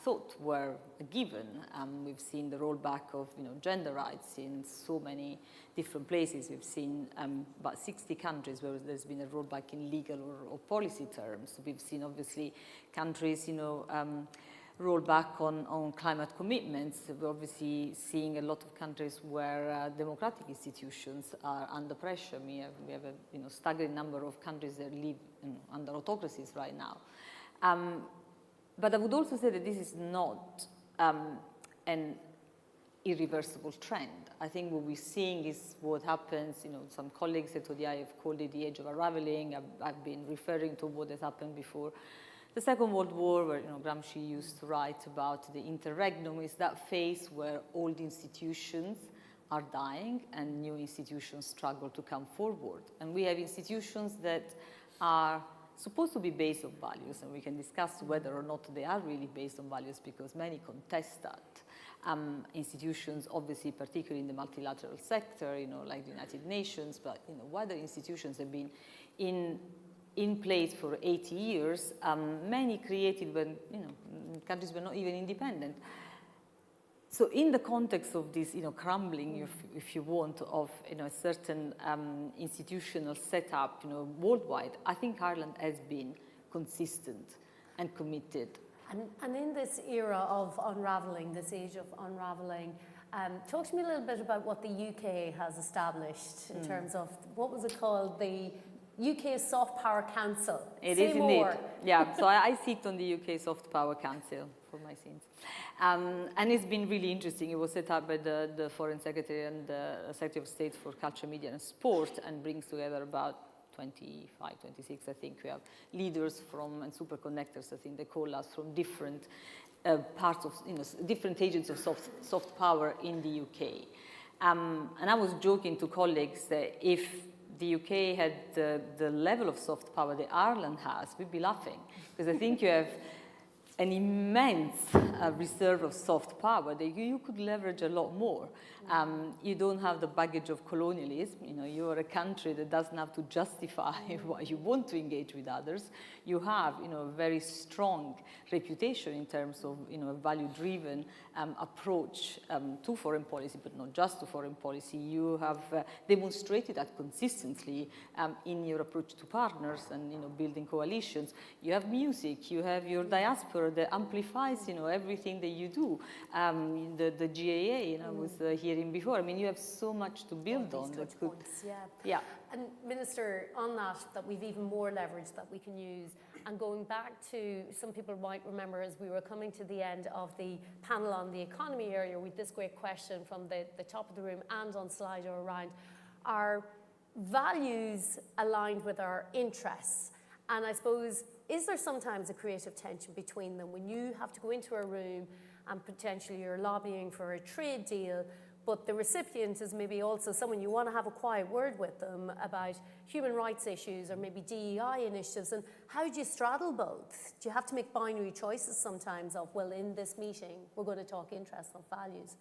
thought were a given. We've seen the rollback of gender rights in so many different places. We've seen about 60 countries where there's been a rollback in legal or policy terms. We've seen, obviously, countries, roll back on climate commitments. We're obviously seeing a lot of countries where democratic institutions are under pressure. We have a staggering number of countries that live under autocracies right now. But I would also say that this is not an irreversible trend. I think what we're seeing is what happens, some colleagues at ODI have called it the age of unraveling. I've been referring to what has happened before the Second World War, where Gramsci used to write about the interregnum, is that phase where old institutions are dying and new institutions struggle to come forward. And we have institutions that are supposed to be based on values, and we can discuss whether or not they are really based on values because many contest that. institutions, obviously, particularly in the multilateral sector, like the United Nations, but, wider institutions have been in place for 80 years, many created when, countries were not even independent. So in the context of this, crumbling, if you want, of, a certain institutional setup, worldwide, I think Ireland has been consistent and committed. And in this era of unravelling, this age of unravelling, talk to me a little bit about what the UK has established in terms of, what was it called, the UK Soft Power Council. It Say is more. indeed. Yeah, so I sit on the UK Soft Power Council for my sins. And it's been really interesting. It was set up by the Foreign Secretary and the Secretary of State for Culture, Media and Sport, and brings together about 25, 26, I think. We have leaders from, and super connectors, I think they call us, from different parts of, different agents of soft power in the UK. And I was joking to colleagues that if the UK had the level of soft power that Ireland has, we'd be laughing. Because I think you have an immense reserve of soft power that you could leverage a lot more. You don't have the baggage of colonialism. You are a country that doesn't have to justify why you want to engage with others. You have, a very strong reputation in terms of, a value-driven approach to foreign policy, but not just to foreign policy. You have demonstrated that consistently in your approach to partners and, building coalitions. You have music. You have your diaspora that amplifies, everything that you do. The GAA, I was hearing before. I mean, you have so much to build on. That could, points, yeah. Yeah. And Minister, on that we've even more leverage that we can use. And going back to, some people might remember as we were coming to the end of the panel on the economy earlier, with this great question from the top of the room and on Slido around our values aligned with our interests. And I suppose, is there sometimes a creative tension between them when you have to go into a room and potentially you're lobbying for a trade deal, but the recipient is maybe also someone you want to have a quiet word with them about human rights issues or maybe DEI initiatives, and how do you straddle both? Do you have to make binary choices sometimes of, well, in this meeting, we're going to talk interests, not values?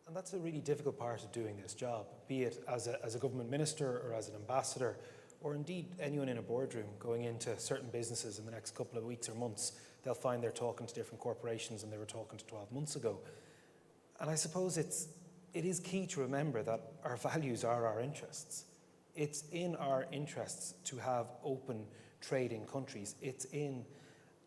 And that's a really difficult part of doing this job, be it as a government minister or as an ambassador, or indeed anyone in a boardroom going into certain businesses in the next couple of weeks or months. They'll find they're talking to different corporations and they were talking to 12 months ago. And I suppose it is key to remember that our values are our interests. It's in our interests to have open trading countries. It's in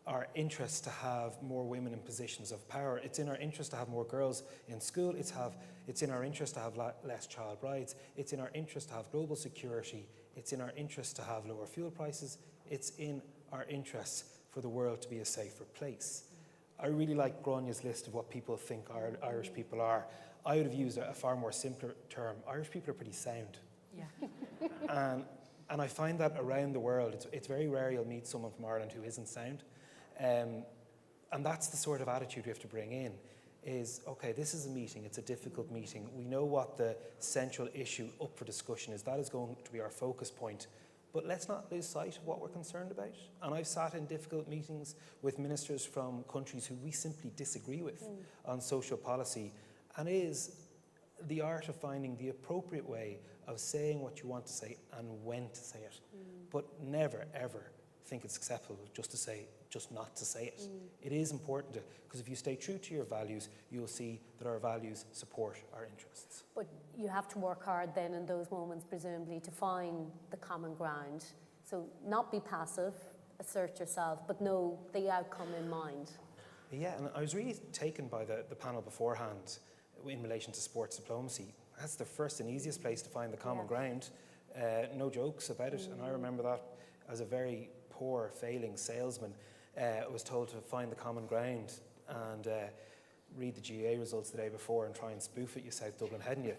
our interest to have more women in positions of power. It's in our interest to have more girls in school. It's in our interest to have less child brides. It's in our interest to have global security. It's in our interest to have lower fuel prices. It's in our interests for the world to be a safer place. I really like Gráinne's list of what people think Irish people are. I would have used a far more simpler term. Irish people are pretty sound. Yeah. And I find that around the world, it's very rare you'll meet someone from Ireland who isn't sound. And that's the sort of attitude we have to bring in, is, okay, this is a meeting, it's a difficult meeting. We know what the central issue up for discussion is. That is going to be our focus point. But let's not lose sight of what we're concerned about. And I've sat in difficult meetings with ministers from countries who we simply disagree with on social policy. And it is the art of finding the appropriate way of saying what you want to say and when to say it. But never, ever think it's acceptable just not to say it. It is important because if you stay true to your values, you'll see that our values support our interests. But you have to work hard then in those moments, presumably, to find the common ground. So not be passive, assert yourself, but know the outcome in mind. Yeah, and I was really taken by the panel beforehand in relation to sports diplomacy. That's the first and easiest place to find the common ground. No jokes about it. And I remember that as a very poor, failing salesman, I was told to find the common ground and read the GAA results the day before and try and spoof it, you South Dublin, hadn't you?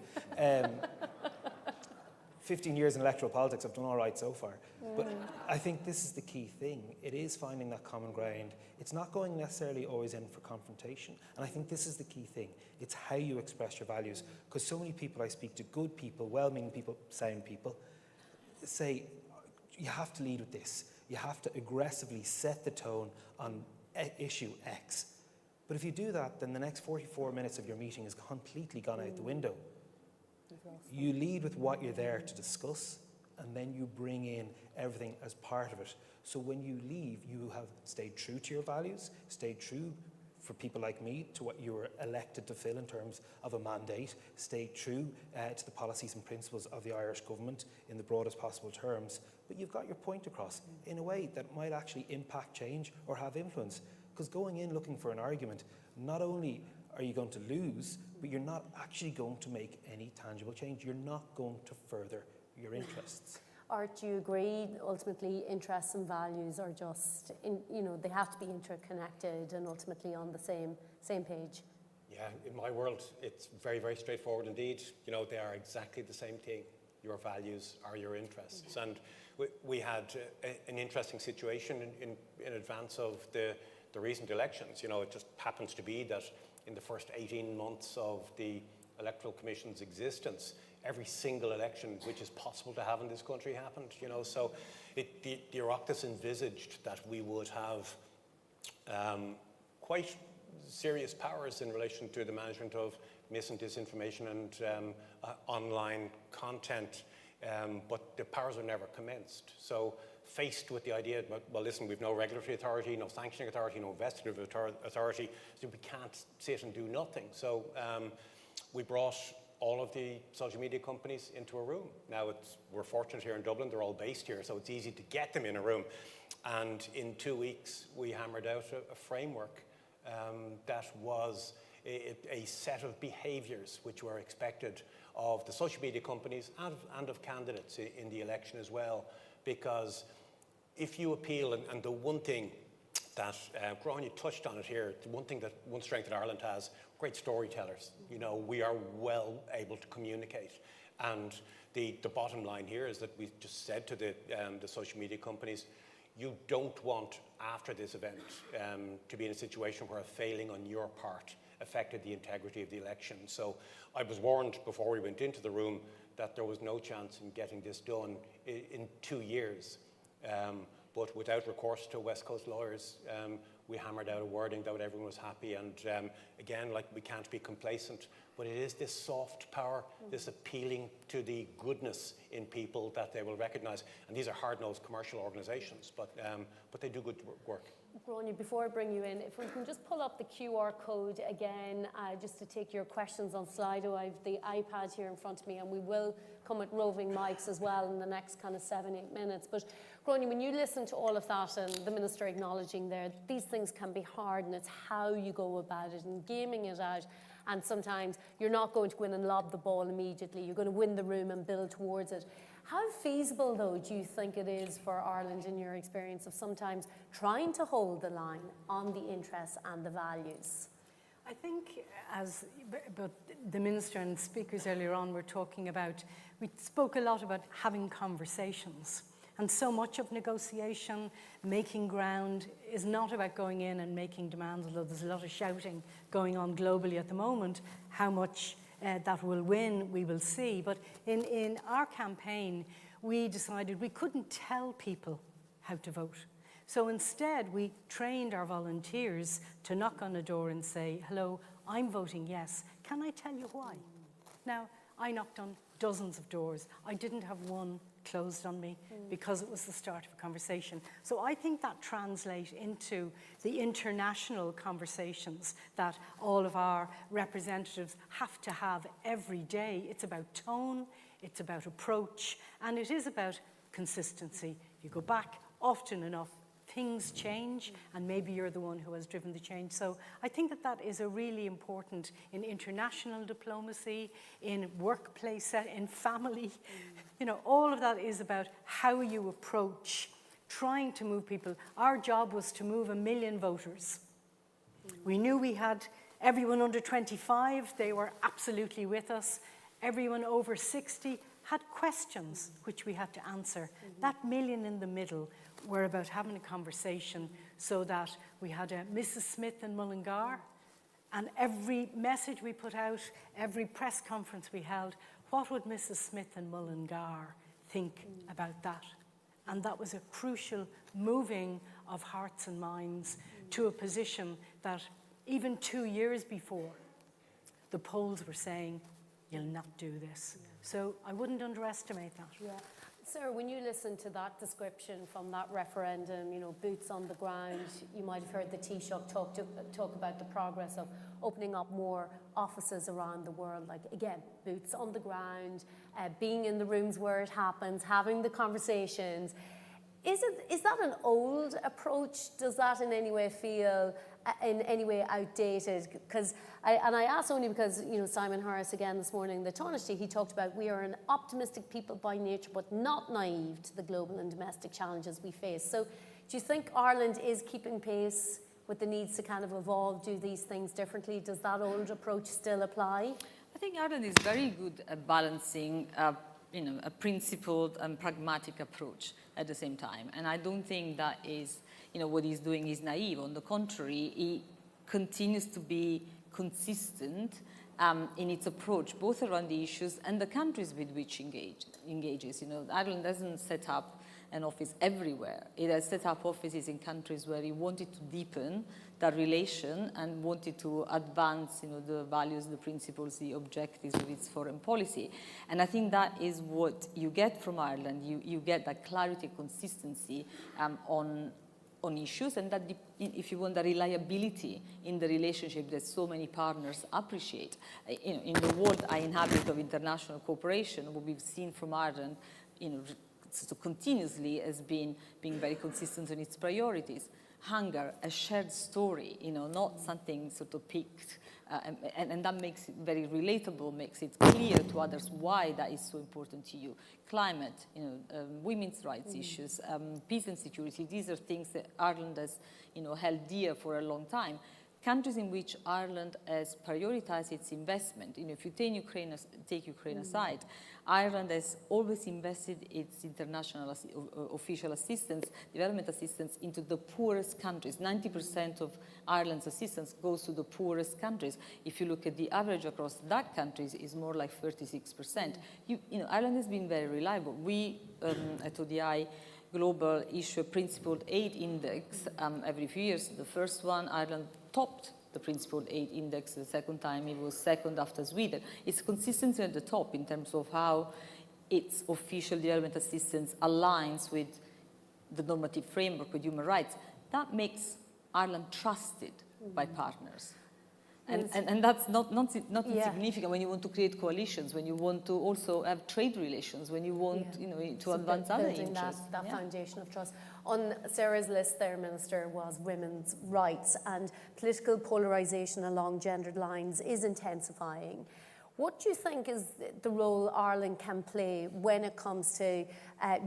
15 years in electoral politics, I've done all right so far. But I think this is the key thing. It is finding that common ground. It's not going necessarily always in for confrontation. And I think this is the key thing. It's how you express your values. Because so many people I speak to, good people, well-meaning people, sound people, say, you have to lead with this. You have to aggressively set the tone on issue X. But if you do that, then the next 44 minutes of your meeting is completely gone out the window. You lead with what you're there to discuss, and then you bring in everything as part of it. So when you leave, you have stayed true to your values, stayed true for people like me to what you were elected to fill in terms of a mandate, stayed true to the policies and principles of the Irish government in the broadest possible terms, but you've got your point across in a way that might actually impact change or have influence. Because going in looking for an argument, not only are you going to lose, but you're not actually going to make any tangible change. You're not going to further your interests. Art, do you agree ultimately interests and values are just, they have to be interconnected and ultimately on the same page? Yeah, in my world, it's very, very straightforward indeed. They are exactly the same thing. Your values are your interests. And we had an interesting situation in advance of the recent elections. It just happens to be that in the first 18 months of the Electoral Commission's existence, every single election which is possible to have in this country happened. So the Oireachtas envisaged that we would have quite serious powers in relation to the management of mis and disinformation and online content, but the powers are never commenced. So faced with the idea, well, listen, we've no regulatory authority, no sanctioning authority, no investigative authority, so we can't sit and do nothing. So we brought all of the social media companies into a room. Now, we're fortunate here in Dublin, they're all based here, so it's easy to get them in a room. And in 2 weeks, we hammered out a framework that was a set of behaviours which were expected of the social media companies and of candidates in the election as well. Because if you appeal, and the one thing that, Graham, you touched on it here, the one strength that Ireland has, great storytellers. We are well able to communicate. And the bottom line here is that we've just said to the social media companies, you don't want, after this event, to be in a situation where a failing on your part affected the integrity of the election. So I was warned before we went into the room that there was no chance in getting this done in 2 years. But without recourse to West Coast lawyers, we hammered out a wording that everyone was happy. And again, we can't be complacent, but it is this soft power, this appealing to the goodness in people that they will recognise. And these are hard-nosed commercial organisations, but they do good work. Gráinne, before I bring you in, if we can just pull up the QR code again, just to take your questions on Slido. I have the iPad here in front of me, and we will come with roving mics as well in the next kind of 7-8 minutes. But Gráinne, when you listen to all of that and the Minister acknowledging there, these things can be hard, and it's how you go about it and gaming it out. And sometimes you're not going to go in and lob the ball immediately. You're going to win the room and build towards it. How feasible, though, do you think it is for Ireland, in your experience, of sometimes trying to hold the line on the interests and the values? I think, but the Minister and speakers earlier on were talking about, we spoke a lot about having conversations. And so much of negotiation, making ground, is not about going in and making demands, although there's a lot of shouting going on globally at the moment. How much that will win, we will see. But in our campaign, we decided we couldn't tell people how to vote. So instead, we trained our volunteers to knock on a door and say, hello, I'm voting yes. Can I tell you why? Now, I knocked on dozens of doors. I didn't have one closed on me because it was the start of a conversation. So I think that translates into the international conversations that all of our representatives have to have every day. It's about tone, it's about approach, and it is about consistency. You go back often enough, things change, and maybe you're the one who has driven the change. So I think that that is a really important in international diplomacy, in workplace, in family. All of that is about how you approach trying to move people. Our job was to move 1 million voters. We knew we had everyone under 25, they were absolutely with us. Everyone over 60 had questions which we had to answer. That 1 million in the middle were about having a conversation so that we had a Mrs. Smith in Mullingar, and every message we put out, every press conference we held, what would Mrs. Smith in Mullingar think about that? And that was a crucial moving of hearts and minds to a position that even 2 years before, the polls were saying, you'll not do this. So I wouldn't underestimate that. Yeah. Sarah, when you listen to that description from that referendum, you know, boots on the ground, you might have heard the Taoiseach talk about the progress of opening up more offices around the world, like, again, boots on the ground, being in the rooms where it happens, having the conversations. Is that an old approach? Does that in any way feel in any way outdated? Because I ask only because, you know, Simon Harris again this morning, the Taoiseach, he talked about we are an optimistic people by nature, but not naive to the global and domestic challenges we face. So do you think Ireland is keeping pace with the needs to kind of evolve, do these things differently? Does that old approach still apply? I think Ireland is very good at balancing a principled and pragmatic approach at the same time. And I don't think that is, what he's doing is naive. On the contrary, he continues to be consistent in its approach, both around the issues and the countries with which engages. Ireland doesn't set up an office everywhere. It has set up offices in countries where he wanted to deepen that relation and wanted to advance, the values, the principles, the objectives of its foreign policy. And I think that is what you get from Ireland. You get that clarity, consistency on issues, and that, if you want, the reliability in the relationship that so many partners appreciate. In the world I inhabit of international cooperation, what we've seen from Ireland, so continuously has been being very consistent on its priorities. Hunger, a shared story, not something sort of picked, and that makes it very relatable, makes it clear to others why that is so important to you. Climate, women's rights issues, peace and security, these are things that Ireland has, held dear for a long time. Countries in which Ireland has prioritized its investment, if you take Ukraine aside, Ireland has always invested its international official assistance, development assistance, into the poorest countries. 90% of Ireland's assistance goes to the poorest countries. If you look at the average across that countries, is more like 36%. Ireland has been very reliable. We at ODI Global issue a principled aid index every few years. The first one, Ireland topped the principled aid index. The second time, it was second after Sweden. It's consistency at the top in terms of how its official development assistance aligns with the normative framework with human rights. That makes Ireland trusted by partners. And that's not insignificant when you want to create coalitions, when you want to also have trade relations, when you want to advance other interests. That foundation of trust. On Sarah's list there, Minister, was women's rights, and political polarisation along gendered lines is intensifying. What do you think is the role Ireland can play when it comes to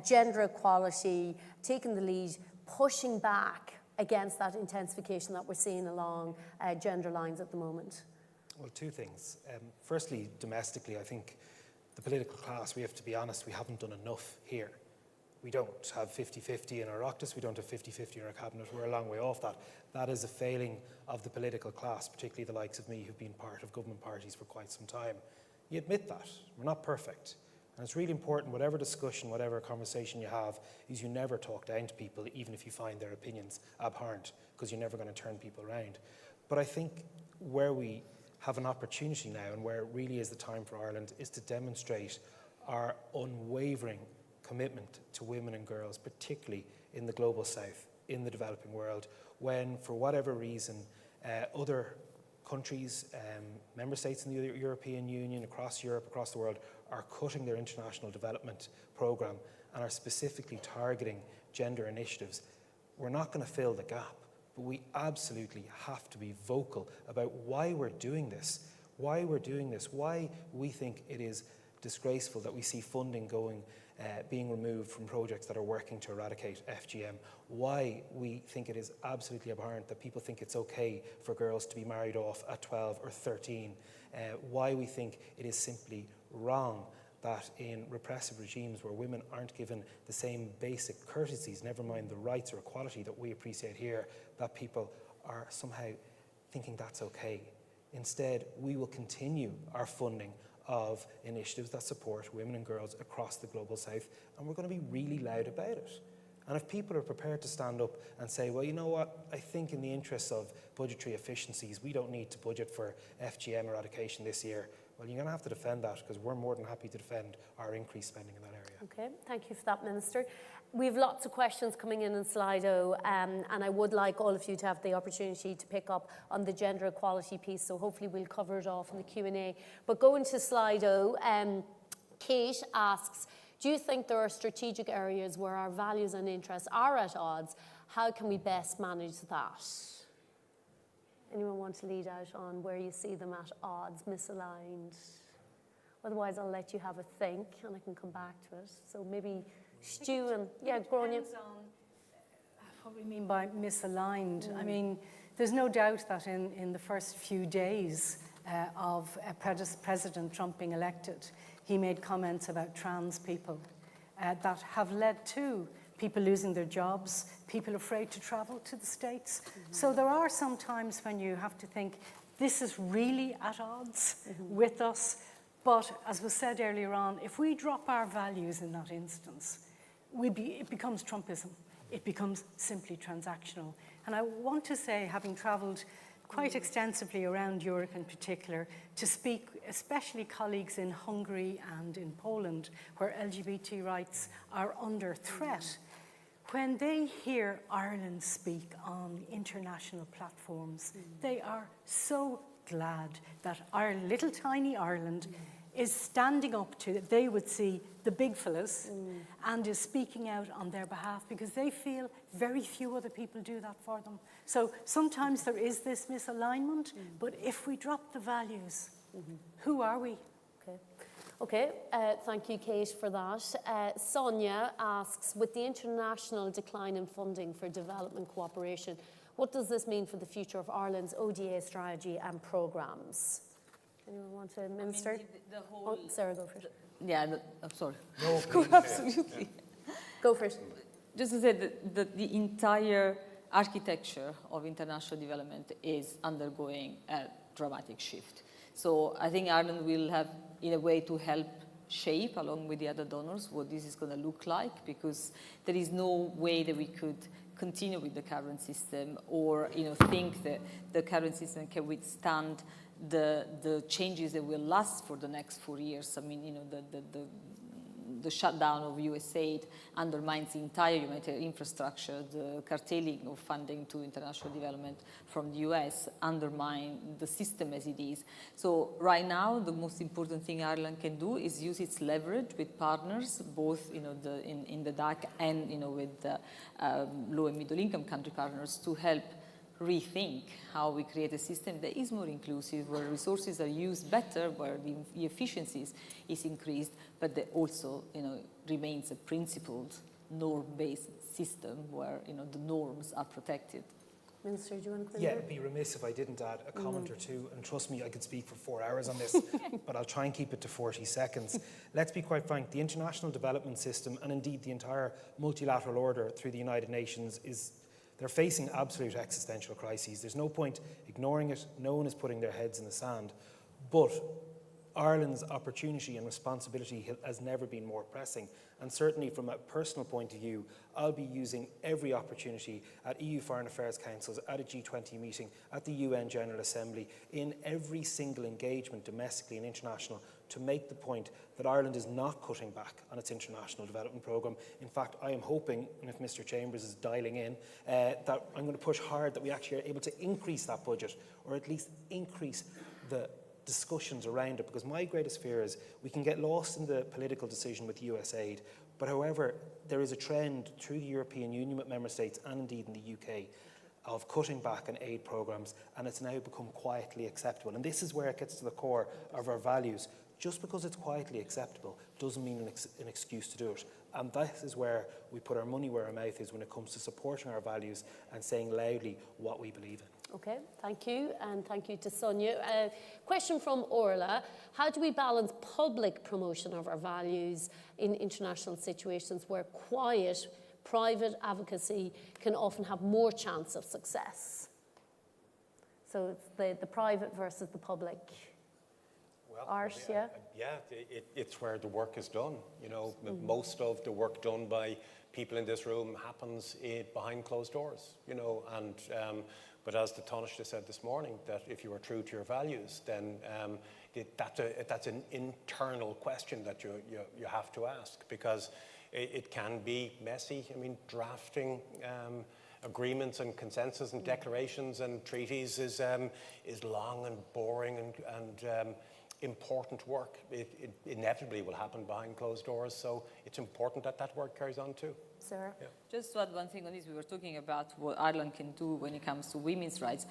gender equality, taking the lead, pushing back against that intensification that we're seeing along gender lines at the moment? Well, two things. Firstly, domestically, I think the political class, we have to be honest, we haven't done enough here. We don't have 50-50 in our Oireachtas, we don't have 50-50 in our cabinet, we're a long way off that. That is a failing of the political class, particularly the likes of me who've been part of government parties for quite some time. You admit that, we're not perfect. And it's really important, whatever discussion, whatever conversation you have, is you never talk down to people, even if you find their opinions abhorrent, because you're never going to turn people around. But I think where we have an opportunity now, and where it really is the time for Ireland, is to demonstrate our unwavering commitment to women and girls, particularly in the global south, in the developing world, when, for whatever reason, other countries, member states in the European Union, across Europe, across the world, are cutting their international development programme and are specifically targeting gender initiatives. We're not going to fill the gap, but we absolutely have to be vocal about why we're doing this, why we think it is disgraceful that we see funding being removed from projects that are working to eradicate FGM, why we think it is absolutely abhorrent that people think it's okay for girls to be married off at 12 or 13, why we think it is simply wrong that in repressive regimes where women aren't given the same basic courtesies, never mind the rights or equality that we appreciate here, that people are somehow thinking that's okay. Instead, we will continue our funding of initiatives that support women and girls across the global south, and we're going to be really loud about it. And if people are prepared to stand up and say, well, you know what, I think in the interests of budgetary efficiencies, we don't need to budget for FGM eradication this year, well, you're going to have to defend that, because we're more than happy to defend our increased spending in that area. Okay, thank you for that, Minister. We have lots of questions coming in Slido, and I would like all of you to have the opportunity to pick up on the gender equality piece, so hopefully we'll cover it off in the Q&A. But going to Slido, Kate asks, do you think there are strategic areas where our values and interests are at odds? How can we best manage that? Anyone want to lead out on where you see them at odds, misaligned? Otherwise, I'll let you have a think and I can come back to it. So maybe Stu and, yeah, Gráinne. Depends on what we mean by misaligned. I mean, there's no doubt that in the first few days of President Trump being elected, he made comments about trans people that have led to people losing their jobs, people afraid to travel to the States. So there are some times when you have to think, this is really at odds with us. But as was said earlier on, if we drop our values in that instance, it becomes Trumpism. It becomes simply transactional. And I want to say, having travelled quite extensively around Europe in particular, to speak, especially colleagues in Hungary and in Poland, where LGBT rights are under threat, when they hear Ireland speak on international platforms, they are so glad that our little tiny Ireland is standing up to, they would see the big fellas, and is speaking out on their behalf, because they feel very few other people do that for them. So sometimes there is this misalignment, but if we drop the values, who are we? Okay, thank you, Kate, for that. Sonia asks, with the international decline in funding for development cooperation, what does this mean for the future of Ireland's ODA strategy and programmes? Anyone want to, Minister? I mean, the whole, Sarah, go for it. I'm sorry. No, Go, absolutely. Go for it. Just to say that the entire architecture of international development is undergoing a dramatic shift. So I think Ireland will have, in a way, to help shape, along with the other donors, what this is going to look like, because there is no way that we could continue with the current system, or think that the current system can withstand the changes that will last for the next 4 years. I mean, the shutdown of USAID undermines the entire humanitarian infrastructure. The curtailing of funding to international development from the US undermine the system as it is. So right now, the most important thing Ireland can do is use its leverage with partners, both in the DAC and with the low and middle income country partners, to help rethink how we create a system that is more inclusive, where resources are used better, where the efficiencies is increased, but that also remains a principled, norm-based system where the norms are protected. Minister, do you want to Yeah, it'd be remiss if I didn't add a comment or two, and trust me, I could speak for 4 hours on this, but I'll try and keep it to 40 seconds. Let's be quite frank, the international development system, and indeed the entire multilateral order through the United Nations, they're facing absolute existential crises. There's no point ignoring it. No one is putting their heads in the sand. But Ireland's opportunity and responsibility has never been more pressing. And certainly from a personal point of view, I'll be using every opportunity at EU Foreign Affairs Councils, at a G20 meeting, at the UN General Assembly, in every single engagement, domestically and international, to make the point that Ireland is not cutting back on its international development programme. In fact, I am hoping, and if Mr Chambers is dialing in, that I'm going to push hard that we actually are able to increase that budget, or at least increase the discussions around it, because my greatest fear is we can get lost in the political decision with USAID, but however, there is a trend through the European Union with member states and indeed in the UK of cutting back on aid programmes, and it's now become quietly acceptable. And this is where it gets to the core of our values. Just because it's quietly acceptable doesn't mean an excuse to do it. And that is where we put our money where our mouth is when it comes to supporting our values and saying loudly what we believe in. Okay, thank you, and thank you to Sonia. Question from Orla. How do we balance public promotion of our values in international situations where quiet, private advocacy can often have more chance of success? So it's the private versus the public. Art, yeah? Yeah, it's where the work is done. You know, most of the work done by people in this room happens behind closed doors, you know, and but as the Taoiseach said this morning, that if you are true to your values, then that's an internal question that you have to ask, because it can be messy. I mean, drafting agreements and consensus and declarations and treaties is long and boring and important work. It inevitably will happen behind closed doors, so it's important that that work carries on too. Sarah? Yeah. Just to add one thing on this, we were talking about what Ireland can do when it comes to women's rights.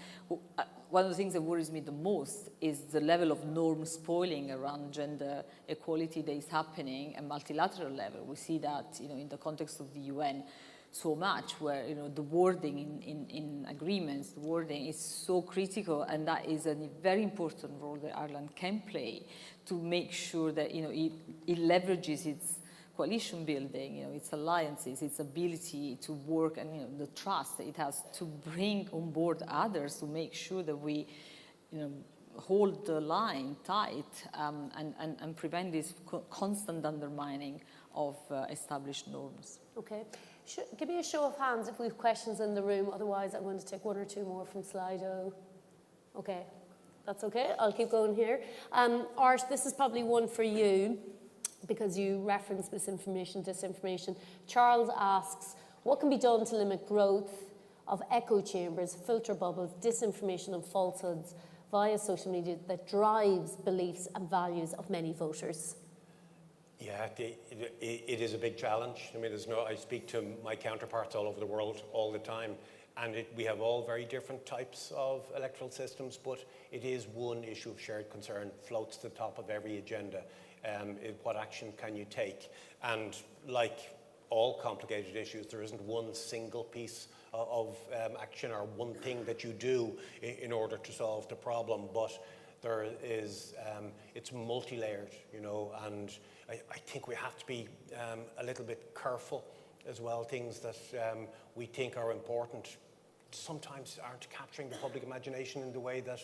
One of the things that worries me the most is the level of norm spoiling around gender equality that is happening at multilateral level. We see that, you know, in the context of the UN so much, where, you know, the wording in agreements, the wording is so critical, and that is a very important role that Ireland can play to make sure that, you know, it leverages its coalition building, you know, its alliances, its ability to work, and, you know, the trust that it has to bring on board others to make sure that we, you know, hold the line tight and prevent this constant undermining of established norms. Okay. Give me a show of hands if we have questions in the room. Otherwise, I'm going to take one or two more from Slido. Okay, that's okay. I'll keep going here. Art, this is probably one for you, because you reference misinformation, disinformation. Charles asks, what can be done to limit growth of echo chambers, filter bubbles, disinformation and falsehoods via social media that drives beliefs and values of many voters? Yeah, it is a big challenge. I mean, I speak to my counterparts all over the world all the time, and we have all very different types of electoral systems, but it is one issue of shared concern, floats to the top of every agenda. What action can you take? And like all complicated issues, there isn't one single piece of action or one thing that you do in order to solve the problem, but there is, it's multi-layered, you know, and I think we have to be a little bit careful as well. Things that we think are important sometimes aren't capturing the public imagination in the way that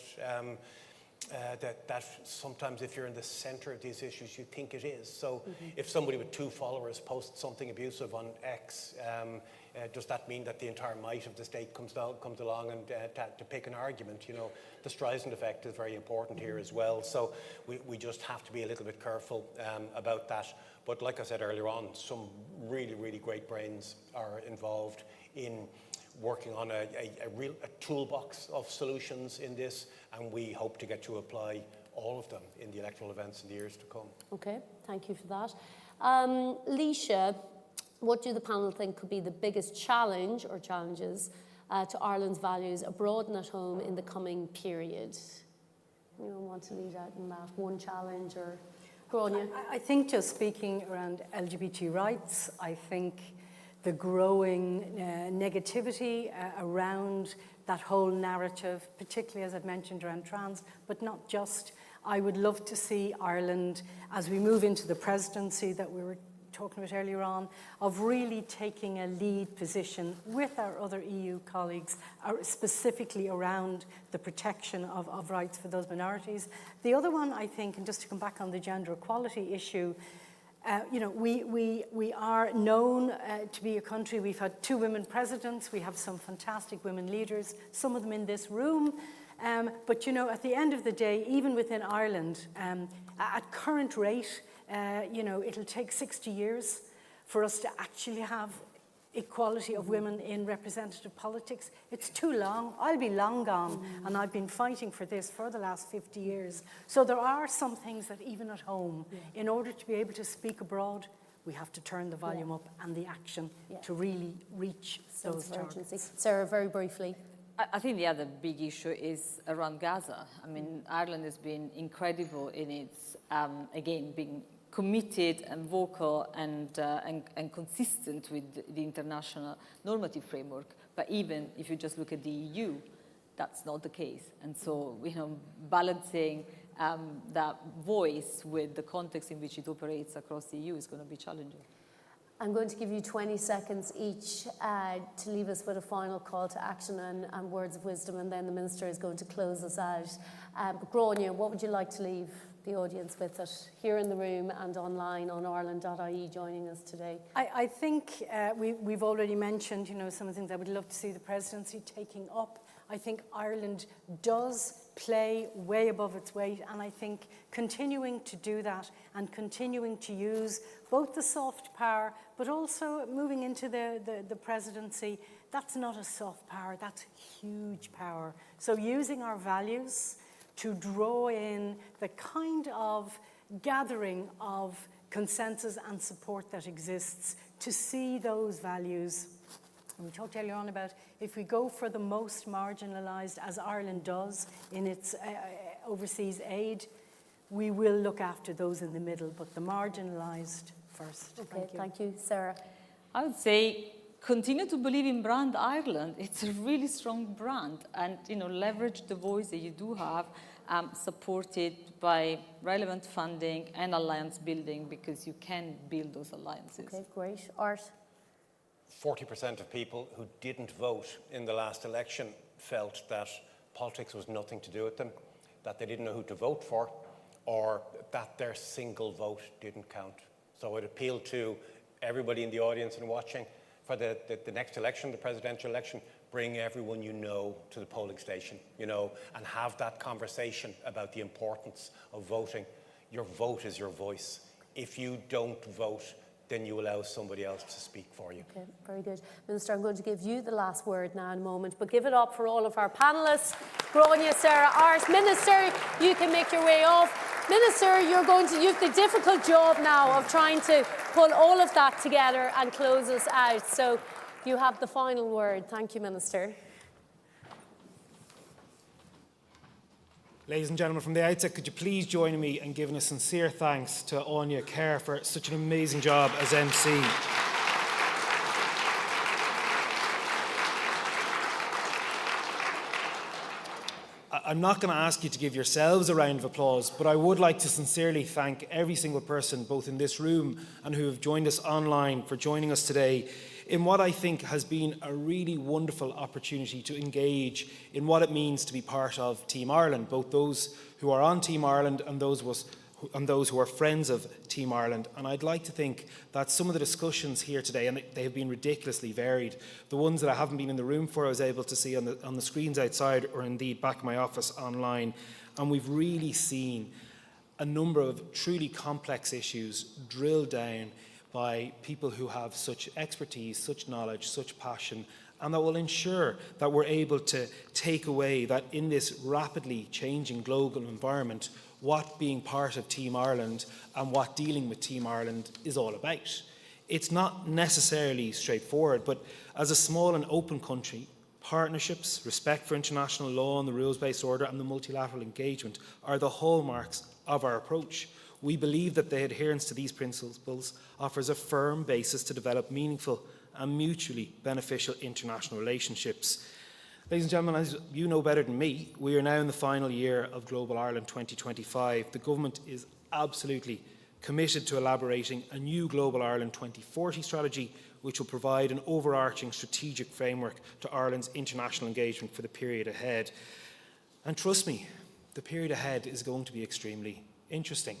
that sometimes if you're in the center of these issues, you think it is. So if somebody with 2 followers posts something abusive on X, does that mean that the entire might of the state comes along and to pick an argument? You know, the Streisand effect is very important here as well. So we just have to be a little bit careful about that. But like I said earlier on, some really, really great brains are involved in working on a toolbox of solutions in this, and we hope to get to apply all of them in the electoral events in the years to come. Okay, thank you for that. Leisha, what do the panel think could be the biggest challenge or challenges to Ireland's values abroad and at home in the coming period? Anyone want to lead out in that? One challenge or Gráinne? I think just speaking around LGBT rights, I think the growing negativity around that whole narrative, particularly as I've mentioned around trans, but not just. I would love to see Ireland, as we move into the presidency that we were talking about earlier on, of really taking a lead position with our other EU colleagues, specifically around the protection of rights for those minorities. The other one, I think, and just to come back on the gender equality issue, you know, we are known to be a country. We've had 2 women presidents. We have some fantastic women leaders, some of them in this room. But, you know, at the end of the day, even within Ireland, at current rate, you know, it'll take 60 years for us to actually have equality of women in representative politics. It's too long. I'll be long gone, and I've been fighting for this for the last 50 years. So there are some things that even at home, in order to be able to speak abroad, we have to turn the volume up and the action to really reach those targets. Sarah, very briefly. I think the other big issue is around Gaza. I mean, Ireland has been incredible in its, again, being committed and vocal and consistent with the international normative framework. But even if you just look at the EU, that's not the case. And so, you know, balancing that voice with the context in which it operates across the EU is going to be challenging. I'm going to give you 20 seconds each to leave us with a final call to action and words of wisdom, and then the Minister is going to close us out. But Gráinne, what would you like to leave the the audience with it, here in the room and online on Ireland.ie joining us today? I think we've already mentioned, some of the things I would love to see the presidency taking up. I think Ireland does play way above its weight, and I think continuing to do that and continuing to use both the soft power, but also moving into the presidency, that's not a soft power, that's huge power. So using our values to draw in the kind of gathering of consensus and support that exists, to see those values. And we talked earlier on about if we go for the most marginalised, as Ireland does in its overseas aid, we will look after those in the middle, but the marginalised first. Okay, thank you. Sarah? I would say continue to believe in brand Ireland. It's a really strong brand, and leverage the voice that you do have, supported by relevant funding and alliance building, because you can build those alliances. Okay, great. Art? 40% of people who didn't vote in the last election felt that politics was nothing to do with them, that they didn't know who to vote for, or that their single vote didn't count. So I'd appeal to everybody in the audience and watching, for the next election, the presidential election, bring everyone you know to the polling station, and have that conversation about the importance of voting. Your vote is your voice. If you don't vote, then you allow somebody else to speak for you. Okay, very good. Minister, I'm going to give you the last word now in a moment, but give it up for all of our panellists. Gráinne, Sarah, Art. Minister, you can make your way off. Minister, you have the difficult job now of trying to pull all of that together and close us out. So you have the final word. Thank you, Minister. Ladies and gentlemen, from the outset, could you please join me in giving a sincere thanks to Anya Kerr for such an amazing job as MC. I'm not going to ask you to give yourselves a round of applause, but I would like to sincerely thank every single person, both in this room and who have joined us online, for joining us today in what I think has been a really wonderful opportunity to engage in what it means to be part of Team Ireland, both those who are on Team Ireland and those who are friends of Team Ireland. And I'd like to think that some of the discussions here today, and they have been ridiculously varied, the ones that I haven't been in the room for, I was able to see on the screens outside, or indeed back in my office online, and we've really seen a number of truly complex issues drilled down by people who have such expertise, such knowledge, such passion, and that will ensure that we're able to take away that in this rapidly changing global environment, what being part of Team Ireland and what dealing with Team Ireland is all about. It's not necessarily straightforward, but as a small and open country, partnerships, respect for international law and the rules-based order, and the multilateral engagement are the hallmarks of our approach. We believe that the adherence to these principles offers a firm basis to develop meaningful and mutually beneficial international relationships. Ladies and gentlemen, as you know better than me, we are now in the final year of Global Ireland 2025. The government is absolutely committed to elaborating a new Global Ireland 2040 strategy, which will provide an overarching strategic framework to Ireland's international engagement for the period ahead. And trust me, the period ahead is going to be extremely interesting.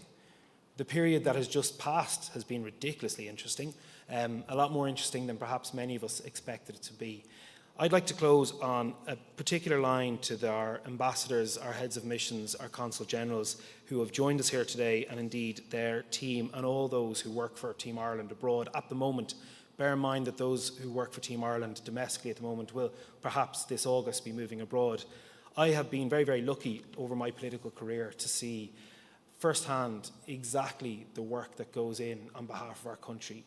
The period that has just passed has been ridiculously interesting, a lot more interesting than perhaps many of us expected it to be. I'd like to close on a particular line to our ambassadors, our heads of missions, our consul generals who have joined us here today, and indeed their team and all those who work for Team Ireland abroad at the moment. Bear in mind that those who work for Team Ireland domestically at the moment will perhaps this August be moving abroad. I have been very, very lucky over my political career to see firsthand exactly the work that goes in on behalf of our country.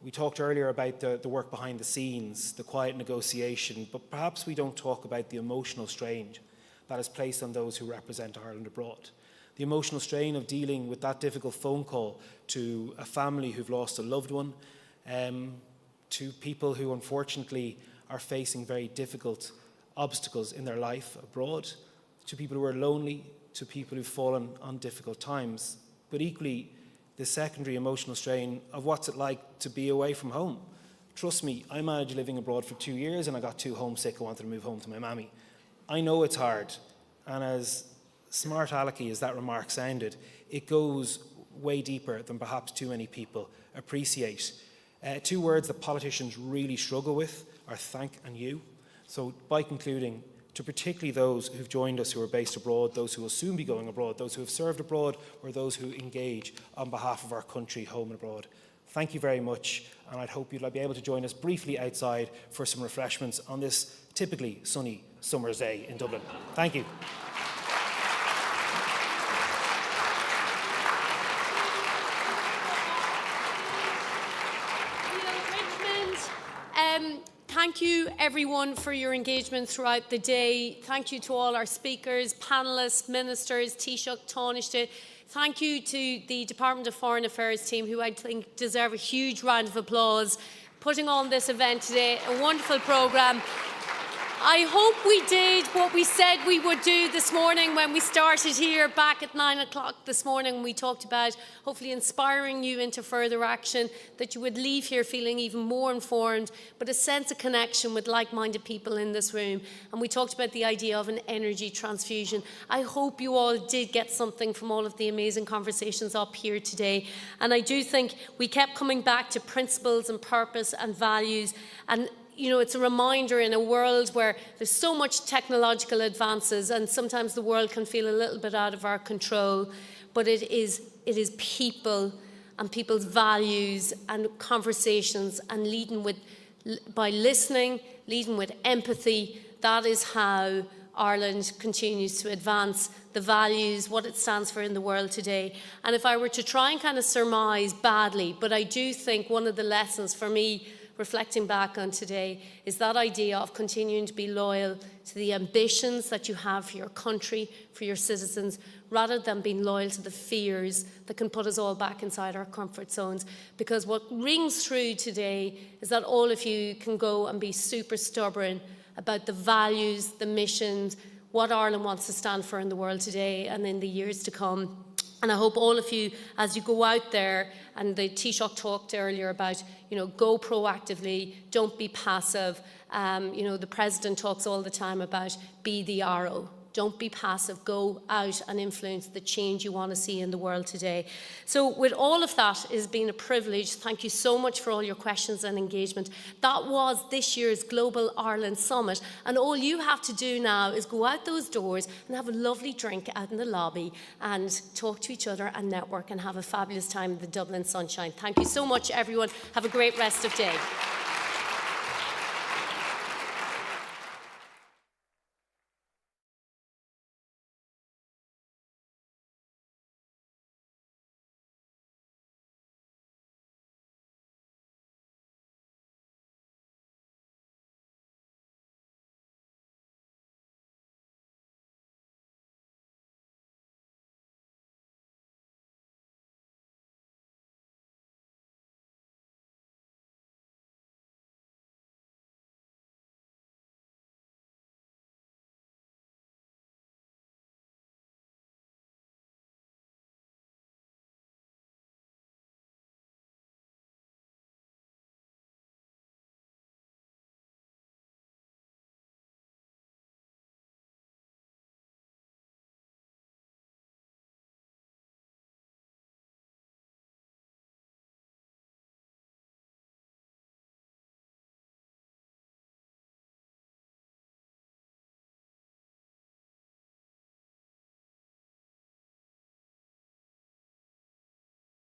We talked earlier about the work behind the scenes, the quiet negotiation, but perhaps we don't talk about the emotional strain that is placed on those who represent Ireland abroad. The emotional strain of dealing with that difficult phone call to a family who've lost a loved one, to people who unfortunately are facing very difficult obstacles in their life abroad, to people who are lonely, to people who've fallen on difficult times, but equally the secondary emotional strain of what's it like to be away from home. Trust me, I managed living abroad for 2 years and I got too homesick, I wanted to move home to my mammy. I know it's hard, and as smart alecky as that remark sounded, it goes way deeper than perhaps too many people appreciate. 2 words that politicians really struggle with are thank and you. So by concluding, to particularly those who've joined us who are based abroad, those who will soon be going abroad, those who have served abroad, or those who engage on behalf of our country, home and abroad, thank you very much, and I'd hope you'll be able to join us briefly outside for some refreshments on this typically sunny summer's day in Dublin. Thank you. Thank you, everyone, for your engagement throughout the day. Thank you to all our speakers, panellists, ministers, Taoiseach, Taoiseach. Thank you to the Department of Foreign Affairs team, who I think deserve a huge round of applause, putting on this event today. A wonderful programme. I hope we did what we said we would do this morning when we started here back at 9 o'clock this morning. We talked about hopefully inspiring you into further action, that you would leave here feeling even more informed, but a sense of connection with like-minded people in this room. And we talked about the idea of an energy transfusion. I hope you all did get something from all of the amazing conversations up here today. And I do think we kept coming back to principles and purpose and values, and you know, it's a reminder in a world where there's so much technological advances and sometimes the world can feel a little bit out of our control, but it is people and people's values and conversations, and leading by listening, leading with empathy. That is how Ireland continues to advance the values, what it stands for in the world today. And if I were to try and kind of surmise badly, but I do think one of the lessons for me reflecting back on today is that idea of continuing to be loyal to the ambitions that you have for your country, for your citizens, rather than being loyal to the fears that can put us all back inside our comfort zones. Because what rings through today is that all of you can go and be super stubborn about the values, the missions, what Ireland wants to stand for in the world today and in the years to come. And I hope all of you, as you go out there, and the Taoiseach talked earlier about, go proactively, don't be passive. The President talks all the time about be the arrow. Don't be passive. Go out and influence the change you want to see in the world today. So with all of that, it has been a privilege. Thank you so much for all your questions and engagement. That was this year's Global Ireland Summit. And all you have to do now is go out those doors and have a lovely drink out in the lobby and talk to each other and network and have a fabulous time in the Dublin sunshine. Thank you so much, everyone. Have a great rest of day.